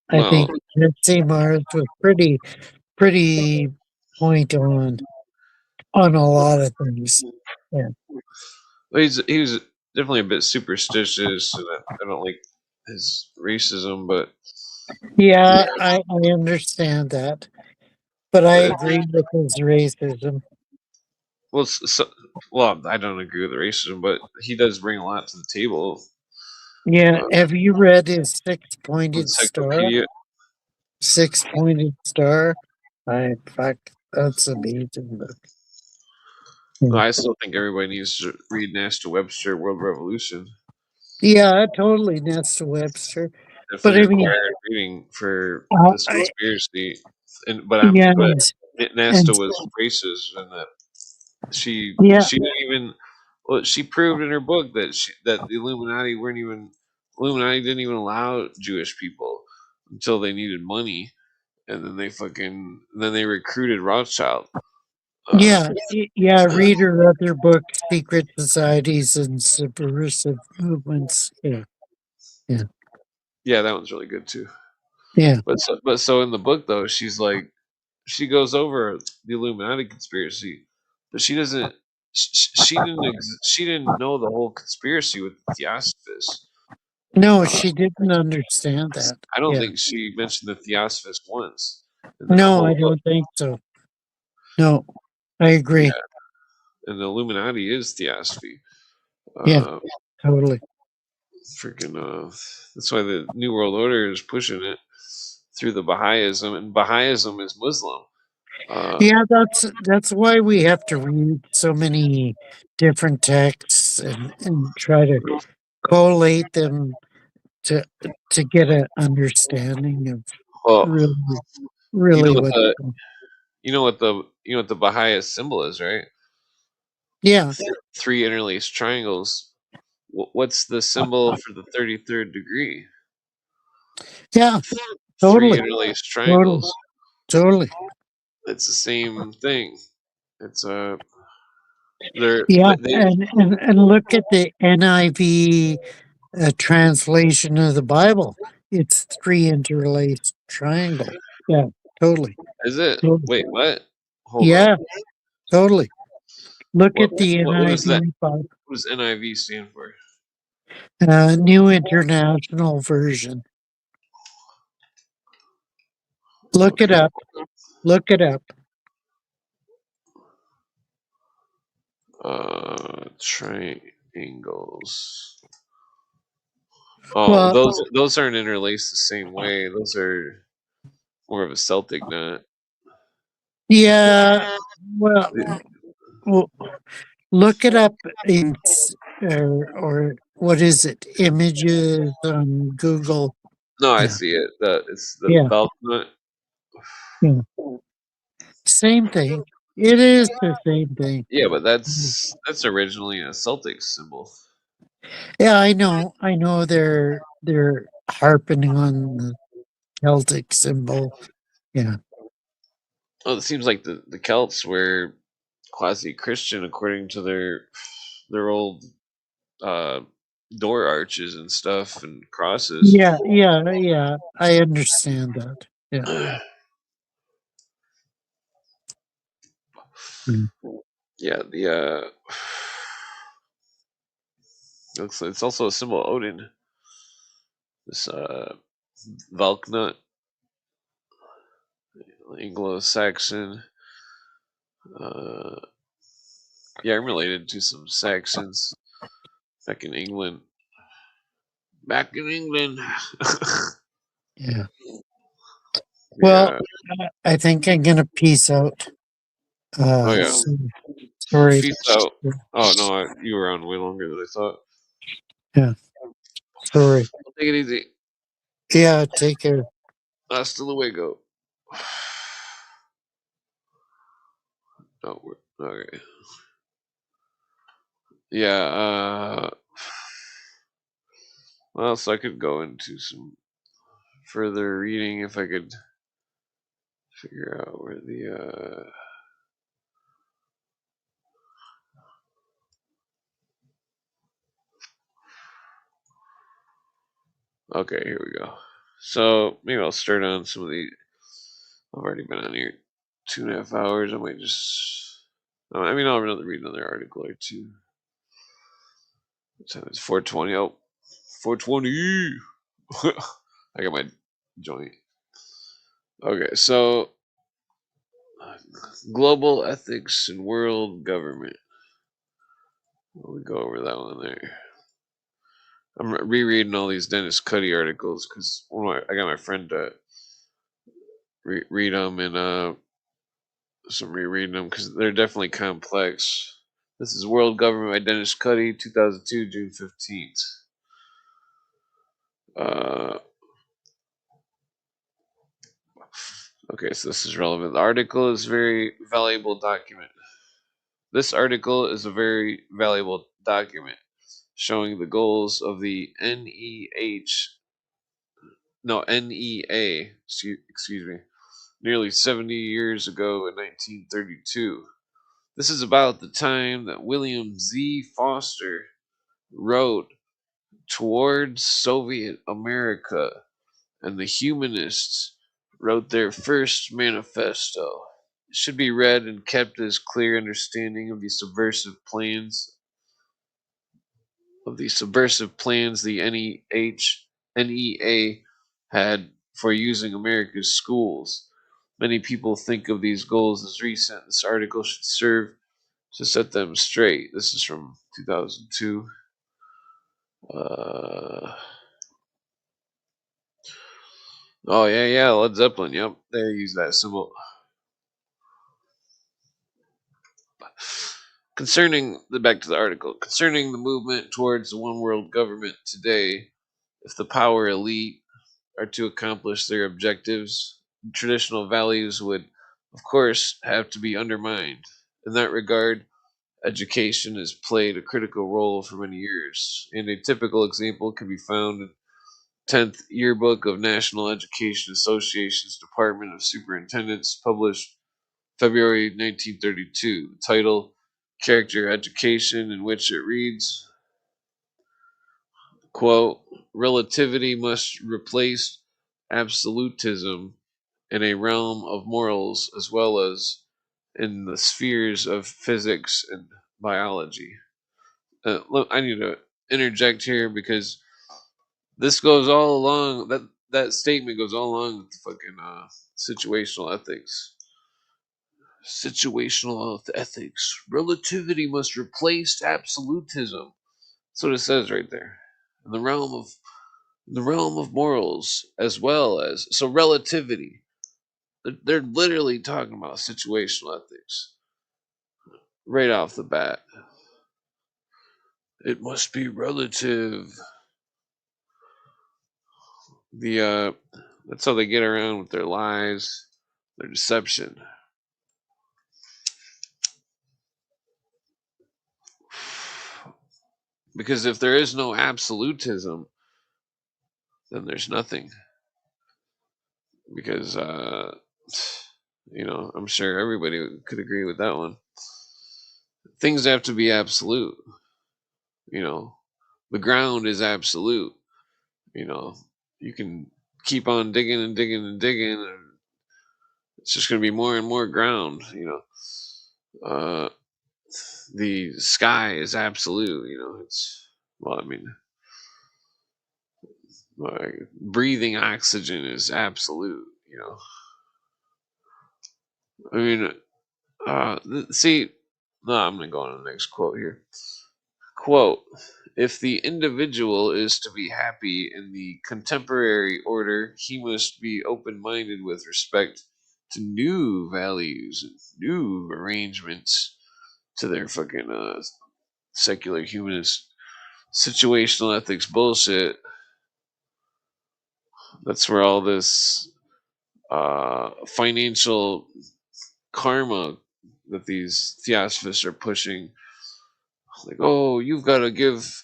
I Well, think Texie Mars was pretty point on a lot of things. Yeah, he was definitely a bit superstitious, and I don't like his racism, but yeah, I understand that, but I but agree with his racism. well, well, I don't agree with the racism, but he does bring a lot to the table. Yeah, Uh, have you read his six pointed star? encyclopedia. Six pointed star. I fuck, that's amazing book. No, Yeah, I still think everybody needs to read Nasta Webster World Revolution. yeah, totally. Nesta Webster, but Definitely I mean, required reading for this I conspiracy. And but yeah, Nasta and was racist, and that she yeah, she didn't even. Well, she proved in her book that the Illuminati didn't even allow Jewish people until they needed money, and then they recruited Rothschild. Uh, yeah. Read her other book, Secret Societies and Subversive Movements. Yeah, yeah, yeah, that one's really good too. yeah, But so in the book though, she's like she goes over the Illuminati conspiracy, but she doesn't. She didn't know the whole conspiracy with the Theosophists. No, Uh, she didn't understand that. I don't Yeah. think she mentioned the Theosophists once in the No, whole I book. don't think so. No, I Yeah, agree. and the Illuminati is Theosophy. Yeah, Uh, totally. freaking that's why the New World Order is pushing it through the Baha'ism, and Baha'ism is Muslim. Yeah, that's why we have to read so many different texts and try to collate them to to get an understanding of Well, really you know really what what. the you know what the Baha'i symbol is, right? Yeah, Three interlaced triangles. What's the symbol for the 33rd degree? yeah, Three totally, interlaced totally, triangles. totally. It's the same thing. It's they're Yeah, they and look at the NIV translation of the Bible. It's three interlaced triangle. Yeah, totally, is it? totally. Wait, what? Hold up. Yeah, totally. Look What at the what is that? NIV Bible, What does NIV stand for? New International Version. Look it Okay. up. Look it up. Triangles. Oh, Well, those aren't interlaced the same way. Those are more of a Celtic knot. yeah. Well, The- well look it up in or what is it? Images on Google. No, I Yeah, see it. It's the yeah, belt knot. yeah. Same thing. It is the same thing. Yeah, but that's originally a Celtic symbol. Yeah, I know. I know they're harping on the Celtic symbol. Yeah. Well, it seems like the Celts were quasi-Christian according to their old uh, door arches and stuff and crosses. Yeah, yeah, yeah. I understand that. Yeah. Mm. Yeah, the it's also a symbol of Odin. This Valknut, Anglo-Saxon. Uh, yeah, I'm related to some Saxons back in England. Back in England. Yeah. Well, Yeah. I think I'm gonna peace out. Oh yeah. So sorry. Peace out. Oh no, you were on way longer than I thought. Yeah, sorry. Take it easy. Yeah, take care. Hasta luego. Oh, okay. Yeah. Well, so I could go into some further reading if I could figure out where the okay, here we go. So maybe I'll start on some of the. I've already been on here 2.5 hours. I might just. I mean, I'll read another article or two. What time is 4:20? Oh, 4:20. I got my joint. Okay, so global ethics and world government. We go over that one there. I'm rereading all these Dennis Cuddy articles because I got my friend to read them and so I'm rereading them because they're definitely complex. This is World Government by Dennis Cuddy, 2002, June 15th. Uh, okay, so this is relevant. The article is very valuable document. This article is a very valuable document showing the goals of the NEA, excuse me, nearly 70 years ago in 1932. This is about the time that William Z. Foster wrote Towards Soviet America, and the humanists wrote their first manifesto. should be read and kept as clear understanding of the subversive plans the NEA had for using America's schools. Many people think of these goals as recent. This article should serve to set them straight. This is from 2002. Oh yeah, Led Zeppelin. Yep, they use that symbol. Back to the article, concerning the movement towards the one world government today, if the power elite are to accomplish their objectives, traditional values would, of course, have to be undermined. In that regard, education has played a critical role for many years, and a typical example can be found in 10th Yearbook of National Education Association's Department of Superintendents, published February 1932, title Character Education, in which it reads, quote, relativity must replace absolutism in a realm of morals as well as in the spheres of physics and biology. I need to interject here because this goes all along, that statement goes all along with the fucking situational ethics. Situational ethics. Relativity must replace absolutism. That's what it says right there. In the realm of morals as well as so relativity. They're literally talking about situational ethics right off the bat. It must be relative. The that's how they get around with their lies, their deception. Because if there is no absolutism, then there's nothing. Because I'm sure everybody could agree with that one. Things have to be absolute. The ground is absolute. You can keep on digging and digging and digging, and it's just going to be more and more ground. The sky is absolute. It's well, I mean, breathing oxygen is absolute. I mean, see, no, I'm going to go on to the next quote here. Quote, if the individual is to be happy in the contemporary order, he must be open minded with respect to new values and new arrangements to their fucking secular humanist situational ethics bullshit. That's where all this financial karma that these theosophists are pushing, like, oh, you've got to give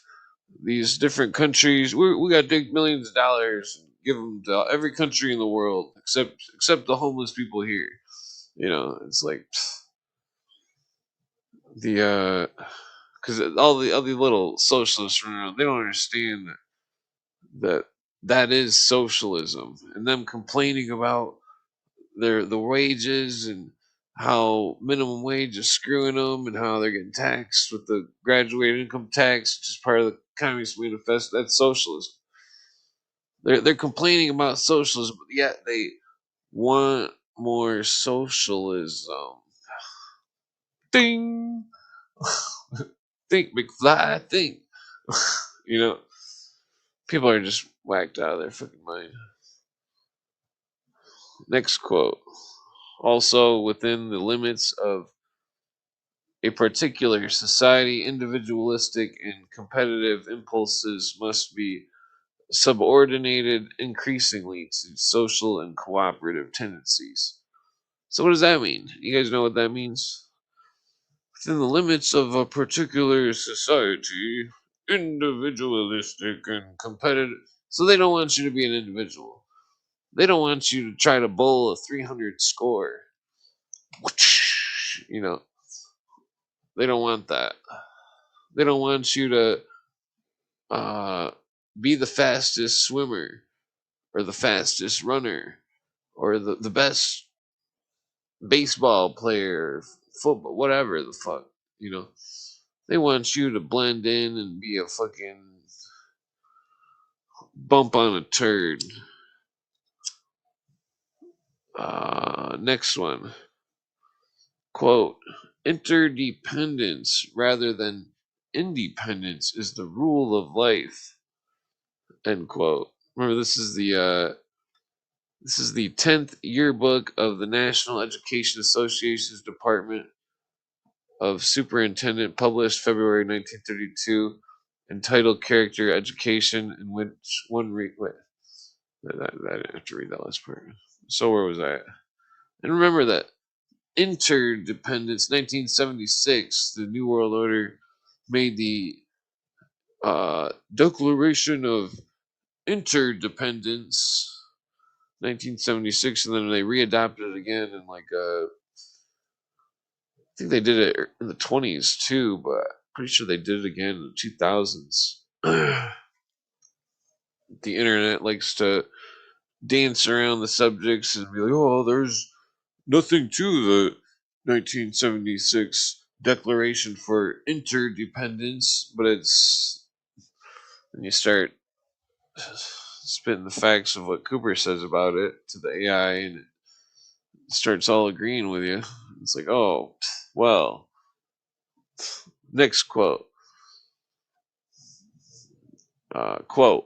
these different countries. We got to dig millions of dollars and give them to every country in the world except the homeless people here. It's like the because all the little socialists around, they don't understand that is socialism, and them complaining about the wages and how minimum wage is screwing them and how they're getting taxed with the graduated income tax, which is part of the Communist Manifesto. That's socialism. They're complaining about socialism, but yet they want more socialism. Ding! Think, McFly, think. you know, People are just whacked out of their fucking mind. Next quote. Also, within the limits of a particular society, individualistic and competitive impulses must be subordinated increasingly to social and cooperative tendencies. So, what does that mean? You guys know what that means? Within the limits of a particular society, individualistic and competitive. So, they don't want you to be an individual. They don't want you to try to bowl a 300 score. You know, they don't want that. They don't want you to be the fastest swimmer or the fastest runner or the best baseball player, football, whatever the fuck, you know. They want you to blend in and be a fucking bump on a turd. Next one. Quote, interdependence rather than independence is the rule of life. End quote. Remember, this is the 10th yearbook of the National Education Association's Department of Superintendent, published February 1932, entitled Character Education, in which one wait, I didn't have to read that last part. So where was I at? And remember that interdependence, 1976, the New World Order made the Declaration of Interdependence, 1976, and then they readopted it again in I think they did it in the 20s too, but pretty sure they did it again in the 2000s. The internet likes to dance around the subjects and be like, oh, there's nothing to the 1976 Declaration for Interdependence, but it's when you start spitting the facts of what Cooper says about it to the AI and it starts all agreeing with you. It's like, oh, well. Next quote. Quote,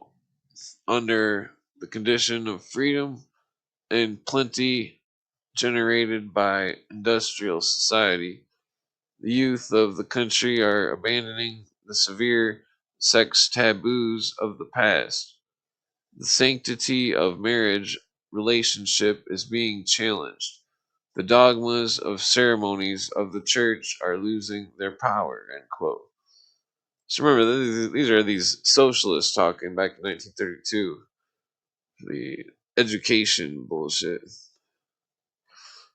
under the condition of freedom and plenty generated by industrial society, the youth of the country are abandoning the severe sex taboos of the past. The sanctity of marriage relationship is being challenged. The dogmas of ceremonies of the church are losing their power. End quote. So remember, these are these socialists talking back in 1932. The education bullshit.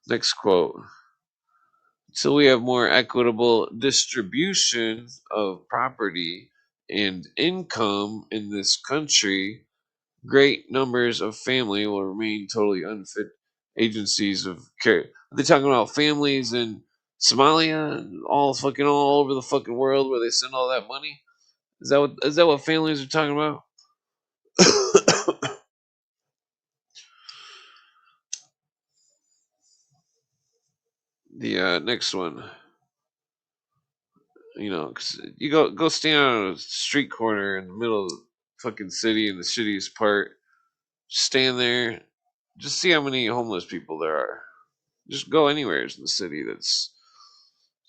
Next quote. Until we have more equitable distribution of property and income in this country, great numbers of family will remain totally unfit agencies of care. Are they talking about families in Somalia and all over the fucking world where they send all that money? Is that what families are talking about? The next one, you know, 'cause you go stand on a street corner in the middle of the fucking city in the shittiest part. Just stand there, just see how many homeless people there are. Just go anywhere in the city that's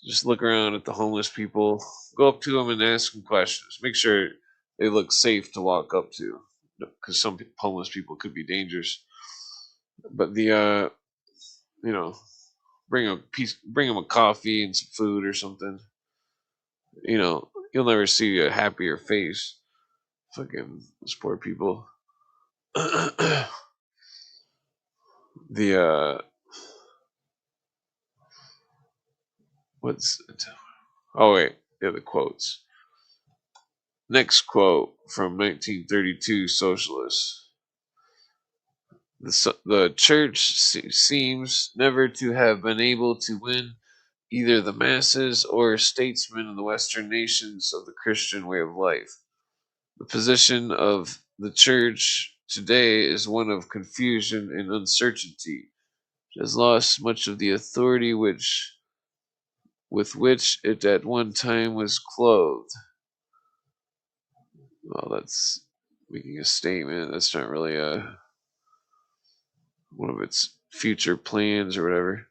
just look around at the homeless people, go up to them and ask them questions. Make sure they look safe to walk up to, because some homeless people could be dangerous. But you know, bring them a coffee and some food or something. You know, you'll never see a happier face. Fucking those poor people. The what's it? Oh wait, yeah, the quotes. Next quote from 1932 Socialists. The church seems never to have been able to win either the masses or statesmen in the Western nations of the Christian way of life. The position of the church today is one of confusion and uncertainty. It has lost much of the authority with which it at one time was clothed. Well, that's making a statement. That's not really one of its future plans or whatever.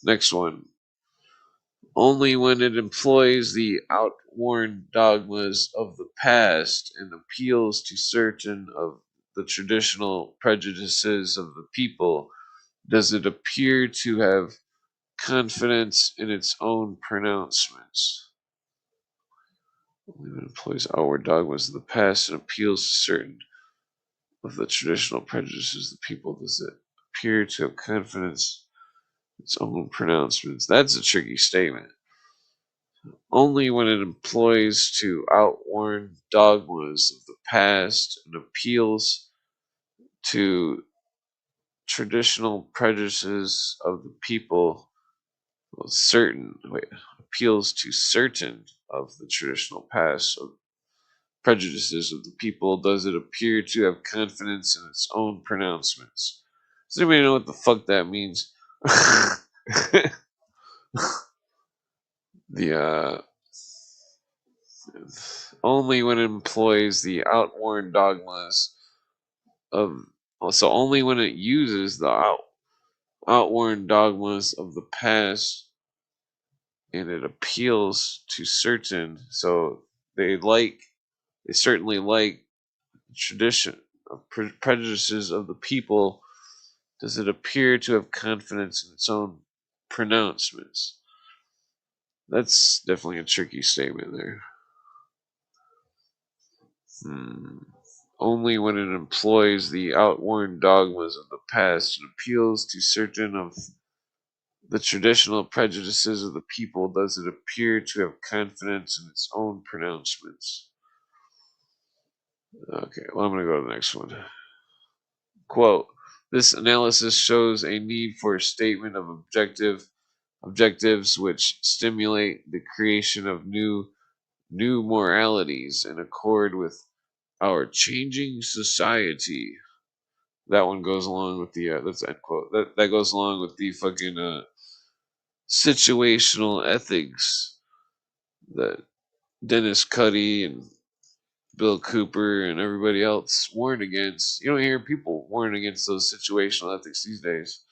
Next one. Only when it employs the outworn dogmas of the past and appeals to certain of the traditional prejudices of the people does it appear to have confidence in its own pronouncements. Only when it employs outward dogmas of the past and appeals to certain of the traditional prejudices of the people does it appear to have confidence in its own pronouncements. That's a tricky statement. Only when it employs to outworn dogmas of the past and appeals to traditional prejudices of the people, appeals to certain of the traditional past of prejudices of the people, does it appear to have confidence in its own pronouncements? Does anybody know what the fuck that means? the only when it employs the outworn dogmas of so only when it uses the outworn dogmas of the past, and it appeals to certain, so they certainly like tradition of prejudices of the people, does it appear to have confidence in its own pronouncements? That's definitely a tricky statement there. Only when it employs the outworn dogmas of the past and appeals to certain of the traditional prejudices of the people, does it appear to have confidence in its own pronouncements? Okay, well, I'm going to go to the next one. Quote, this analysis shows a need for a statement of objectives which stimulate the creation of new moralities in accord with our changing society. That one goes along with the that's end quote. That goes along with the fucking situational ethics that Dennis Cuddy and Bill Cooper and everybody else warned against. You don't hear people warn against those situational ethics these days.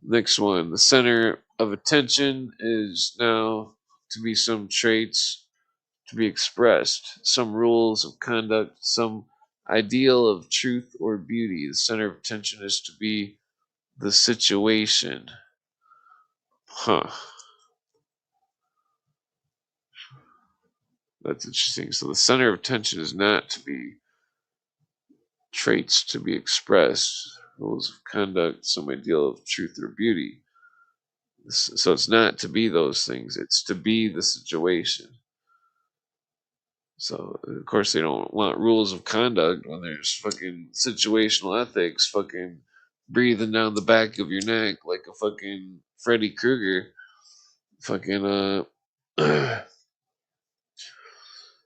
Next one. The center of attention is now to be some traits to be expressed, some rules of conduct, some ideal of truth or beauty. The center of attention is to be the situation. Huh. That's interesting. So the center of attention is not to be traits to be expressed, rules of conduct, some ideal of truth or beauty. So it's not to be those things, it's to be the situation. So, of course, they don't want rules of conduct when there's fucking situational ethics fucking breathing down the back of your neck like a fucking Freddy Krueger. Fucking,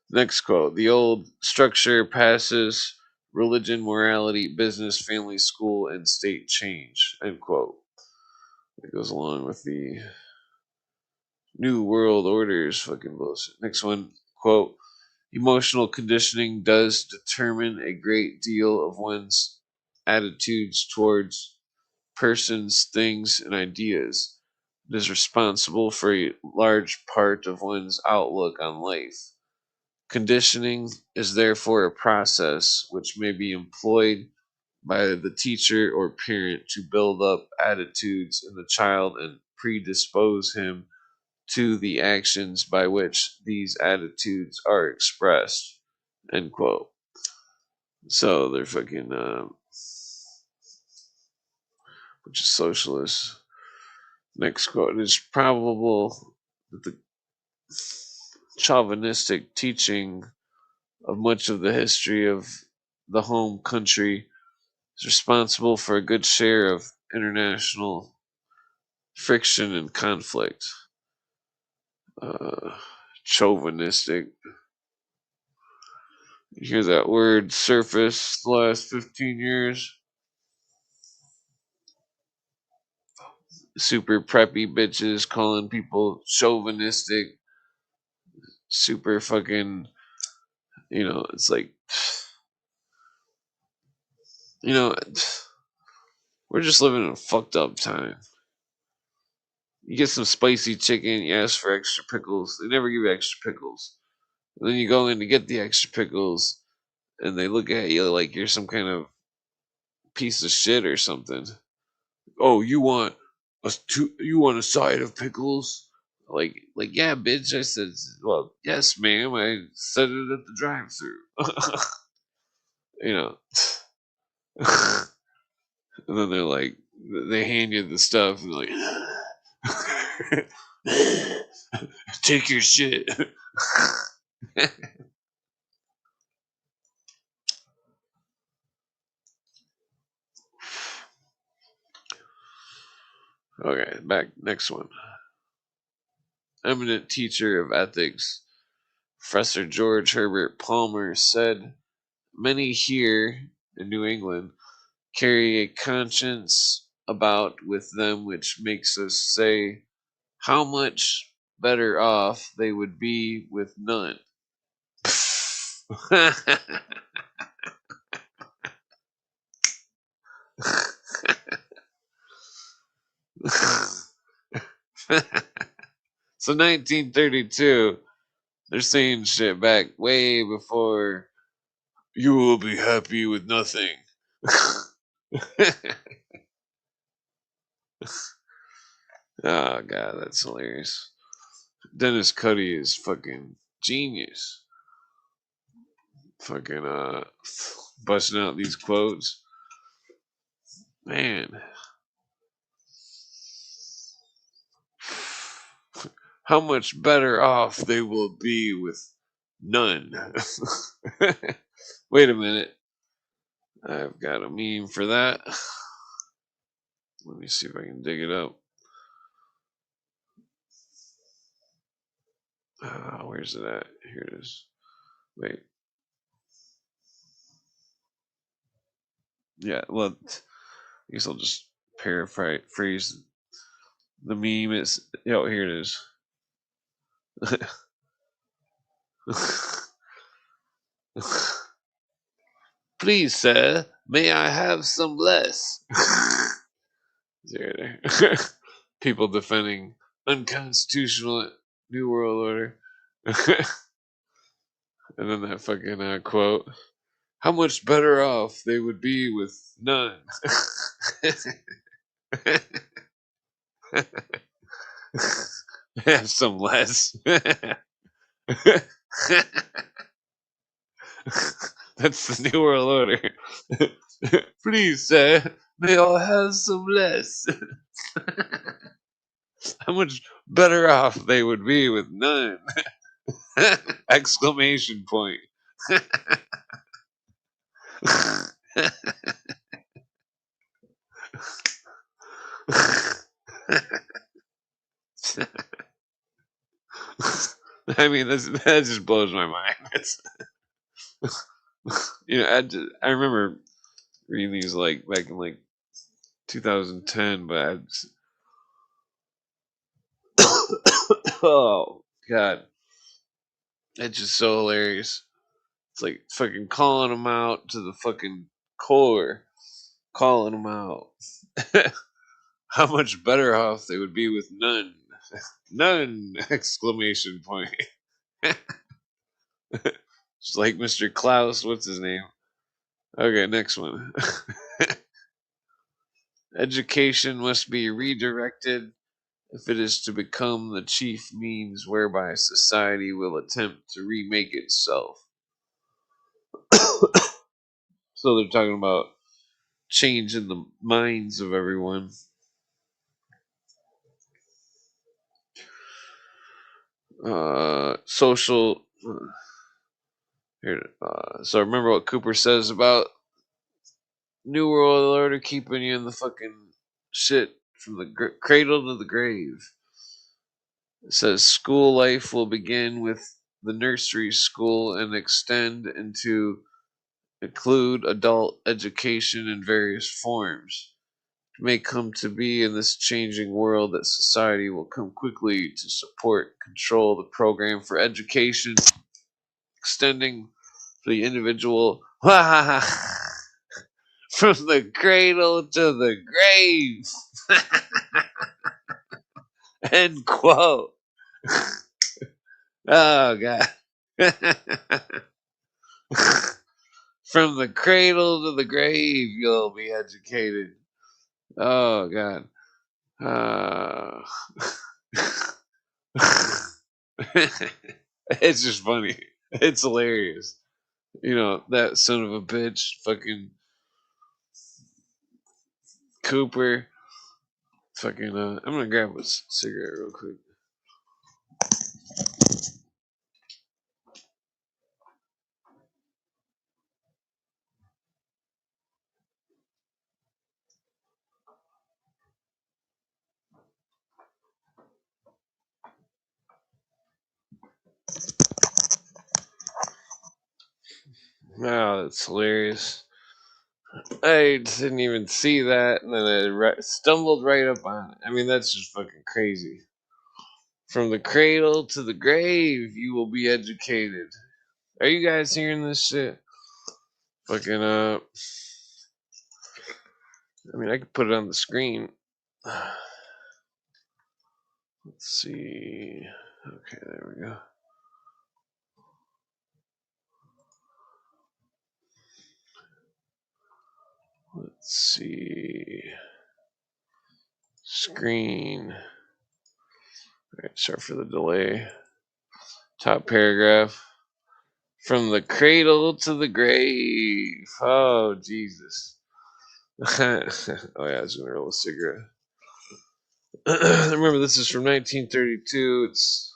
next quote. The old structure passes religion, morality, business, family, school, and state change. End quote. It goes along with the New World Order's fucking bullshit. Next one, quote. Emotional conditioning does determine a great deal of one's attitudes towards persons, things, and ideas. It is responsible for a large part of one's outlook on life. Conditioning is therefore a process which may be employed by the teacher or parent to build up attitudes in the child and predispose him to the actions by which these attitudes are expressed. End quote. So they're fucking, which is socialist. Next quote. It is probable that the chauvinistic teaching of much of the history of the home country is responsible for a good share of international friction and conflict. Chauvinistic. You hear that word surface the last 15 years? Super preppy bitches calling people chauvinistic. Super fucking, it's like, you know, we're just living in a fucked up time. You get some spicy chicken, you ask for extra pickles. They never give you extra pickles. And then you go in to get the extra pickles, and they look at you like you're some kind of piece of shit or something. Oh, you want a side of pickles? Like yeah, bitch. I said, well, yes, ma'am. I said it at the drive-through. you know. And then they're like, they hand you the stuff, and they're like, take your shit. Okay, back next one. Eminent teacher of ethics, Professor George Herbert Palmer said, "Many here in New England carry a conscience about with them which makes us say how much better off they would be with none." So 1932, they're saying shit back way before "you will be happy with nothing." Oh god, that's hilarious. Dennis Cuddy is fucking genius. Fucking busting out these quotes. Man. How much better off they will be with none. Wait a minute. I've got a meme for that. Let me see if I can dig it up. Where's it at? Here it is. Wait. Yeah, well, I guess I'll just paraphrase the meme. It's, oh, here it is. "Please, sir, may I have some less?" There. People defending unconstitutional New World Order. And then that fucking quote: "How much better off they would be with none." Have some less. That's the New World Order. "Please, sir, may I have some less?" How much better off they would be with none. Exclamation point. I mean, that just blows my mind. I remember reading these like back in like 2010, but oh god, it's just so hilarious. It's like fucking calling them out to the fucking core, calling them out. How much better off they would be with none. None! Exclamation point. Just like Mr. Klaus, what's his name? Okay, next one. Education must be redirected if it is to become the chief means whereby society will attempt to remake itself. So they're talking about changing the minds of everyone. Social. Here, so remember what Cooper says about New World Order keeping you in the fucking shit from the cradle to the grave. It says school life will begin with the nursery school and extend into include adult education in various forms. It may come to be in this changing world that society will come quickly to support, control the program for education, extending the individual from the cradle to the grave. End quote. Oh god. From the cradle to the grave, you'll be educated. Oh god. Uh, it's just funny. It's hilarious. That son of a bitch, fucking Cooper. Fucking, I'm gonna grab a cigarette real quick. Wow, that's hilarious. I didn't even see that, and then I stumbled right up on it. I mean, that's just fucking crazy. From the cradle to the grave, you will be educated. Are you guys hearing this shit? Fucking I mean, I could put it on the screen. Let's see. Okay, there we go. Let's see. Screen. Alright, sorry for the delay. Top paragraph. From the cradle to the grave. Oh, Jesus. Oh, yeah, I was going to roll a cigarette. Remember, this is from 1932. It's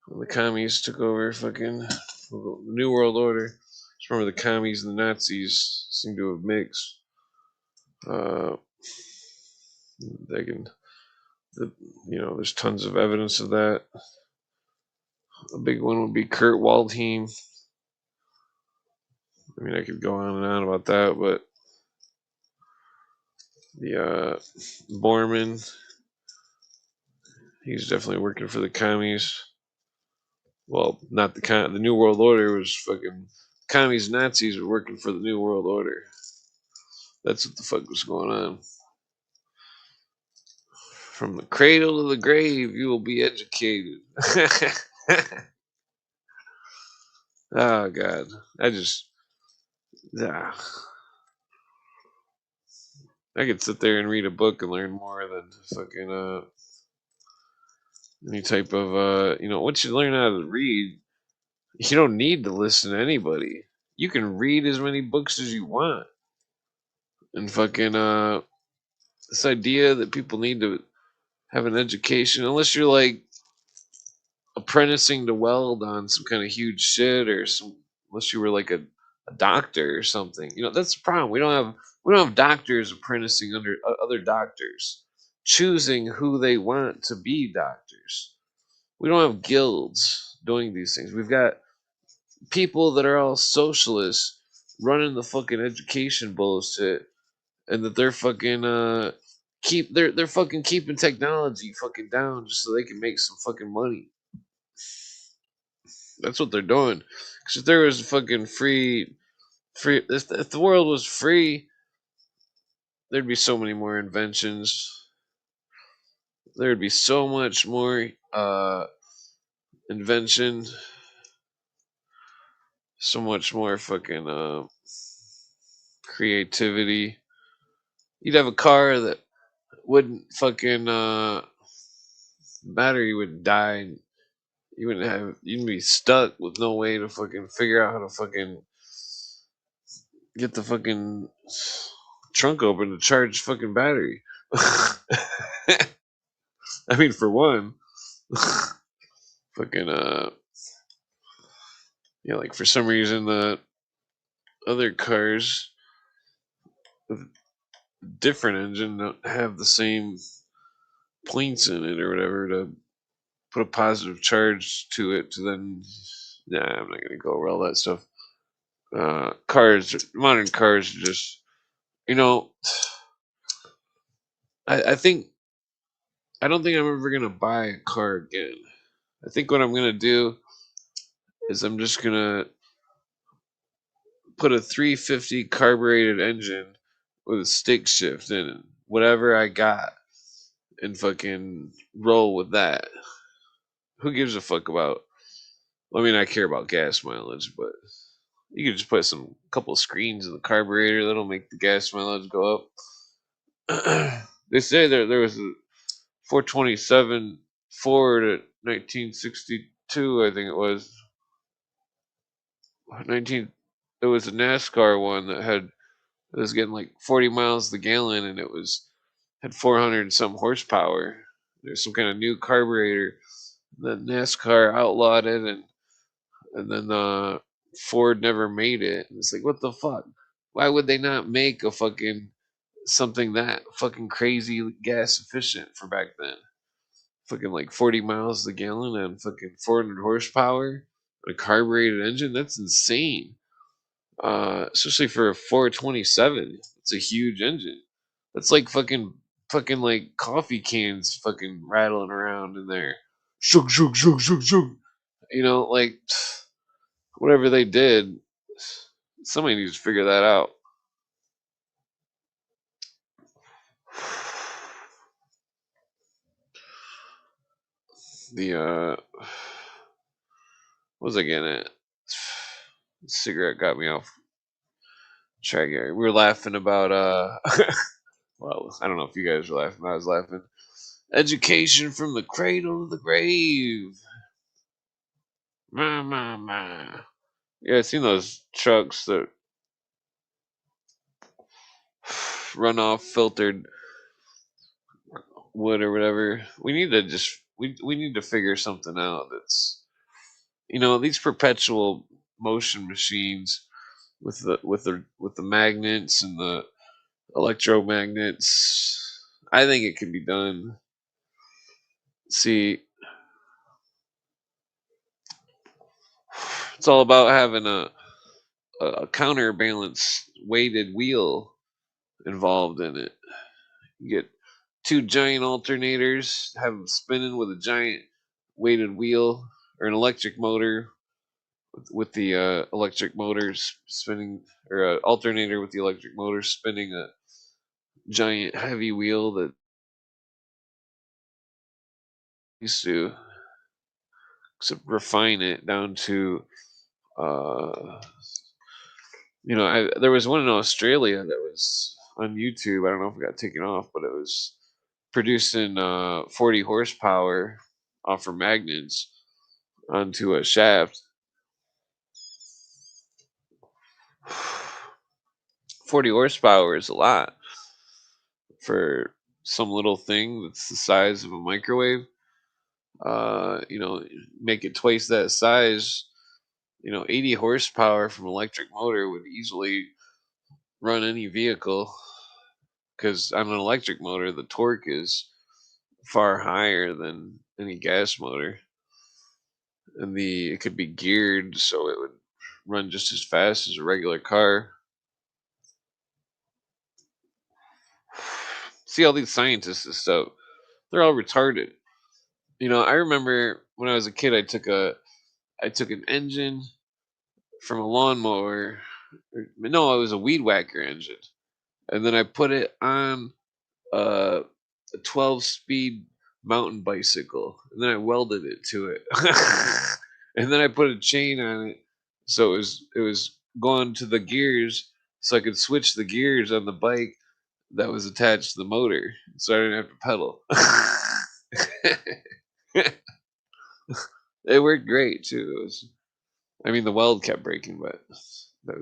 when the commies took over fucking the New World Order. Just remember, the commies and the Nazis seem to have mixed. They can, there's tons of evidence of that. A big one would be Kurt Waldheim. I mean, I could go on and on about that, but the Borman, he's definitely working for the commies. Well, not the New World Order was fucking commies. Nazis were working for the New World Order. That's what the fuck was going on. From the cradle to the grave, you will be educated. Oh God, ah, I could sit there and read a book and learn more than fucking any type of once you learn how to read, you don't need to listen to anybody. You can read as many books as you want. And fucking this idea that people need to have an education, unless you're like apprenticing to weld on some kind of huge shit or unless you were like a doctor or something. That's the problem. We don't have doctors apprenticing under other doctors, choosing who they want to be doctors. We don't have guilds doing these things. We've got people that are all socialists running the fucking education bullshit, and that they're fucking they're fucking keeping technology fucking down just so they can make some fucking money. That's what they're doing. Because if there was fucking if the world was free, there'd be so many more inventions. There'd be so much more invention, so much more fucking creativity. You'd have a car that wouldn't fucking battery would die. You'd be stuck with no way to fucking figure out how to fucking get the fucking trunk open to charge fucking battery. I mean, for one, fucking like for some reason the other cars with different engine don't have the same points in it or whatever to put a positive charge to it to then. Nah, I'm not gonna go over all that stuff. Modern cars are just, you know, I think I don't think I'm ever gonna buy a car again. I think what I'm gonna do is I'm just gonna put a 350 carbureted engine with a stick shift in it, whatever I got, and fucking roll with that. Who gives a fuck about? I mean, I care about gas mileage, but you could just put some couple of screens in the carburetor that'll make the gas mileage go up. They say there was a 427 Ford at 1962, I think it was 19. It was a NASCAR one that it was getting like 40 miles the gallon, and had 400 and some horsepower. There's some kind of new carburetor. Then NASCAR outlawed it, and then Ford never made it. And it's like, what the fuck? Why would they not make a fucking something that fucking crazy gas efficient for back then? Fucking like 40 miles a gallon and fucking 400 horsepower, a carbureted engine. That's insane. Especially for a 427. It's a huge engine. That's like fucking like coffee cans fucking rattling around in there. Shug shug shug shug shug. Like whatever they did, somebody needs to figure that out. The what was I getting at? Cigarette got me off track here. We were laughing about well, I don't know if you guys were laughing, but I was laughing. Education from the cradle to the grave. Ma. Yeah, I've seen those trucks that run off filtered wood or whatever. We need to just we need to figure something out that's these perpetual motion machines with the magnets and the electromagnets. I think it can be done. See, it's all about having a counterbalance weighted wheel involved in it. You get two giant alternators, have them spinning with a giant weighted wheel, or an electric motor with the electric motors spinning, or an alternator with the electric motor spinning a giant heavy wheel that used to refine it down to uh, there was one in Australia that was on YouTube. I don't know if it got taken off, but it was producing 40 horsepower off of magnets onto a shaft. 40 horsepower is a lot for some little thing that's the size of a microwave. Make it twice that size. 80 horsepower from an electric motor would easily run any vehicle, because on an electric motor, the torque is far higher than any gas motor, and it could be geared so it would run just as fast as a regular car. See, all these scientists and stuff, they're all retarded. I remember when I was a kid, I took an engine from a lawnmower. No, it was a weed whacker engine, and then I put it on a 12-speed mountain bicycle, and then I welded it to it, and then I put a chain on it, so it was going to the gears, so I could switch the gears on the bike that was attached to the motor, so I didn't have to pedal. It worked great too. The weld kept breaking, but I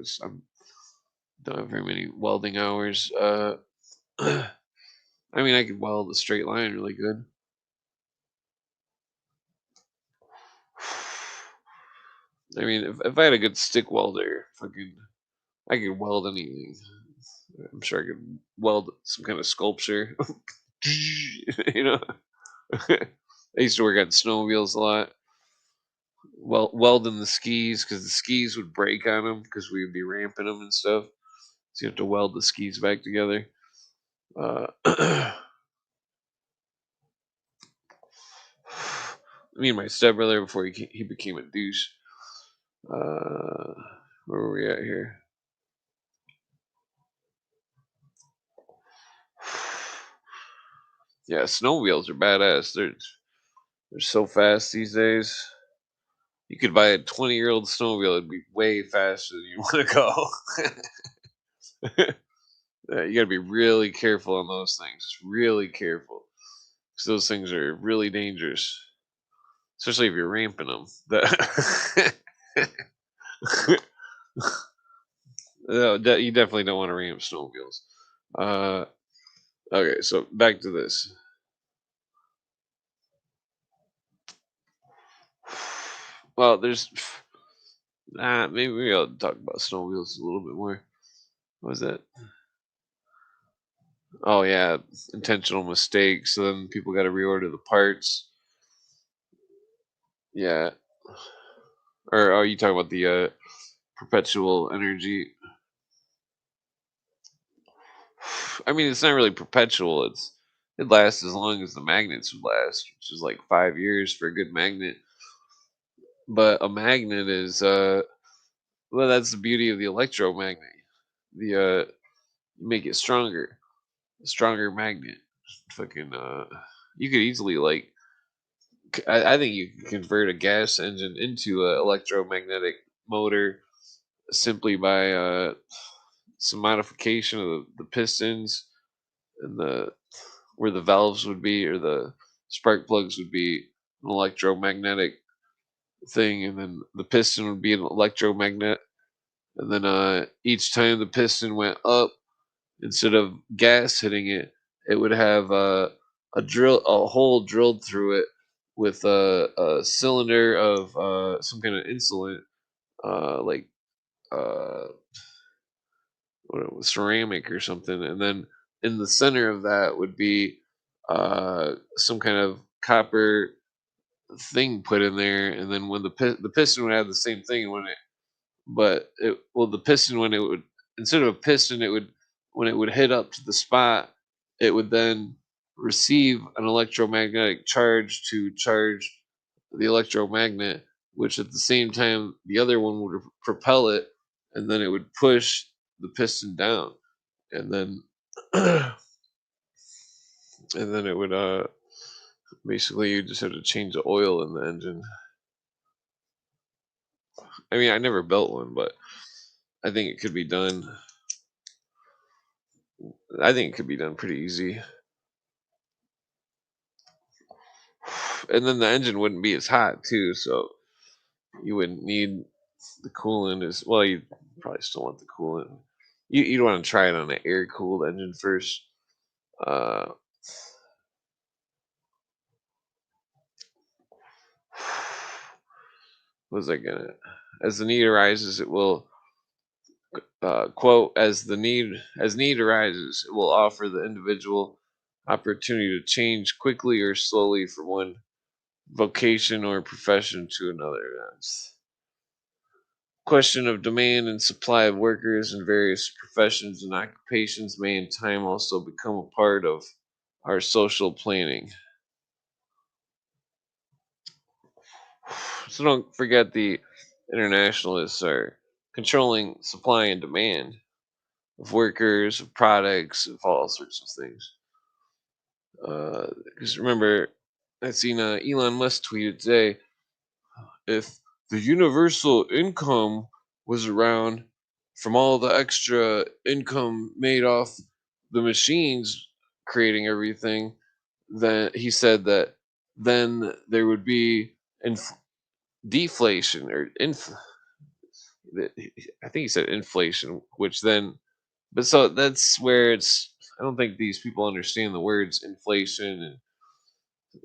don't have very many welding hours. I could weld a straight line really good. If I had a good stick welder, I could weld anything. I'm sure I could weld some kind of sculpture. you know, I used to work on snowmobiles a lot. Welding the skis, because the skis would break on them because we would be ramping them and stuff. So you have to weld the skis back together. Me and my stepbrother, before he became a douche. Where were we at here? Yeah, snowmobiles are badass. They're so fast these days. You could buy a 20-year-old snowmobile; it'd be way faster than you want to go. You got to be really careful on those things. Really careful, because those things are really dangerous, especially if you're ramping them. No, you definitely don't want to ramp snowmobiles. Okay, so back to this. Well, maybe I'll talk about snowmobiles a little bit more. What was that? Oh yeah, intentional mistakes. So then people got to reorder the parts. Yeah. Or are you talking about perpetual energy. I mean, it's not really perpetual. It lasts as long as the magnets would last, which is like 5 years for a good magnet. But a magnet is well, that's the beauty of the electromagnet. The you make it stronger, a stronger magnet. Fucking you could easily like I think you can convert a gas engine into an electromagnetic motor simply by some modification of the pistons and the where the valves would be or the spark plugs would be an electromagnetic thing, and then the piston would be an electromagnet, and then each time the piston went up, instead of gas hitting it, it would have a hole drilled through it with a cylinder of some kind of insulate, like uh, what it was, ceramic or something, and then in the center of that would be some kind of copper thing put in there, and then when the piston would have the same thing when it, but it well the piston when it would instead of a piston it would when it would hit up to the spot, it would then receive an electromagnetic charge to charge the electromagnet, which at the same time the other one would propel it, and then it would push the piston down, and then and then it would basically you just have to change the oil in the engine. I mean, I never built one, but I think it could be done. I think it could be done pretty easy. And then the engine wouldn't be as hot too, so you wouldn't need the coolant as well. You probably still want the coolant. You'd want to try it on an air cooled engine first. Uh, was I gonna? As the need arises, it will quote as need arises, it will offer the individual opportunity to change quickly or slowly from one vocation or profession to another. That's question of demand and supply of workers in various professions and occupations may in time also become a part of our social planning. So don't forget the internationalists are controlling supply and demand of workers, of products, of all sorts of things. Because remember, I seen Elon Musk tweeted today, if the universal income was around from all the extra income made off the machines creating everything, then he said that then there would be deflation or I think he said inflation, which then, but so that's where it's. I don't think these people understand the words inflation and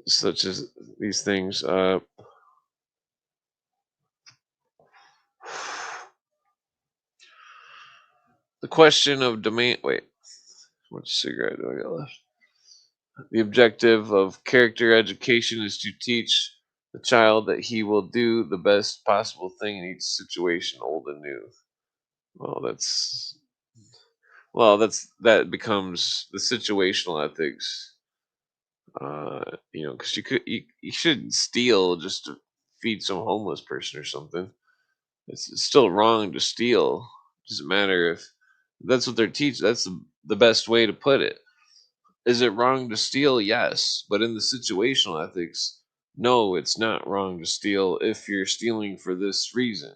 such as these things. The question of demand. Wait, how much cigarette do I got left? The objective of character education is to teach the child that he will do the best possible thing in each situation, old and new. Well, that becomes the situational ethics. Because you shouldn't steal just to feed some homeless person or something. It's still wrong to steal. Doesn't matter if that's what they're teaching. That's the best way to put it. Is it wrong to steal? Yes, but in the situational ethics, no, it's not wrong to steal if you're stealing for this reason.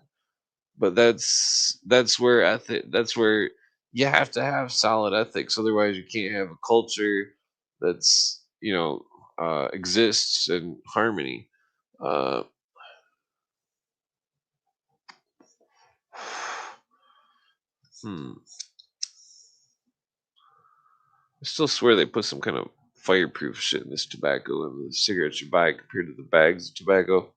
But that's where that's where you have to have solid ethics. Otherwise, you can't have a culture that's exists in harmony. Uh, hmm. I still swear they put some kind of fireproof shit in this tobacco and the cigarettes you buy compared to the bags of tobacco.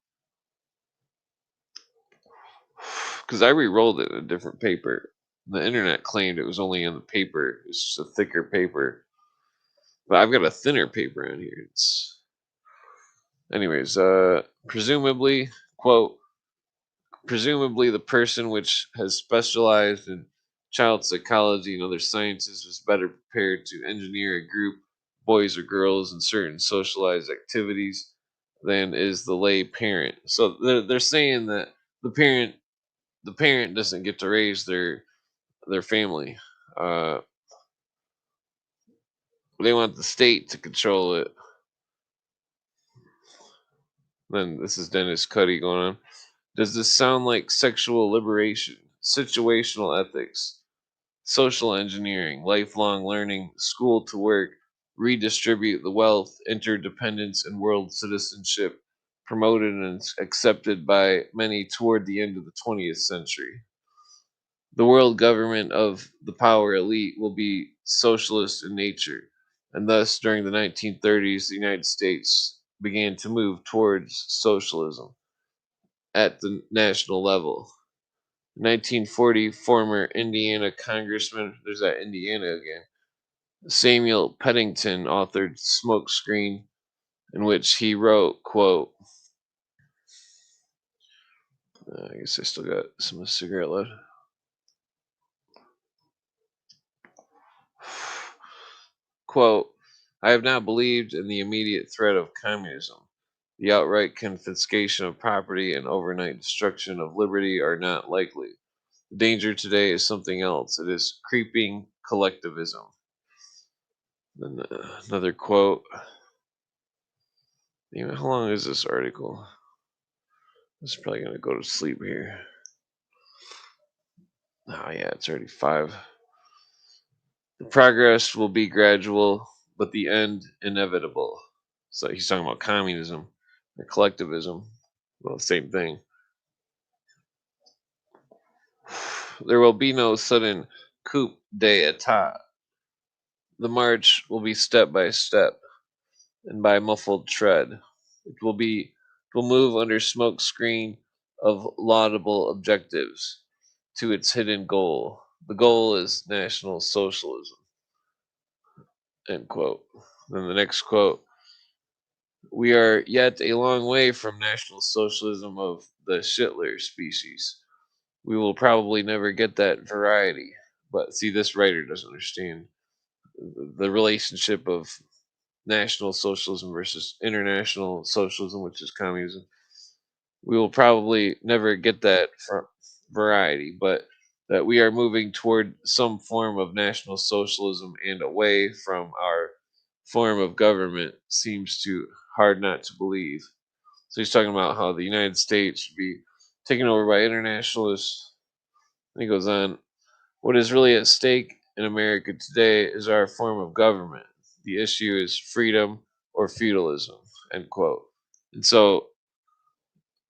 Because I re-rolled it in a different paper. The internet claimed it was only in the paper. It's just a thicker paper. But I've got a thinner paper in here. Anyways, presumably, quote, presumably the person which has specialized in child psychology and other sciences was better prepared to engineer a group, boys or girls, in certain socialized activities than is the lay parent. So they're saying that the parent the parent doesn't get to raise their family. Uh, they want the state to control it. Then this is Dennis Cuddy going on. Does this sound like sexual liberation, situational ethics, social engineering, lifelong learning, school to work, redistribute the wealth, interdependence, and world citizenship promoted and accepted by many toward the end of the 20th century? The world government of the power elite will be socialist in nature, and thus during the 1930s, the United States began to move towards socialism at the national level. 1940, former Indiana Congressman, there's that Indiana again, Samuel Pennington authored Smokescreen, in which he wrote, quote, I guess I still got some of the cigarette left. Quote, I have not believed in the immediate threat of communism. The outright confiscation of property and overnight destruction of liberty are not likely. The danger today is something else. It is creeping collectivism. Then another quote. How long is this article? This is probably going to go to sleep here. Oh, yeah, it's already 5. The progress will be gradual, but the end inevitable. So he's talking about communism or collectivism. Well, same thing. There will be no sudden coup d'etat. The march will be step by step and by muffled tread. It will move under smoke screen of laudable objectives to its hidden goal. The goal is National Socialism. End quote. Then the next quote. We are yet a long way from National Socialism of the Schittler species. We will probably never get that variety. But see, this writer doesn't understand the relationship of National Socialism versus international socialism, which is communism. We will probably never get that variety, but that we are moving toward some form of National Socialism and away from our form of government seems too hard not to believe. So he's talking about how the United States should be taken over by internationalists. And he goes on, what is really at stake in America today is our form of government. The issue is freedom or feudalism, end quote. And so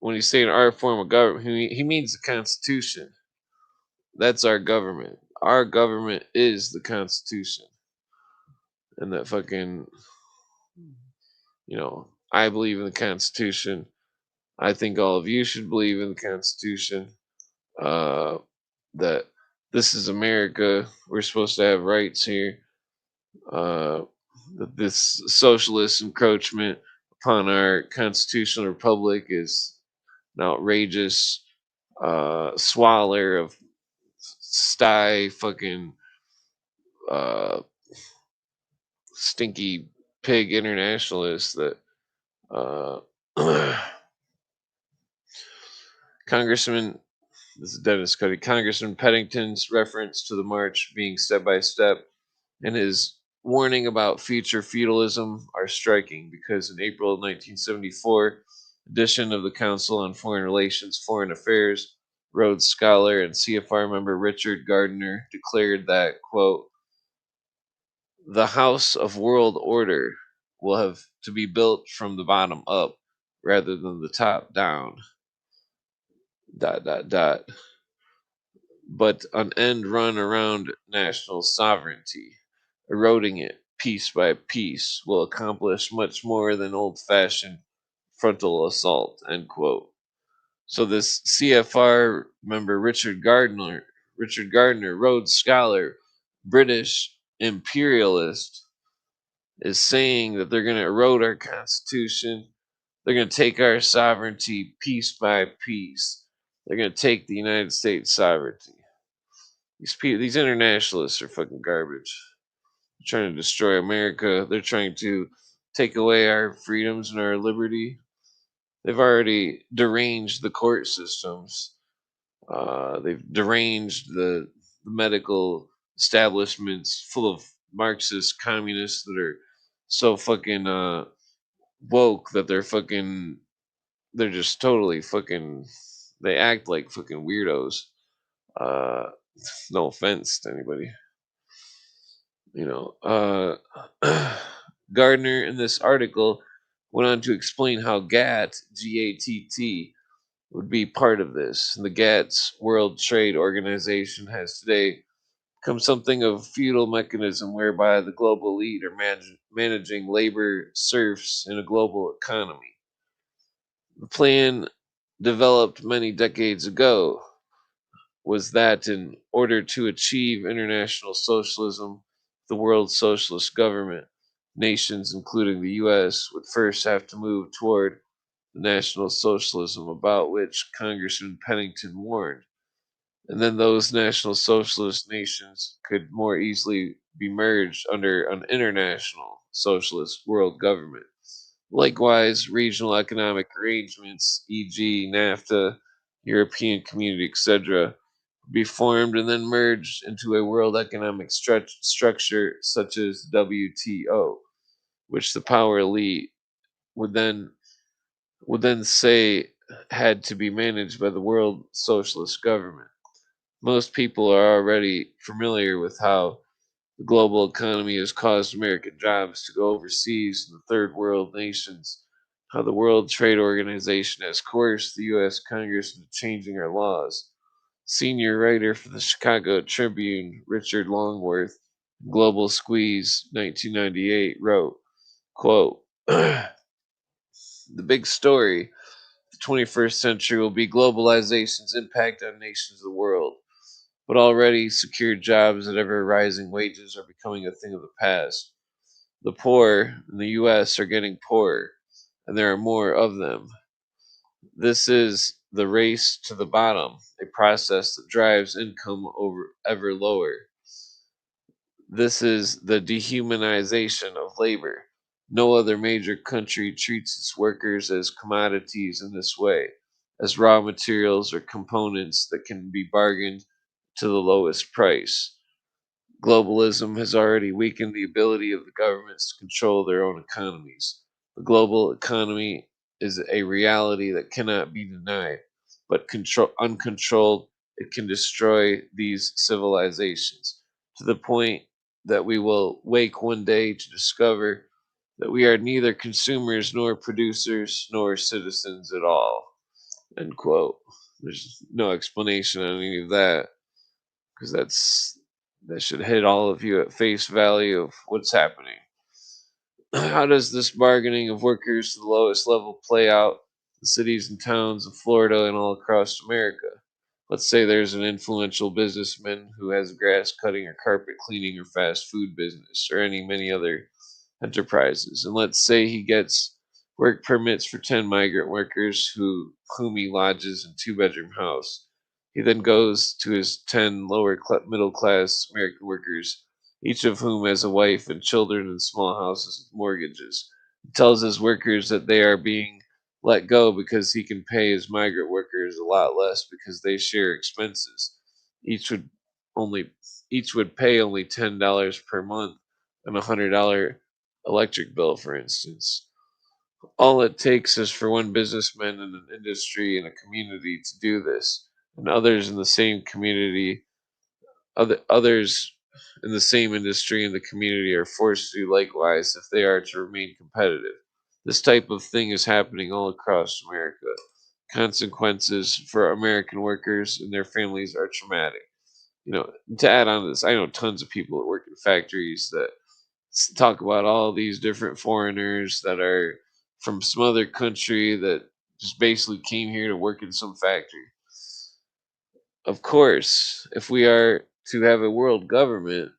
when he's saying our form of government, he means the Constitution. That's our government. Our government is the Constitution. And that fucking, I believe in the Constitution. I think all of you should believe in the Constitution. Uh, that this is America. We're supposed to have rights here. That this socialist encroachment upon our constitutional republic is an outrageous swaller of sty fucking uh, stinky pig internationalists that uh, Congressman, this is Dennis Cuddy, Congressman Pennington's reference to the march being step by step and his warning about future feudalism are striking because in April of 1974, edition of the Council on Foreign Relations, Foreign Affairs, Rhodes Scholar and CFR member Richard Gardner declared that, quote, the House of World Order will have to be built from the bottom up rather than the top down. ... But an end run around national sovereignty, eroding it piece by piece, will accomplish much more than old fashioned frontal assault. End quote. So this CFR member Richard Gardner, Rhodes Scholar, British imperialist, is saying that they're going to erode our constitution. They're going to take our sovereignty piece by piece. They're going to take the United States sovereignty. These internationalists are fucking garbage. They're trying to destroy America. They're trying to take away our freedoms and our liberty. They've already deranged the court systems. They've deranged the medical establishments full of Marxist communists that are so fucking woke that they're just totally fucking they act like fucking weirdos. Uh, no offense to anybody, you know. Gardner in this article went on to explain how GATT would be part of this. The GATT's World Trade Organization has today become something of a feudal mechanism whereby the global elite are managing labor serfs in a global economy. The plan, developed many decades ago, was that in order to achieve international socialism, the world socialist government, nations including the US, would first have to move toward the National Socialism about which Congressman Pennington warned. And then those National Socialist nations could more easily be merged under an international socialist world government. Likewise, regional economic arrangements, e.g., NAFTA, European Community, etc., would be formed and then merged into a world economic structure such as WTO, which the power elite would then say had to be managed by the world socialist government. Most people are already familiar with how the global economy has caused American jobs to go overseas in the third world nations, how the World Trade Organization has coerced the U.S. Congress into changing our laws. Senior writer for the Chicago Tribune, Richard Longworth, Global Squeeze, 1998, wrote, quote, the big story the 21st century will be globalization's impact on nations of the world. But already secured jobs at ever rising wages are becoming a thing of the past. The poor in the US are getting poorer, and there are more of them. This is the race to the bottom, a process that drives income over ever lower. This is the dehumanization of labor. No other major country treats its workers as commodities in this way, as raw materials or components that can be bargained to the lowest price. Globalism has already weakened the ability of the governments to control their own economies. The global economy is a reality that cannot be denied, but uncontrolled, it can destroy these civilizations to the point that we will wake one day to discover that we are neither consumers nor producers nor citizens at all. End quote. There's no explanation on any of that because that should hit all of you at face value of what's happening. How does this bargaining of workers to the lowest level play out in the cities and towns of Florida and all across America? Let's say there's an influential businessman who has a grass cutting or carpet cleaning or fast food business or any many other enterprises. And let's say he gets work permits for 10 migrant workers whom he lodges in a two-bedroom house. He then goes to his 10 middle class American workers, each of whom has a wife and children in small houses with mortgages. He tells his workers that they are being let go because he can pay his migrant workers a lot less because they share expenses. Each would only each would pay only $10 per month and $100 electric bill, for instance. All it takes is for one businessman in an industry and a community to do this, and others in the same community, others in the same industry and the community are forced to do likewise if they are to remain competitive. This type of thing is happening all across America. Consequences for American workers and their families are traumatic. To add on to this, I know tons of people that work in factories that talk about all these different foreigners that are from some other country that just basically came here to work in some factory. Of course, if we are to have a world government,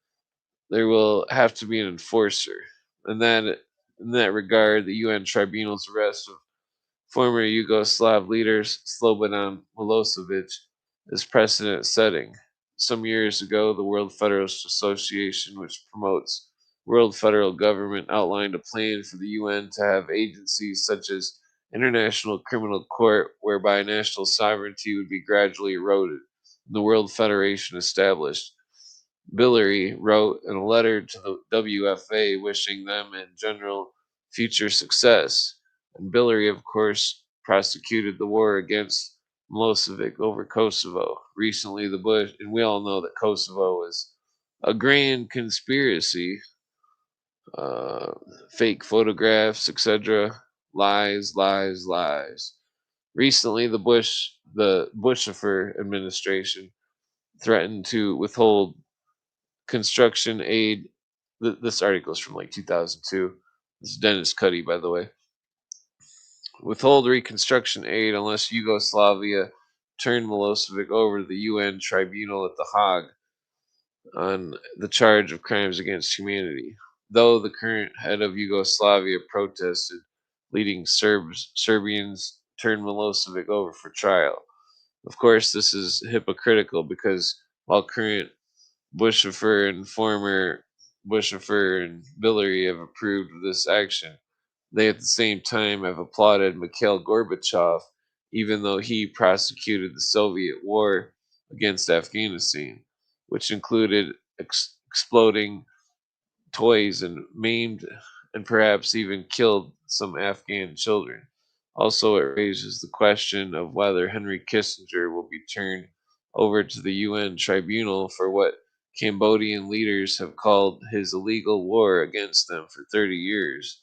there will have to be an enforcer. And that in that regard, the UN tribunal's arrest of former Yugoslav leader Slobodan Milosevic is precedent setting. Some years ago, the World Federalist Association, which promotes world federal government, outlined a plan for the UN to have agencies such as International Criminal Court, whereby national sovereignty would be gradually eroded, and the World Federation established. Billary wrote in a letter to the WFA wishing them and general future success. And Billary, of course, prosecuted the war against Milosevic over Kosovo. Recently, the Bush, and we all know that Kosovo is a grand conspiracy, uh, fake photographs, etc. Lies, lies, lies. Recently, the Bushifer administration threatened to withhold construction aid. This article is from like 2002. This is Dennis Cuddy, by the way. Withhold reconstruction aid unless Yugoslavia turned Milosevic over to the UN tribunal at The Hague on the charge of crimes against humanity. Though the current head of Yugoslavia protested, leading Serbians turned Milosevic over for trial. Of course, this is hypocritical because while current Bushifer and former Bushifer and Billary have approved of this action. They at the same time have applauded Mikhail Gorbachev, even though he prosecuted the Soviet war against Afghanistan, which included exploding toys and maimed and perhaps even killed some Afghan children. Also, it raises the question of whether Henry Kissinger will be turned over to the UN tribunal for what Cambodian leaders have called his illegal war against them for 30 years.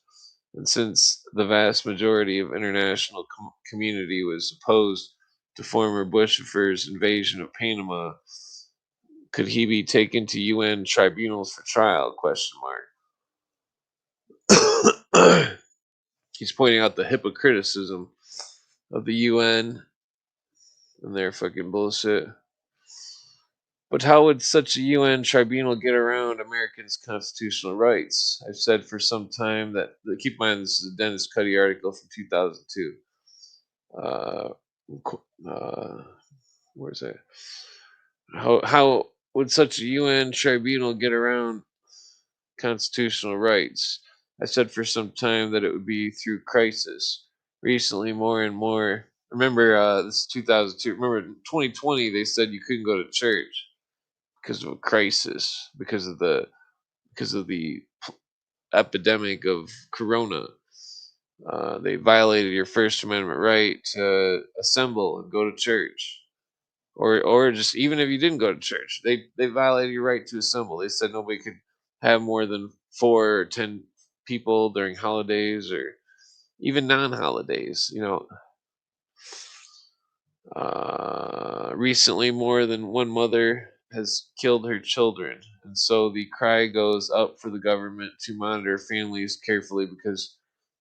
And since the vast majority of international community was opposed to former Bushifer's invasion of Panama, could he be taken to UN tribunals for trial? Question mark. He's pointing out the hypocriticism of the UN and their fucking bullshit. But how would such a UN tribunal get around Americans' constitutional rights? I've said for some time that, keep in mind, this is a Dennis Cuddy article from 2002. Uh, where's that? How would such a UN tribunal get around constitutional rights? I said for some time that it would be through crisis. Recently, more and more. Remember, this is 2002. Remember, in 2020, they said you couldn't go to church because of a crisis, because of the epidemic of corona. They violated your First Amendment right to assemble and go to church, or just even if you didn't go to church, they violated your right to assemble. They said nobody could have more than 4 or 10 people during holidays or even non-holidays. Recently, more than one mother has killed her children, and so the cry goes up for the government to monitor families carefully because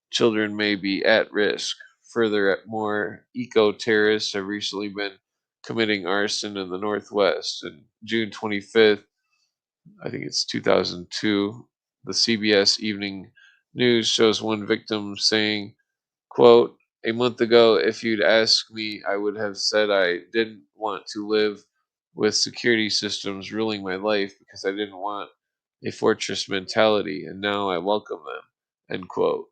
children may be at risk. Further, more eco terrorists have recently been committing arson in the Northwest. And June 25th, I think it's 2002, the CBS Evening News shows one victim saying, quote, a month ago, if you'd asked me, I would have said I didn't want to live with security systems ruling my life because I didn't want a fortress mentality, and now I welcome them, end quote.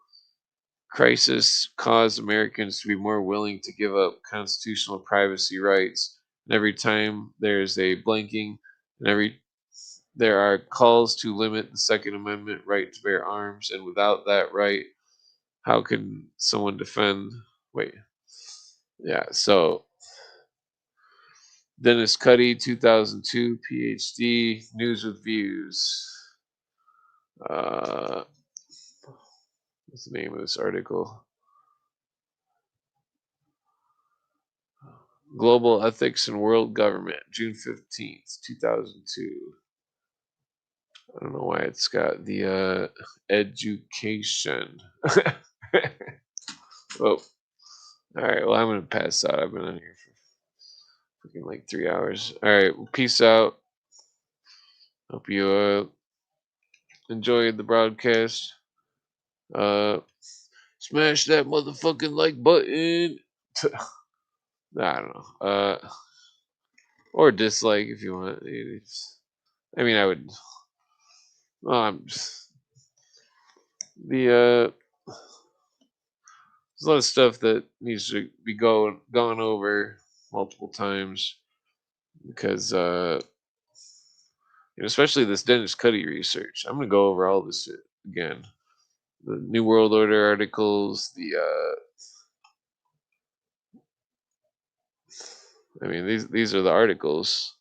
Crisis caused Americans to be more willing to give up constitutional privacy rights. And every time there's a blanking, and there are calls to limit the Second Amendment right to bear arms, and without that right, how can someone defend? Wait, yeah. So Dennis Cuddy, 2002, PhD, News with Views. Uh, what's the name of this article? Global Ethics and World Government, June 15th, 2002. I don't know why it's got the education. Oh, all right. Well, I'm going to pass out. I've been on here for freaking like 3 hours. All right. Well, peace out. Hope you enjoyed the broadcast. Uh, Smash that motherfucking like button. I don't know. Or dislike if you want. I mean, I would. Well, the there's a lot of stuff that needs to be gone over multiple times because especially this Dennis Cuddy research. I'm gonna go over all this shit again. The New World Order articles. I mean, these are the articles.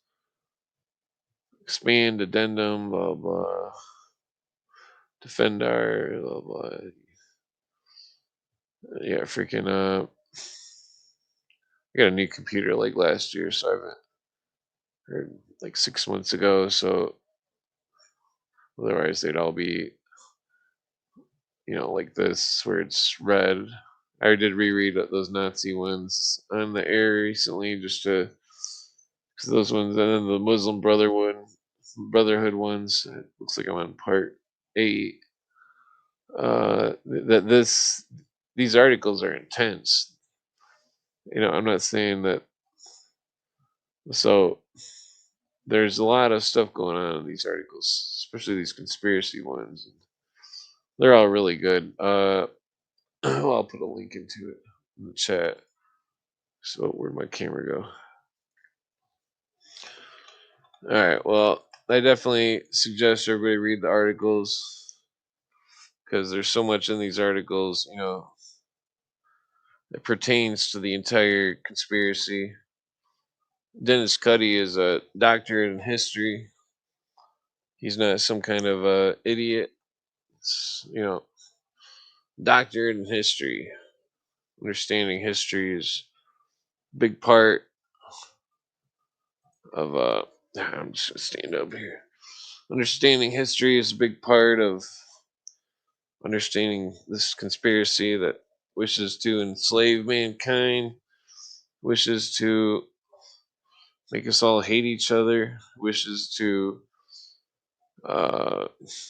Expand addendum, blah blah. Defend our blah blah. Yeah, freaking I got a new computer like last year, so I haven't heard like 6 months ago. So otherwise, they'd all be like this, where it's red. I did reread those Nazi ones on the air recently, just to because those ones, and then the Muslim Brotherhood ones. It looks like I'm on part 8. That these articles are intense. I'm not saying that. So there's a lot of stuff going on in these articles, especially these conspiracy ones. They're all really good. Well, I'll put a link into it in the chat. So where'd my camera go? All right. Well, I definitely suggest everybody read the articles because there's so much in these articles, that pertains to the entire conspiracy. Dennis Cuddy is a doctorate in history. He's not some kind of idiot. Doctorate in history. Understanding history is a big part of I'm just gonna stand up here. Understanding history is a big part of understanding this conspiracy that wishes to enslave mankind, wishes to make us all hate each other, wishes to uh,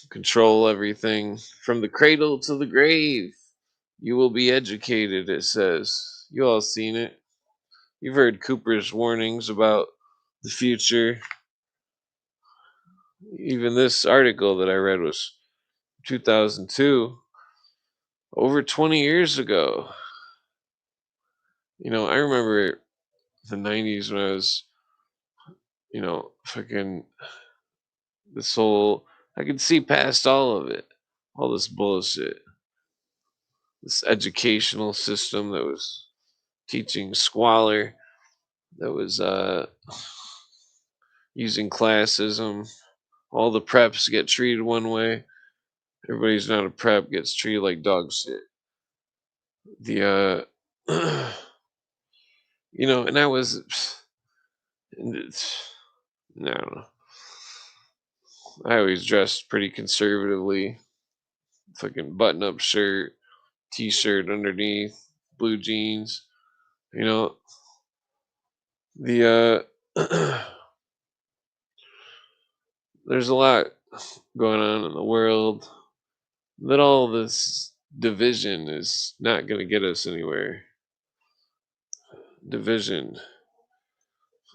control everything from the cradle to the grave. You will be educated, it says. You all seen it. You've heard Cooper's warnings about the future. Even this article that I read was 2002, over 20 years ago. I remember the 90s when I was, fucking this whole, I could see past all of it, all this bullshit, this educational system that was teaching squalor, that was using classism. All the preps get treated one way. Everybody's not a prep gets treated like dog shit. The and I was, and I don't know. I always dressed pretty conservatively. Fucking button-up shirt, t-shirt underneath, blue jeans. You know, the there's a lot going on in the world. That all this division is not going to get us anywhere. Division,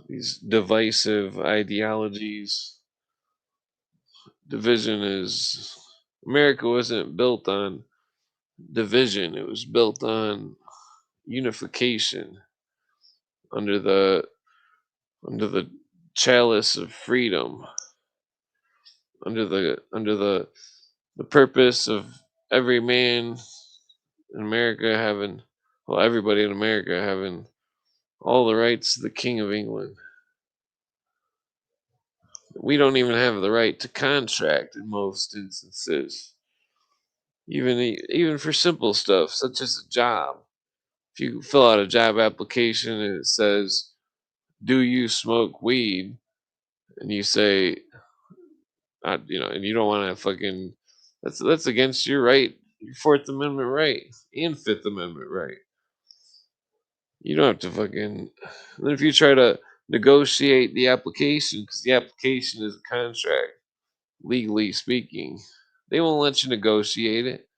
these divisive ideologies. Division is America wasn't built on division. It was built on unification under the chalice of freedom, under the purpose of every man in America having, well, everybody in America having all the rights of the King of England. We don't even have the right to contract in most instances, even for simple stuff such as a job. If you fill out a job application and it says, "Do you smoke weed?" and you say, and you don't want to fucking, that's against your right, your Fourth Amendment right and Fifth Amendment right. You don't have to fucking. And then if you try to negotiate the application, because the application is a contract, legally speaking, they won't let you negotiate it.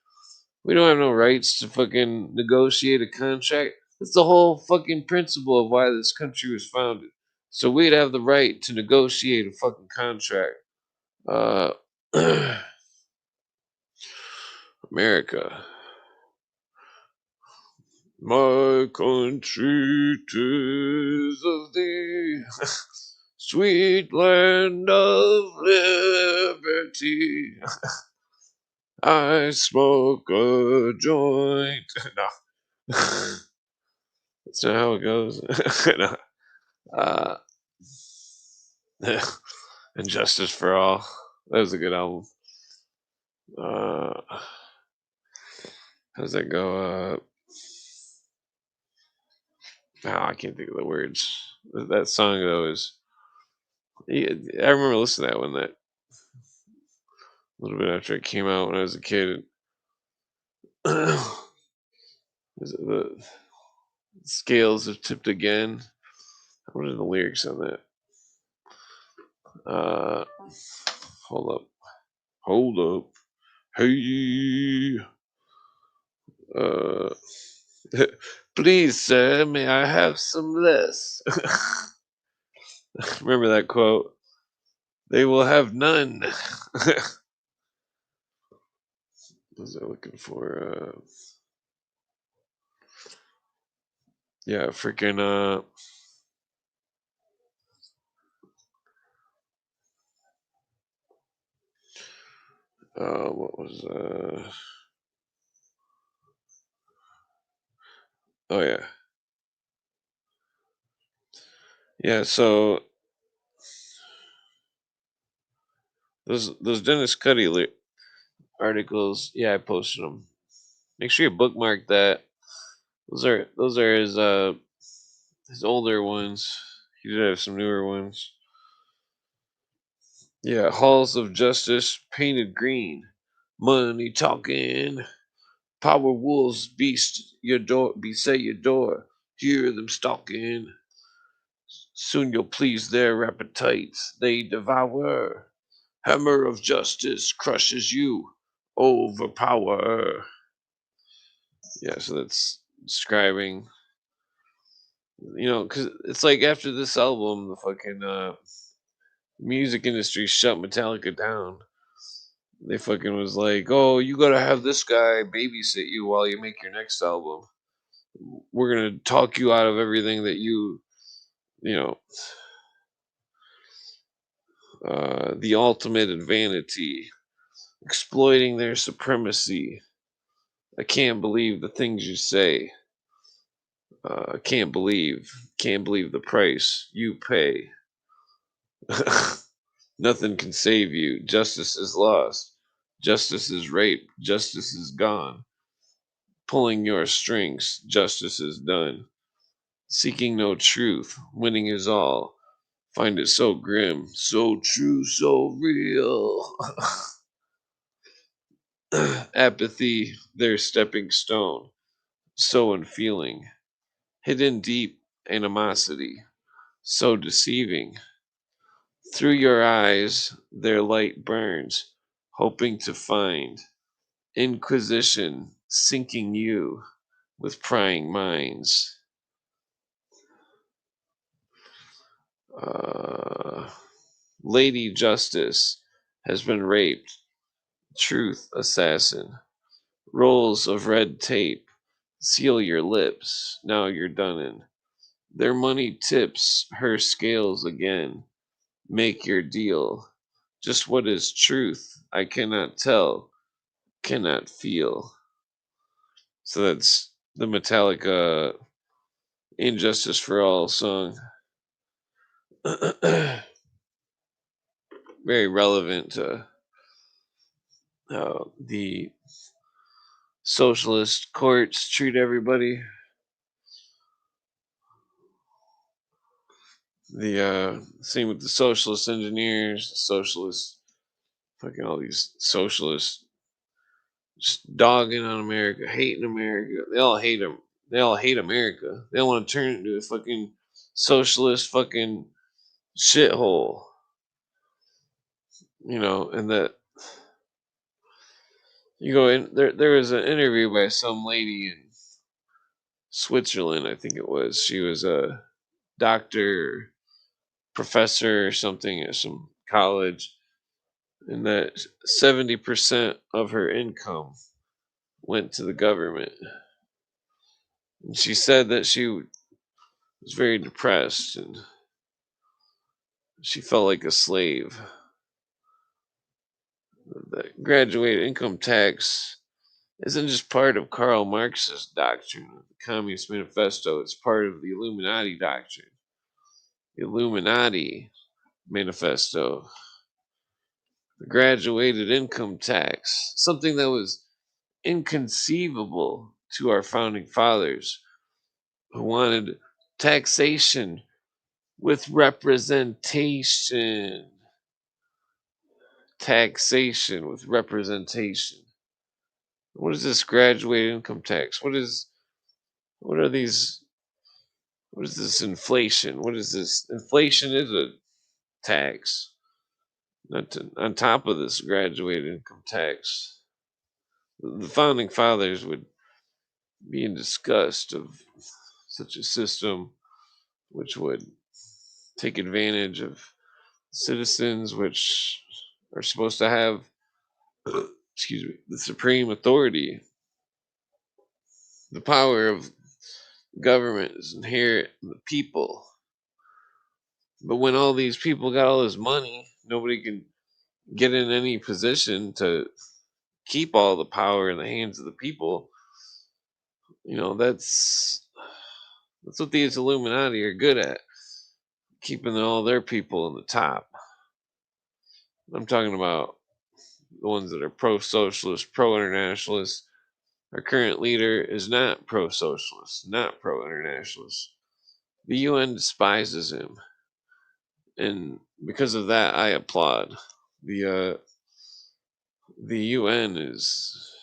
We don't have no rights to fucking negotiate a contract. That's the whole fucking principle of why this country was founded. So we'd have the right to negotiate a fucking contract. Uh, America. My country, 'tis of thee, sweet land of liberty. I smoke a joint. No. That's not how it goes. No. Uh, and Justice for All. That was a good album. How does that go? I can't think of the words. That song though is. Yeah, I remember listening to that one a little bit after it came out when I was a kid. Is it the scales have tipped again? What are the lyrics on that? Uh, hold up, hey, uh, please, sir, may I have some less? Remember that quote? They will have none. What was I looking for? Yeah, freaking what was oh yeah. Yeah, so those Dennis Cuddy articles, yeah, I posted them. Make sure you bookmark that. Those are his older ones. He did have some newer ones. Yeah, halls of justice painted green, money talking, power wolves beast your door, beset your door. Hear them stalking. Soon you'll please their appetites. They devour. Hammer of justice crushes you. Overpower. Yeah, so that's describing, because it's like after this album, the fucking music industry shut Metallica down. They fucking was like, oh, you gotta have this guy babysit you while you make your next album. We're gonna talk you out of everything that you know, the ultimate in vanity, exploiting their supremacy. I can't believe the things you say. Can't believe the price you pay. Nothing can save you. Justice is lost. Justice is rape. Justice is gone. Pulling your strings. Justice is done. Seeking no truth. Winning is all. Find it so grim. So true. So real. Apathy, their stepping stone. So unfeeling. Hidden deep animosity. So deceiving. Through your eyes, their light burns, hoping to find Inquisition sinking you with prying minds. Uh, Lady Justice has been raped. Truth assassin. Rolls of red tape. Seal your lips. Now you're done in. Their money tips her scales again. Make your deal. Just what is truth? I cannot tell, cannot feel. So that's the Metallica Injustice for All song. Very relevant to how the socialist courts treat everybody. The same with the socialist engineers, socialists, fucking all these socialists just dogging on America, hating America. They all hate them. They all hate America. They all want to turn it into a fucking socialist fucking shithole. And that You go in there. There was an interview by some lady in Switzerland, I think it was. She was a doctor, professor, or something at some college, and that 70% of her income went to the government. And she said that she was very depressed and she felt like a slave. The graduated income tax isn't just part of Karl Marx's doctrine of the Communist Manifesto, it's part of the Illuminati doctrine. The Illuminati Manifesto, the graduated income tax, something that was inconceivable to our founding fathers who wanted taxation with representation. Taxation with representation. What is this graduated income tax? What are these what is this inflation? What is this? Inflation is a tax. Not to, on top of this graduated income tax. The founding fathers would be in disgust of such a system which would take advantage of citizens which are supposed to have excuse me, the supreme authority. The power of government is inherent in the people. But when all these people got all this money, nobody can get in any position to keep all the power in the hands of the people. You know, that's what these Illuminati are good at, keeping all their people in the top. I'm talking about the ones that are pro-socialist, pro-internationalist. Our current leader is not pro-socialist, not pro-internationalist. The UN despises him, and because of that, I applaud. The UN is,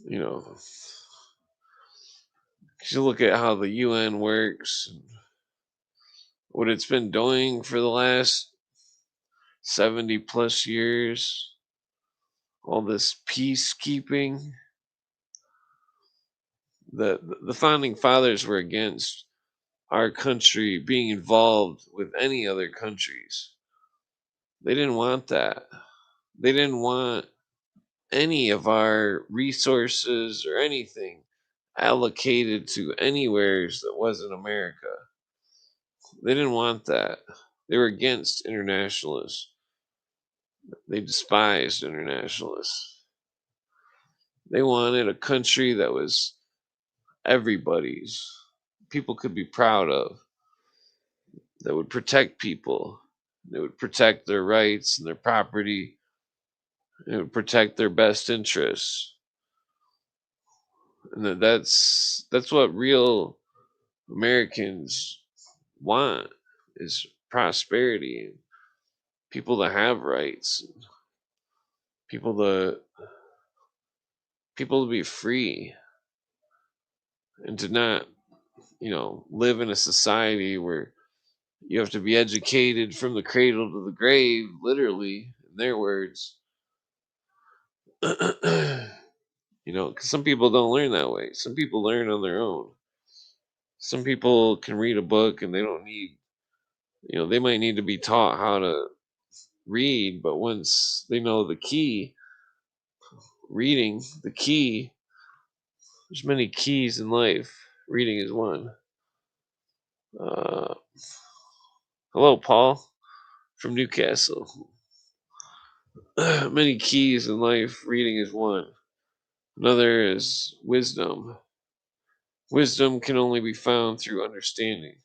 you know, you look at how the UN works, and what it's been doing for the last 70 plus years, all this peacekeeping. The founding fathers were against our country being involved with any other countries. They didn't want that. They didn't want any of our resources or anything allocated to anywheres that wasn't America. They didn't want that. They were against internationalists. They despised internationalists. They wanted a country that was everybody's, people could be proud of, that would protect people. They would protect their rights and their property. It would protect their best interests. And that's what real Americans want is prosperity and people to have rights, people to people to be free and to not, live in a society where you have to be educated from the cradle to the grave, literally, in their words. 'Cause some people don't learn that way. Some people learn on their own. Some people can read a book and they don't need, they might need to be taught how to read, but once they know the key, reading, the key, there's many keys in life. Reading is one. Uh, hello, Paul from Newcastle. Many keys in life. Reading is one. Another is wisdom. Wisdom can only be found through understanding.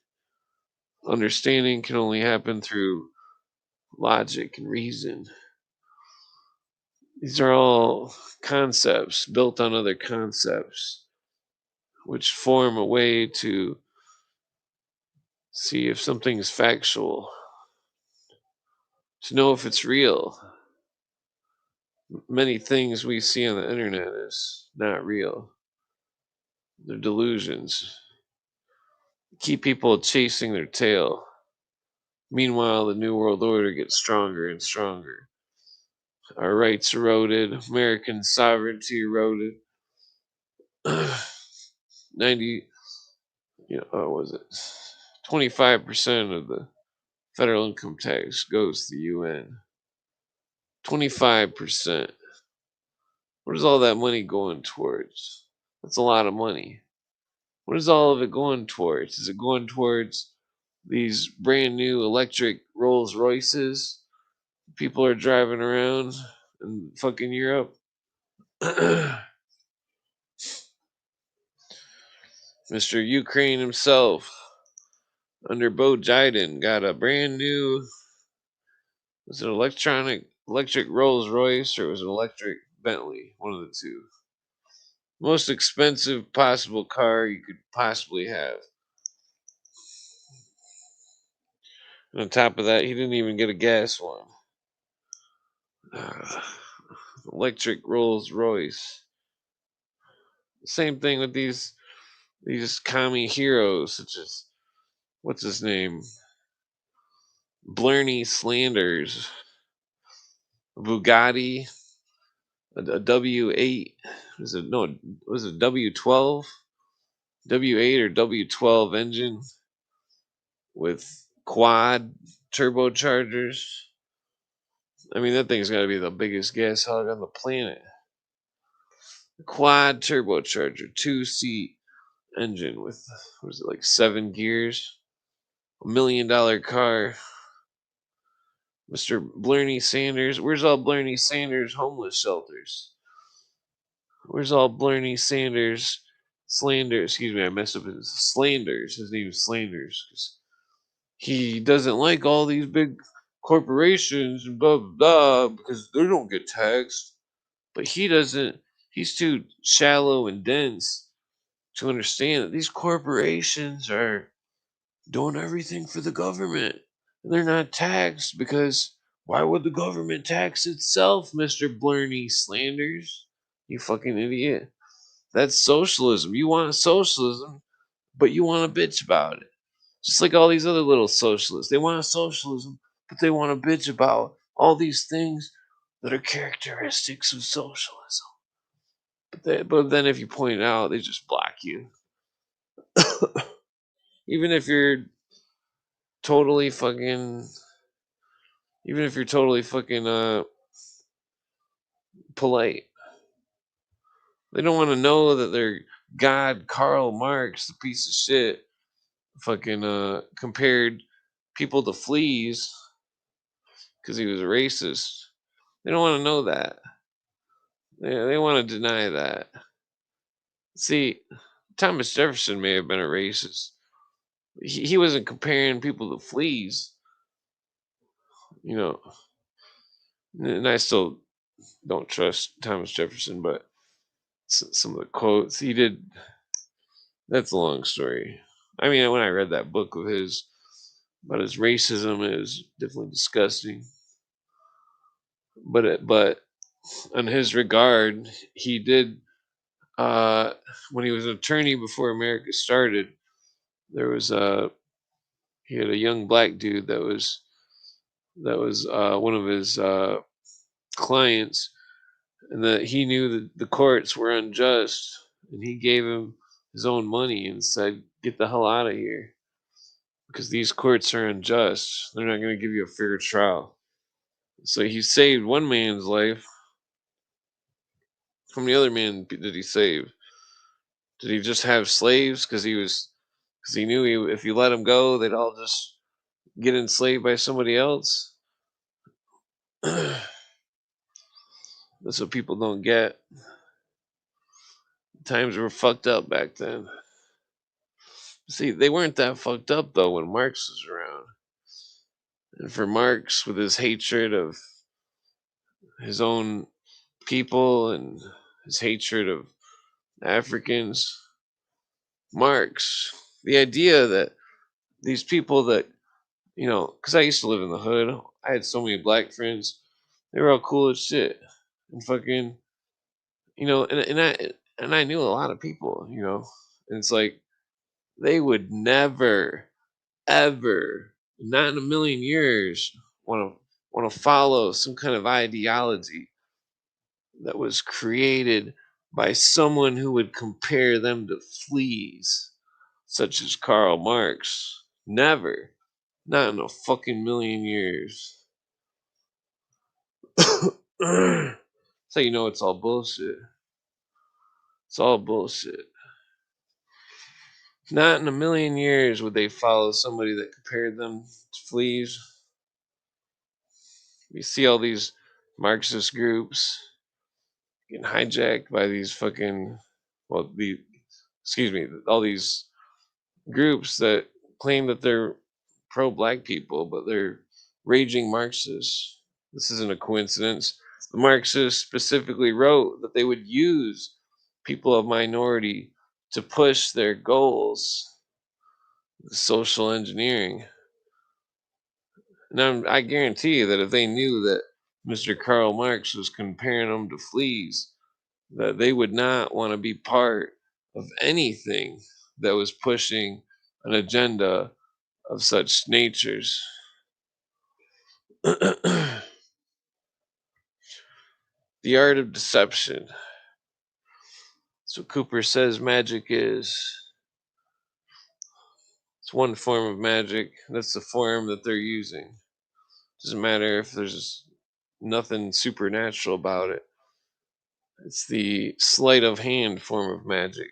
Understanding can only happen through logic and reason. These are all concepts built on other concepts, which form a way to see if something is factual, to know if it's real. Many things we see on the internet is not real. They're delusions. Keep people chasing their tail. Meanwhile, the New World Order gets stronger and stronger. our rights eroded, American sovereignty eroded. 90, was it 25% of the federal income tax goes to the UN. 25%. What is all that money going towards? That's a lot of money. What is all of it going towards? Is it going towards these brand new electric Rolls Royces people are driving around in fucking Europe? Mr. Ukraine himself, under Bo Biden, got a brand new, was it electric Rolls Royce, or was it electric Bentley? One of the two. Most expensive possible car you could possibly have. And on top of that, he didn't even get a gas one. Electric Rolls Royce. Same thing with these commie heroes, such as, what's his name, Blarney Slanders, Bugatti, a W8. Was it W12, W8 or W12 engine with quad turbochargers. I mean, that thing's got to be the biggest gas hog on the planet. Quad turbocharger, 2-seat engine with, what was it, like 7 gears? $1 million car. Mr. Blarney Sanders. Where's all Blarney Sanders homeless shelters? Where's all Blarney Sanders Slanders? Excuse me, I messed up his Slanders. His name is Slanders. 'Cause he doesn't like all these big corporations and blah blah blah because they don't get taxed. But he doesn't. He's too shallow and dense to understand that these corporations are doing everything for the government. And they're not taxed because why would the government tax itself, Mr. Blarney Slanders? You fucking idiot. That's socialism. You want socialism, but you want to bitch about it. Just like all these other little socialists. They want socialism, but they want to bitch about all these things that are characteristics of socialism. But then if you point it out, they just block you. Even if you're totally fucking even if you're totally fucking polite. They don't want to know that their god Karl Marx, the piece of shit, fucking compared people to fleas because he was a racist. They don't want to know that. They want to deny that. See, Thomas Jefferson may have been a racist. He wasn't comparing people to fleas, you know. And I still don't trust Thomas Jefferson, but some of the quotes he did, that's a long story. I mean, when I read that book of his about his racism, it was definitely disgusting. But in his regard, he did, when he was an attorney before America started, there was he had a young black dude that was one of his clients, and that he knew that the courts were unjust, and he gave him his own money and said, "Get the hell out of here, because these courts are unjust. They're not going to give you a fair trial." So he saved one man's life. How many other men did he save? Did he just have slaves because he knew if you let them go, they'd all just get enslaved by somebody else? That's what people don't get. Times were fucked up back then. See, they weren't that fucked up though when Marx was around. And for Marx, with his hatred of his own people and his hatred of Africans, Marx, the idea that these people that, because I used to live in the hood, I had so many black friends, they were all cool as shit. And fucking, and I knew a lot of people, and it's like, they would never, ever, not in a million years, want want to follow some kind of ideology that was created by someone who would compare them to fleas, such as Karl Marx. Never. Not in a fucking million years. So you know it's all bullshit. It's all bullshit. Not in a million years would they follow somebody that compared them to fleas. You see all these Marxist groups getting hijacked by these fucking, well, excuse me, all these groups that claim that they're pro black people, but they're raging Marxists. This isn't a coincidence. The Marxists specifically wrote that they would use people of minority to push their goals, social engineering. And I guarantee you that if they knew that Mr. Karl Marx was comparing them to fleas, that they would not want to be part of anything that was pushing an agenda of such natures. The art of deception. That's what Cooper says magic is. It's one form of magic. That's the form that they're using. Doesn't matter if there's nothing supernatural about it. It's the sleight of hand form of magic.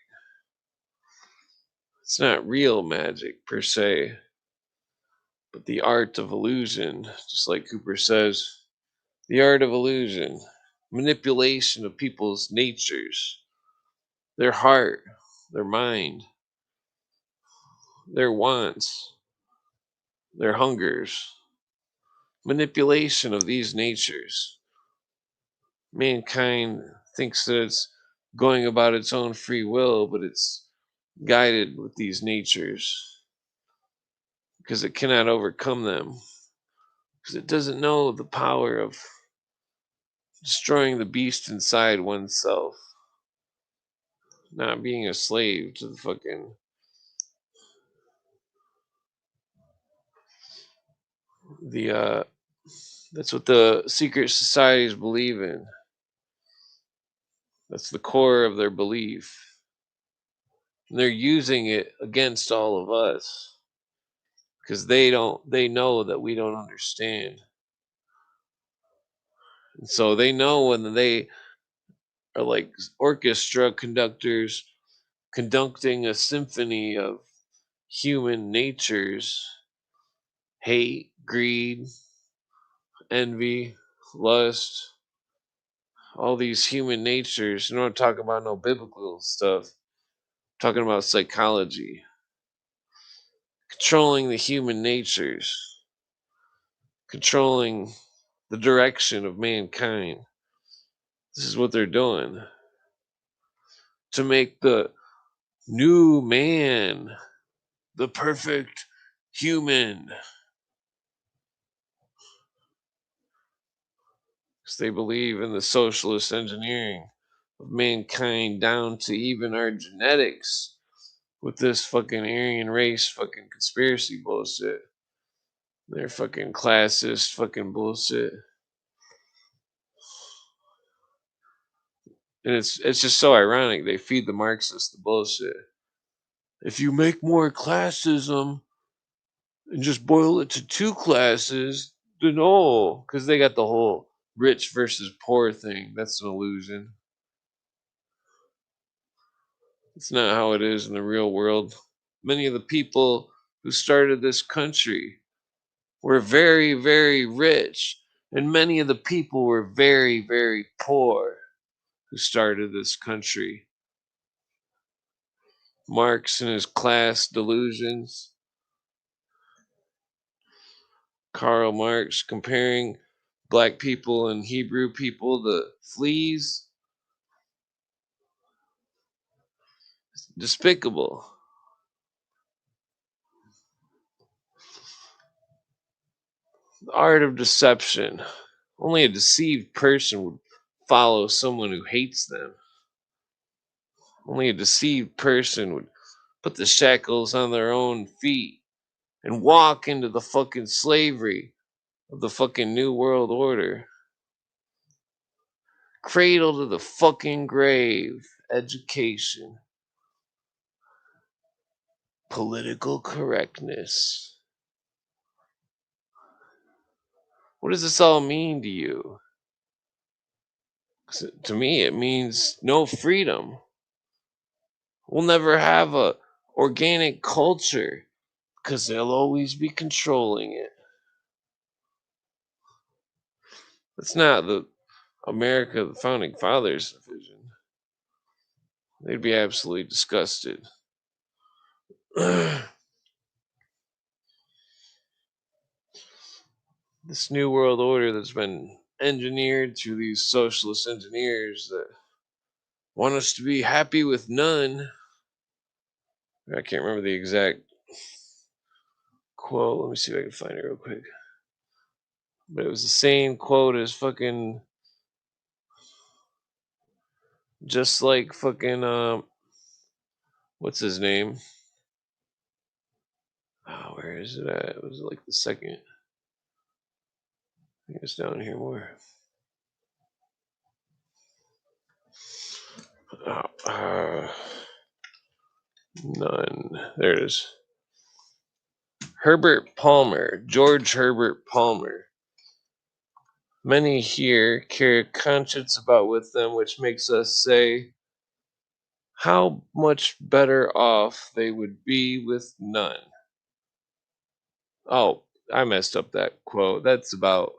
It's not real magic per se, but the art of illusion, just like Cooper says. The art of illusion, manipulation of people's natures, their heart, their mind, their wants, their hungers, manipulation of these natures. Mankind thinks that it's going about its own free will, but it's guided with these natures because it cannot overcome them, because it doesn't know the power of destroying the beast inside oneself, not being a slave to the fucking the that's what the secret societies believe in. That's the core of their belief. And they're using it against all of us because they know that we don't understand. And so they know when they are like orchestra conductors conducting a symphony of human natures, hate, greed, envy, lust, all these human natures. You don't talk about no biblical stuff. I'm talking about psychology, controlling the human natures, controlling the direction of mankind. This is what they're doing to make the new man the perfect human. Because they believe in the socialist engineering of mankind down to even our genetics with this fucking Aryan race fucking conspiracy bullshit. They're fucking classist fucking bullshit. And it's just so ironic. They feed the Marxists the bullshit. If you make more classism and just boil it to two classes, then oh, because they got the whole rich versus poor thing. That's an illusion. It's not how it is in the real world. Many of the people who started this country were very, very rich, and many of the people were very, very poor who started this country. Marx and his class delusions. Karl Marx comparing black people and Hebrew people to fleas. Despicable. The art of deception. Only a deceived person would follow someone who hates them. Only a deceived person would put the shackles on their own feet and walk into the fucking slavery of the fucking New World Order. Cradle to the fucking grave. Education. Political correctness. What does this all mean to you? 'Cause to me, it means no freedom. We'll never have a organic culture because they'll always be controlling it. That's not the America the founding fathers' vision. They'd be absolutely disgusted. This new world order that's been engineered through these socialist engineers that want us to be happy with none. I can't remember the exact quote. Let me see if I can find it real quick. But it was the same quote as fucking, just like fucking, what's his name? Oh, where is it at? It was like the second. I think it's down here more. None. There it is. Herbert Palmer, George Herbert Palmer. Many here carry a conscience about with them which makes us say how much better off they would be with none. Oh, I messed up that quote. That's about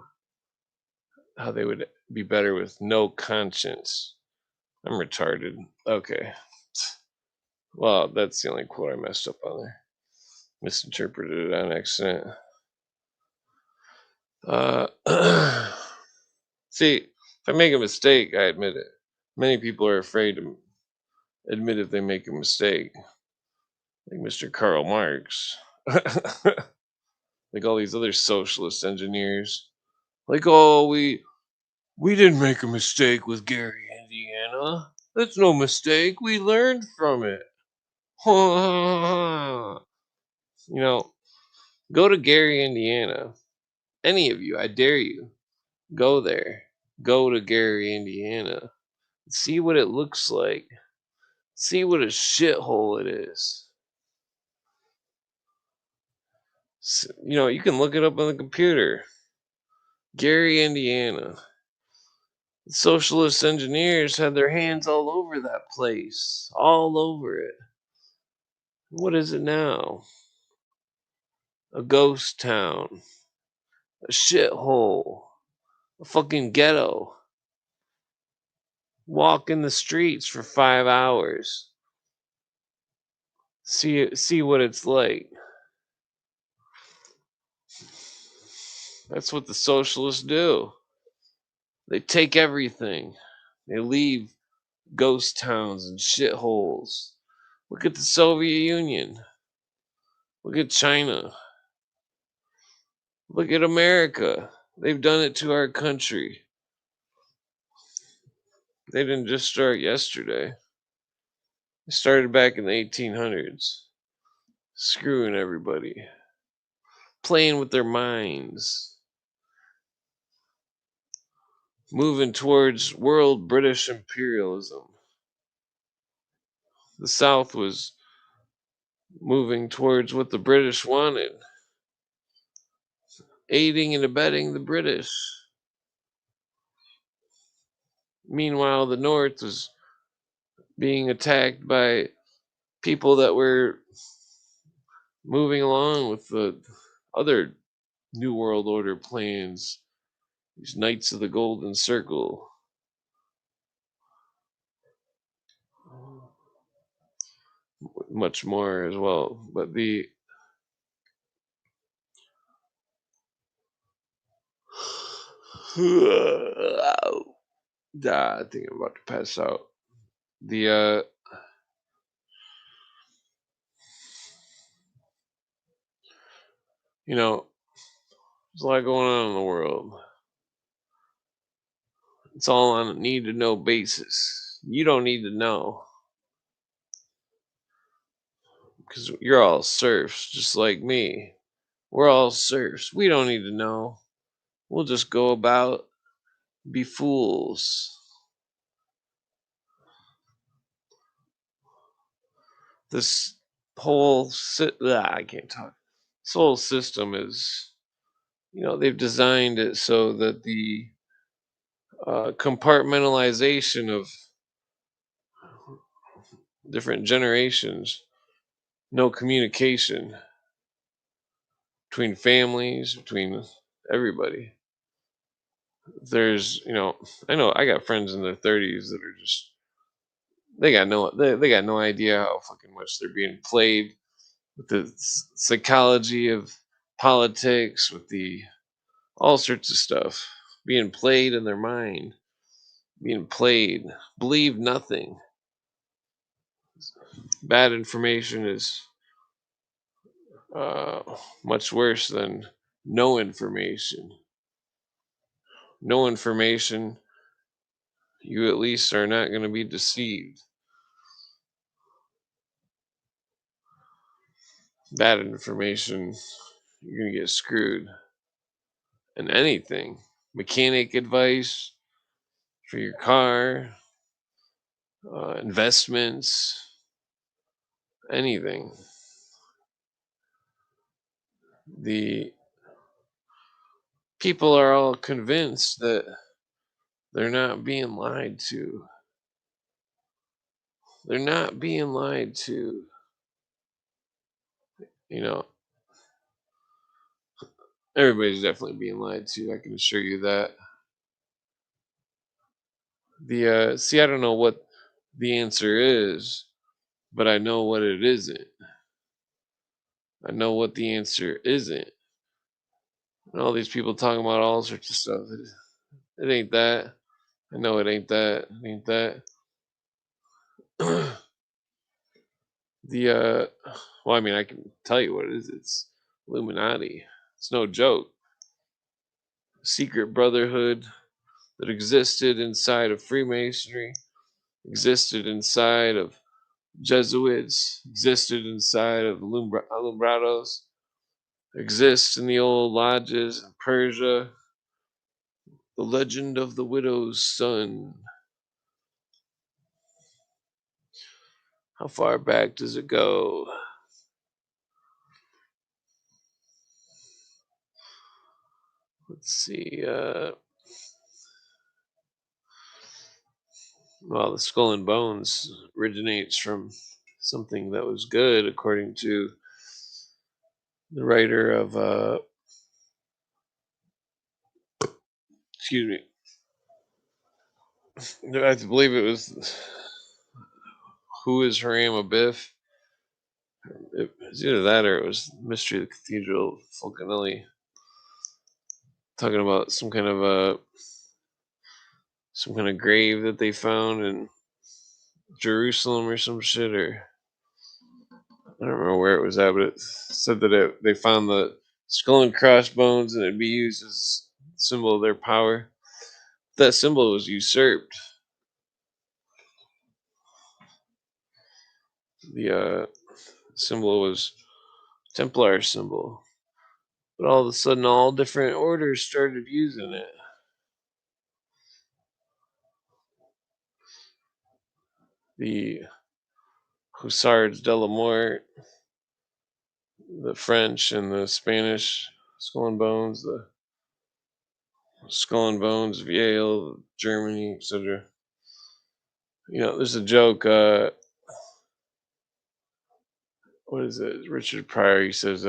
how they would be better with no conscience. I'm retarded. Okay. Well, that's the only quote I messed up on there. Misinterpreted it on accident. See, if I make a mistake, I admit it. Many people are afraid to admit if they make a mistake, like Mr. Karl Marx, like all these other socialist engineers. Like, oh, we didn't make a mistake with Gary, Indiana. That's no mistake. We learned from it. You know, go to Gary, Indiana. Any of you, I dare you, go there. Go to Gary, Indiana. See what it looks like. See what a shithole it is. You know, you can look it up on the computer. Gary, Indiana. The socialist engineers had their hands all over that place. All over it. What is it now? A ghost town. A shithole. A fucking ghetto. Walk in the streets for 5 hours. See what it's like. That's what the socialists do. They take everything. They leave ghost towns and shitholes. Look at the Soviet Union. Look at China. Look at America. They've done it to our country. They didn't just start yesterday. They started back in the 1800s. Screwing everybody. Playing with their minds. Moving towards world British imperialism. The South was moving towards what the British wanted. Aiding and abetting the British. Meanwhile, the North was being attacked by people that were moving along with the other New World Order plans, these Knights of the Golden Circle. Much more as well. But the I think I'm about to pass out. The you know, there's a lot going on in the world. It's all on a need to know basis. You don't need to know. Because you're all serfs, just like me. We're all serfs. We don't need to know. we'll just go about be fools. This I can't talk. This whole system is, they've designed it so that the compartmentalization of different generations, no communication between families, between everybody. There's, I know I got friends in their 30s that are just they got no idea how fucking much they're being played with the psychology of politics, with the all sorts of stuff being played in their mind, being played. Believe nothing. Bad information is uh, much worse than no information. No information, you at least are not going to be deceived. Bad information, you're going to get screwed. And anything, mechanic advice for your car, investments, anything. The people are all convinced that they're not being lied to. They're not being lied to. You know, everybody's definitely being lied to. I can assure you that. I don't know what the answer is, but I know what it isn't. I know what the answer isn't. And all these people talking about all sorts of stuff. It ain't that. I know it ain't that. It ain't that. the well, I mean, I can tell you what it is. It's Illuminati. It's no joke. Secret brotherhood that existed inside of Freemasonry, existed inside of Jesuits, existed inside of Alumbrados, exists in the old lodges in Persia. The legend of the widow's son. How far back does it go? Let's see. Well, the skull and bones originates from something that was good, according to the writer of, excuse me, I believe it was Who is Haram Abiff? It was either that or it was Mystery of the Cathedral of Fulcanelli, talking about some kind of grave that they found in Jerusalem or some shit, or I don't remember where it was at, but it said that they found the skull and crossbones and it'd be used as a symbol of their power. That symbol was usurped. The symbol was Templar symbol, but all of a sudden, all different orders started using it. The Hussards de la Mort, the French and the Spanish Skull and Bones, the Skull and Bones of Yale, Germany, etc. There's a joke. What is it? Richard Pryor. He says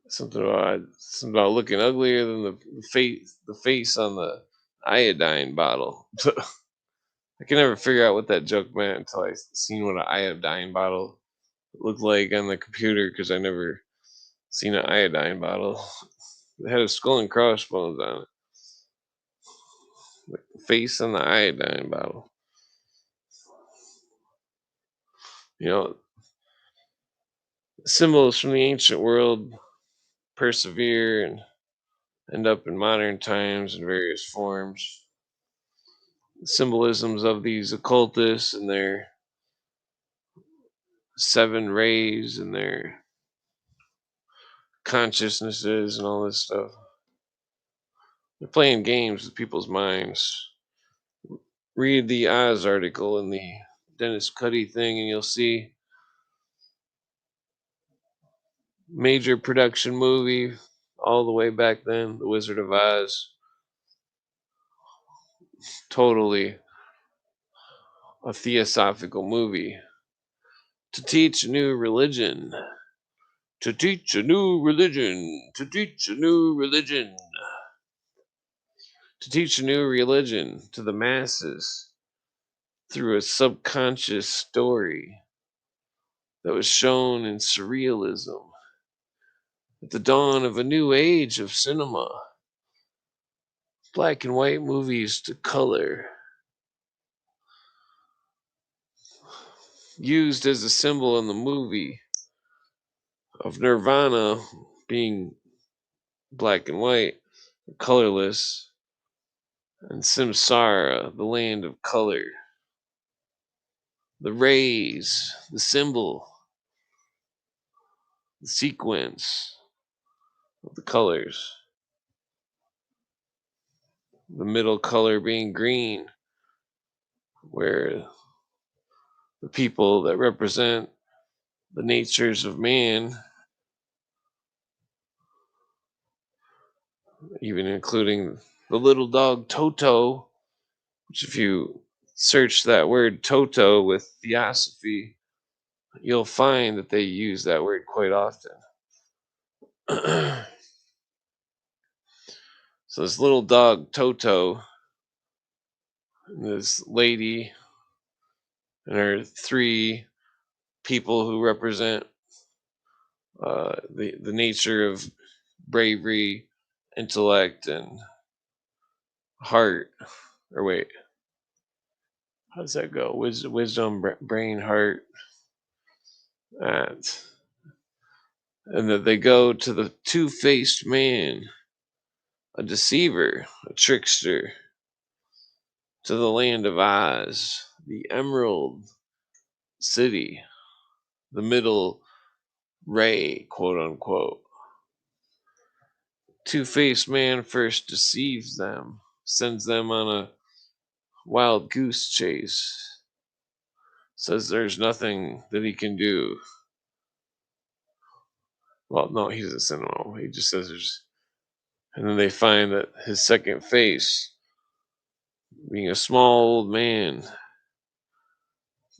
something about looking uglier than the face on the iodine bottle. I can never figure out what that joke meant until I seen what an iodine bottle looked like on the computer, because I never seen an iodine bottle. It had a skull and crossbones on it. Like the face on the iodine bottle. Symbols from the ancient world persevere and end up in modern times in various forms. Symbolisms of these occultists and their seven rays and their consciousnesses and all this stuff. They're playing games with people's minds. Read the Oz article in the Dennis Cuddy thing, and you'll see major production movie all the way back then, The Wizard of Oz. Totally a theosophical movie to teach a new religion. To teach a new religion. To teach a new religion. To teach a new religion to the masses through a subconscious story that was shown in surrealism at the dawn of a new age of cinema. Black and white movies to color, used as a symbol in the movie of Nirvana being black and white, colorless, and Samsara, the land of color. The rays, the symbol, the sequence of the colors. The middle color being green, where the people that represent the natures of man, even including the little dog Toto, which if you search that word Toto with theosophy, you'll find that they use that word quite often. So this little dog Toto, and this lady, and her three people who represent the nature of bravery, intellect, and heart. Or wait, how does that go? Wisdom, brain, heart, and that they go to the two-faced man, a deceiver, a trickster, to the land of Oz, the Emerald City, the middle ray, quote unquote. Two-faced man first deceives them, sends them on a wild goose chase, says there's nothing that he can do. Well, no, he doesn't send them all. He just says there's. And then they find that his second face, being a small old man,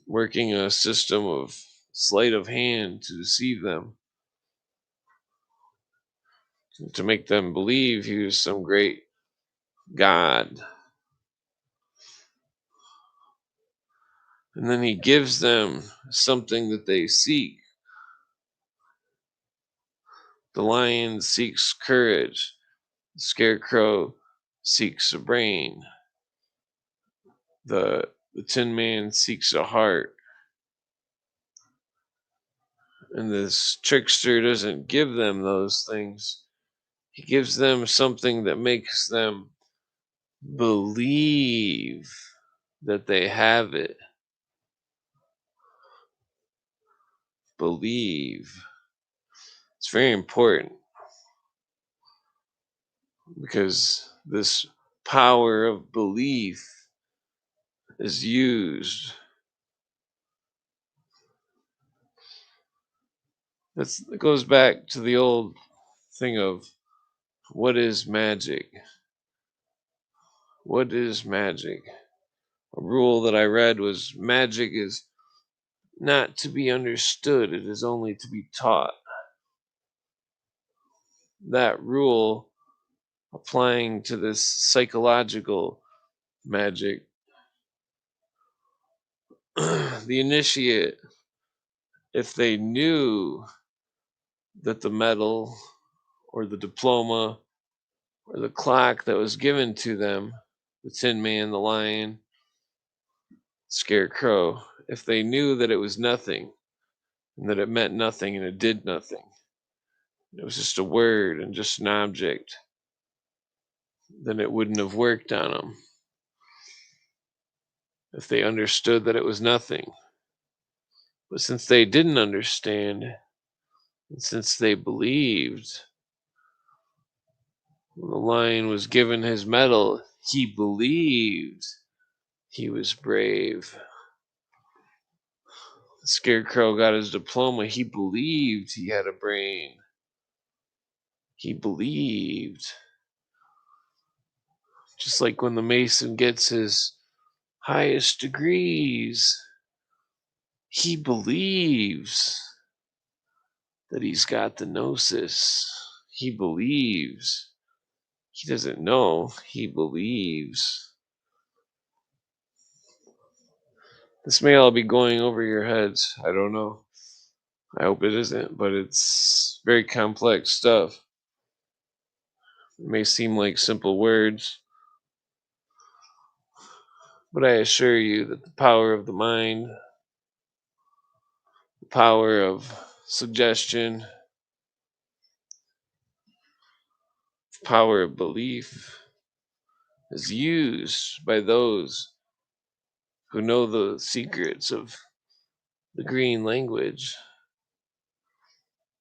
working a system of sleight of hand to deceive them, to make them believe he was some great god. And then he gives them something that they seek. The lion seeks courage, the scarecrow seeks a brain, the tin man seeks a heart. And this trickster doesn't give them those things. He gives them something that makes them believe that they have it. Believe. It's very important because this power of belief is used. It goes back to the old thing of what is magic? What is magic? A rule that I read was magic is not to be understood, it is only to be taught. That rule applying to this psychological magic. The initiate, if they knew that the medal or the diploma or the clock that was given to them, the Tin Man, the lion, scarecrow, if they knew that it was nothing and that it meant nothing and it did nothing, it was just a word and just an object, then it wouldn't have worked on them. If they understood that it was nothing. But since they didn't understand, and since they believed, When the lion was given his medal, he believed he was brave. The scarecrow got his diploma. He believed he had a brain. He believed. Just like when the mason gets his highest degrees, he believes that he's got the gnosis. He believes. He doesn't know. He believes. This may all be going over your heads. I don't know. I hope it isn't, but it's very complex stuff. It may seem like simple words, but I assure you that the power of the mind, the power of suggestion, the power of belief is used by those who know the secrets of the green language,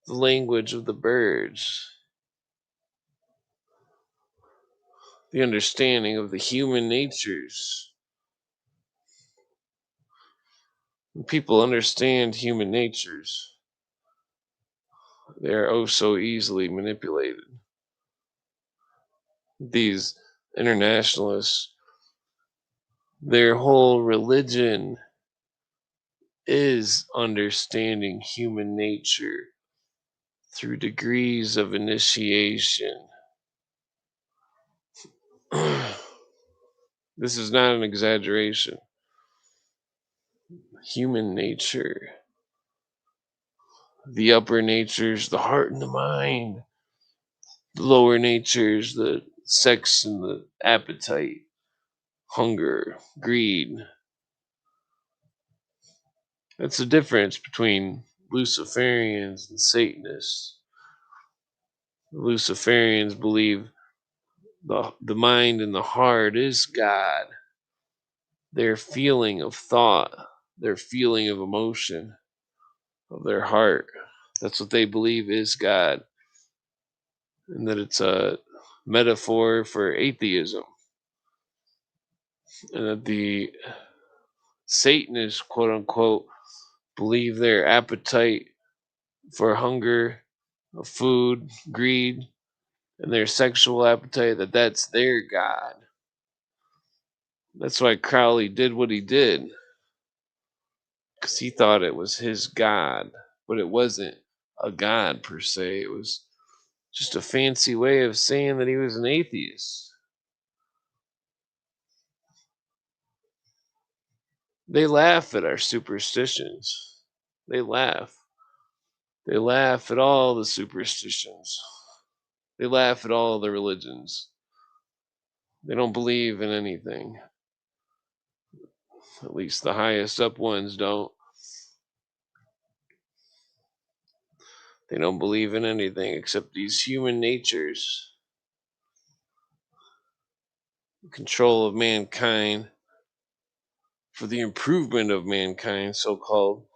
the language of the birds, the understanding of the human natures. When people understand human natures, they are oh so easily manipulated. These internationalists, their whole religion is understanding human nature through degrees of initiation. This is not an exaggeration. Human nature, the upper natures, the heart and the mind, the lower natures, the sex and the appetite, hunger, greed. That's the difference between Luciferians and Satanists. The Luciferians believe the mind and the heart is God. Their feeling of thought, their feeling of emotion, of their heart. That's what they believe is God. And that it's a metaphor for atheism. And that the Satanists, quote unquote, believe their appetite for hunger, of food, greed, and their sexual appetite, that's their God. That's why Crowley did what he did. Because he thought it was his God. But it wasn't a God per se. It was just a fancy way of saying that he was an atheist. They laugh at our superstitions. They laugh. They laugh at all the superstitions. They laugh at all the religions. They don't believe in anything. At least the highest up ones don't. They don't believe in anything except these human natures. Control of mankind for the improvement of mankind, so called.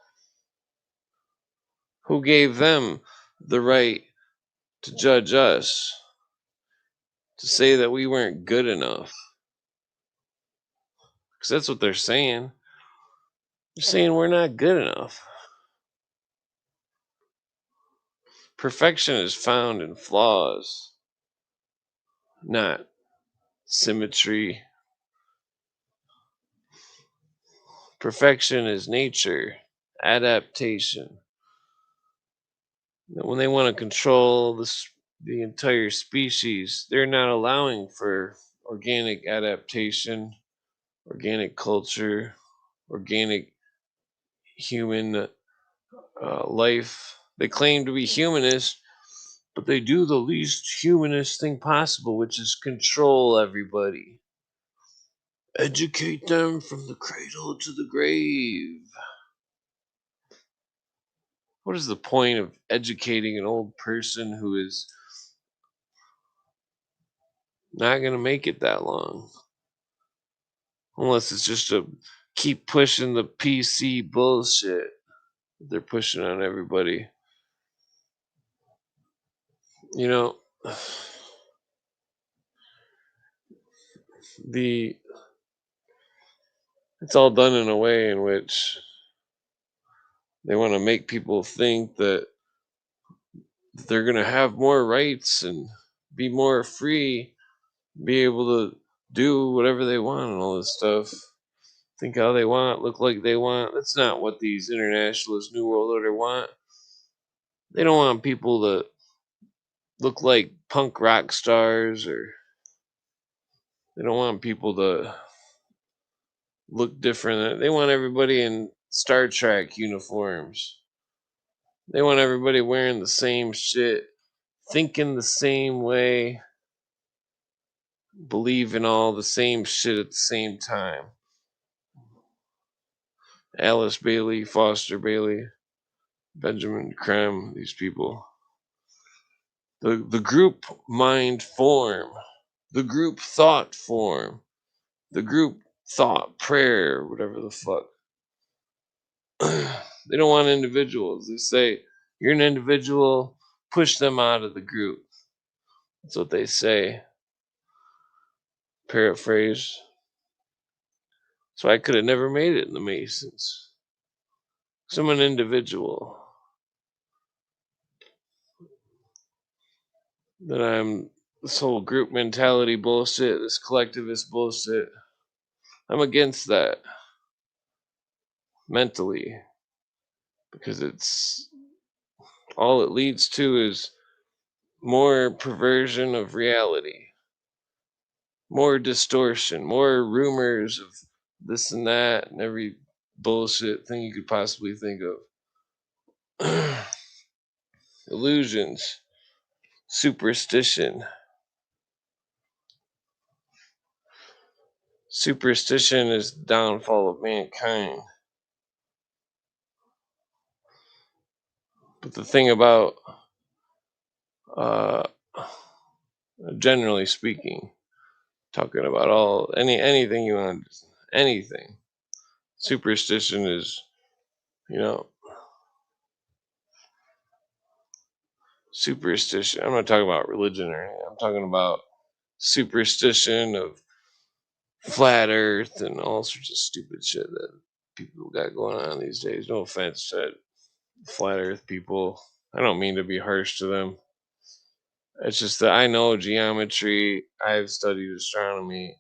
Who gave them the right to judge us? To say that we weren't good enough? Because that's what they're saying. They're saying we're not good enough. Perfection is found in flaws, not symmetry. Perfection is nature, adaptation. When they want to control the entire species, they're not allowing for organic adaptation, organic culture, organic human life. They claim to be humanist, but they do the least humanist thing possible, which is control everybody. Educate them from the cradle to the grave. What is the point of educating an old person who is not going to make it that long? Unless it's just to keep pushing the PC bullshit that they're pushing on everybody. You know, the it's all done in a way in which they want to make people think that they're going to have more rights and be more free, be able to do whatever they want and all this stuff. Think how they want, look like they want. That's not what these internationalist New World Order want. They don't want people to look like punk rock stars, or they don't want people to look different. They want everybody in Star Trek uniforms. They want everybody wearing the same shit, thinking the same way, believing all the same shit at the same time. Alice Bailey, Foster Bailey, Benjamin Creme, these people. The group mind form, the group thought form, the group thought prayer, whatever the fuck. They don't want individuals. They say, you're an individual, push them out of the group. That's what they say. Paraphrase. So I could have never made it in the Masons. So I'm an individual. That I'm this whole group mentality bullshit, this collectivist bullshit. I'm against that mentally, because it's all it leads to is more perversion of reality, more distortion, more rumors of this and that and every bullshit thing you could possibly think of. Illusions, superstition. Superstition is the downfall of mankind. But the thing about, uh, generally speaking, talking about anything you want, anything, superstition is, you know, superstition. I'm not talking about religion or anything. I'm talking about superstition of flat Earth and all sorts of stupid shit that people got going on these days. No offense to flat Earth people. I don't mean to be harsh to them. It's just that I know geometry. I've studied astronomy,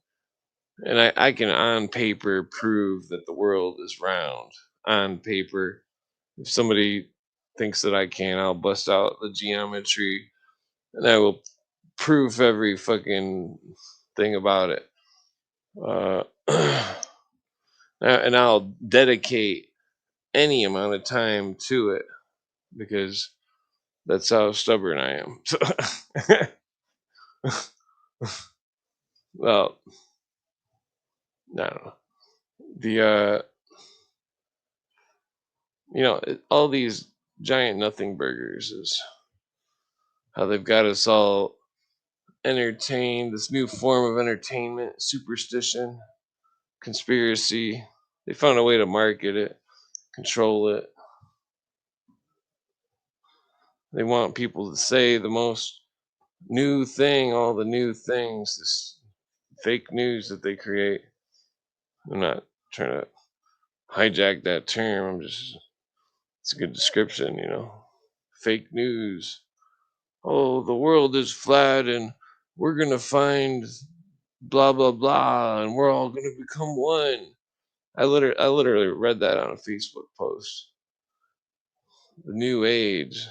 and I can on paper prove that the world is round. On paper, if somebody thinks that I can, I'll bust out the geometry and I will prove every fucking thing about it. And I'll dedicate any amount of time to it because that's how stubborn I am. Well, I don't know. The all these giant nothing burgers is how they've got us all entertained. This new form of entertainment, superstition, conspiracy. They found a way to market it, control it. They want people to say the most new thing, all the new things, this fake news that they create. I'm not trying to hijack that term. It's a good description, Fake news. Oh, the world is flat and we're going to find blah, blah, blah, and we're all going to become one. I literally read that on a Facebook post. The new age.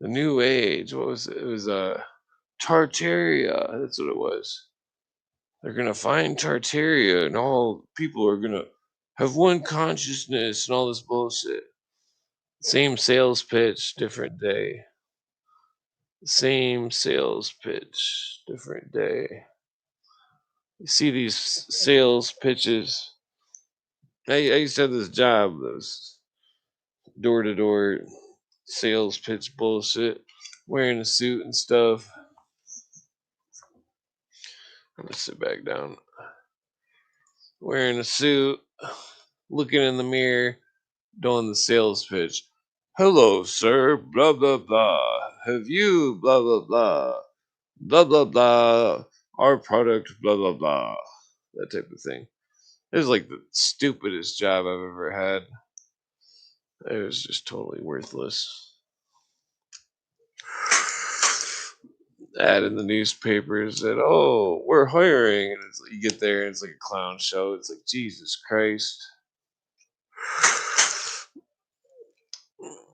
The new age. What was it? It was Tartaria. That's what it was. They're gonna find Tartaria, and all people are gonna have one consciousness, and all this bullshit. Same sales pitch, different day. Same sales pitch, different day. You see these sales pitches. I used to have this job that was door to door sales pitch bullshit, wearing a suit and stuff. I'm gonna sit back down. Wearing a suit, looking in the mirror, doing the sales pitch. Hello, sir, blah, blah, blah. Have you, blah, blah, blah, blah, blah, blah. our product, blah blah blah, that type of thing. It was like the stupidest job I've ever had. It was just totally worthless. Ad in the newspapers that, oh, we're hiring, and you get there and it's like a clown show. It's like, Jesus Christ.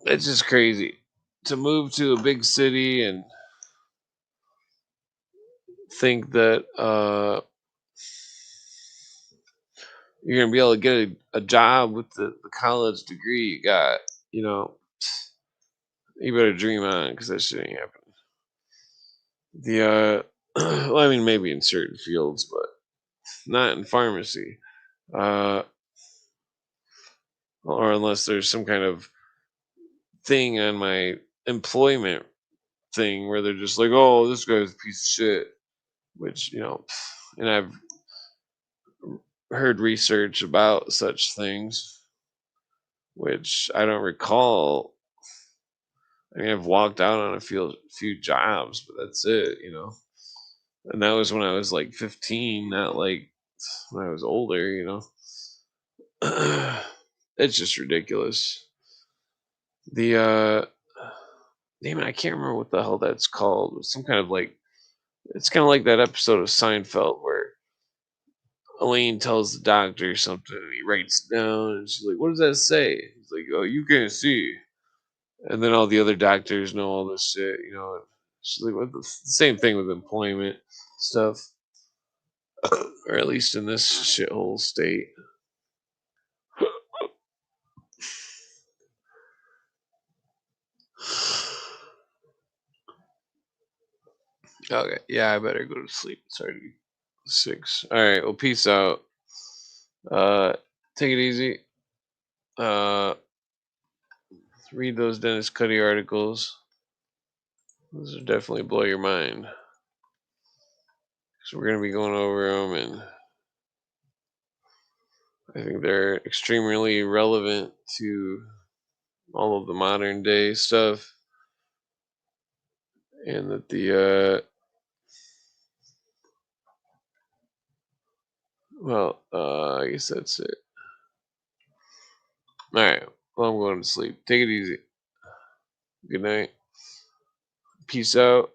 It's just crazy to move to a big city and think that you're gonna be able to get a job with the college degree you got. You know, you better dream on, because that shit ain't happening. The well, I mean, maybe in certain fields, but not in pharmacy. Or unless there's some kind of thing on my employment thing where they're just like, oh, this guy's a piece of shit, which, and I've heard research about such things, which I don't recall. I mean, I've walked out on a few jobs, but that's it, And that was when I was like 15, not like when I was older. It's just ridiculous. The damn it, I can't remember what the hell that's called. It's some kind of like, it's kind of like that episode of Seinfeld where Elaine tells the doctor something and he writes it down, and she's like, "What does that say?" He's like, "Oh, you can't see." And then all the other doctors know all this shit. And she's like, "What the same thing with employment stuff, or at least in this shithole state." Okay, yeah, I better go to sleep. It's already 6. All right, well, peace out. Take it easy. Read those Dennis Cuddy articles. Those will definitely blow your mind. So we're gonna be going over them, and I think they're extremely relevant to all of the modern day stuff, and that I guess that's it. All right, well, I'm going to sleep. Take it easy. Good night. Peace out.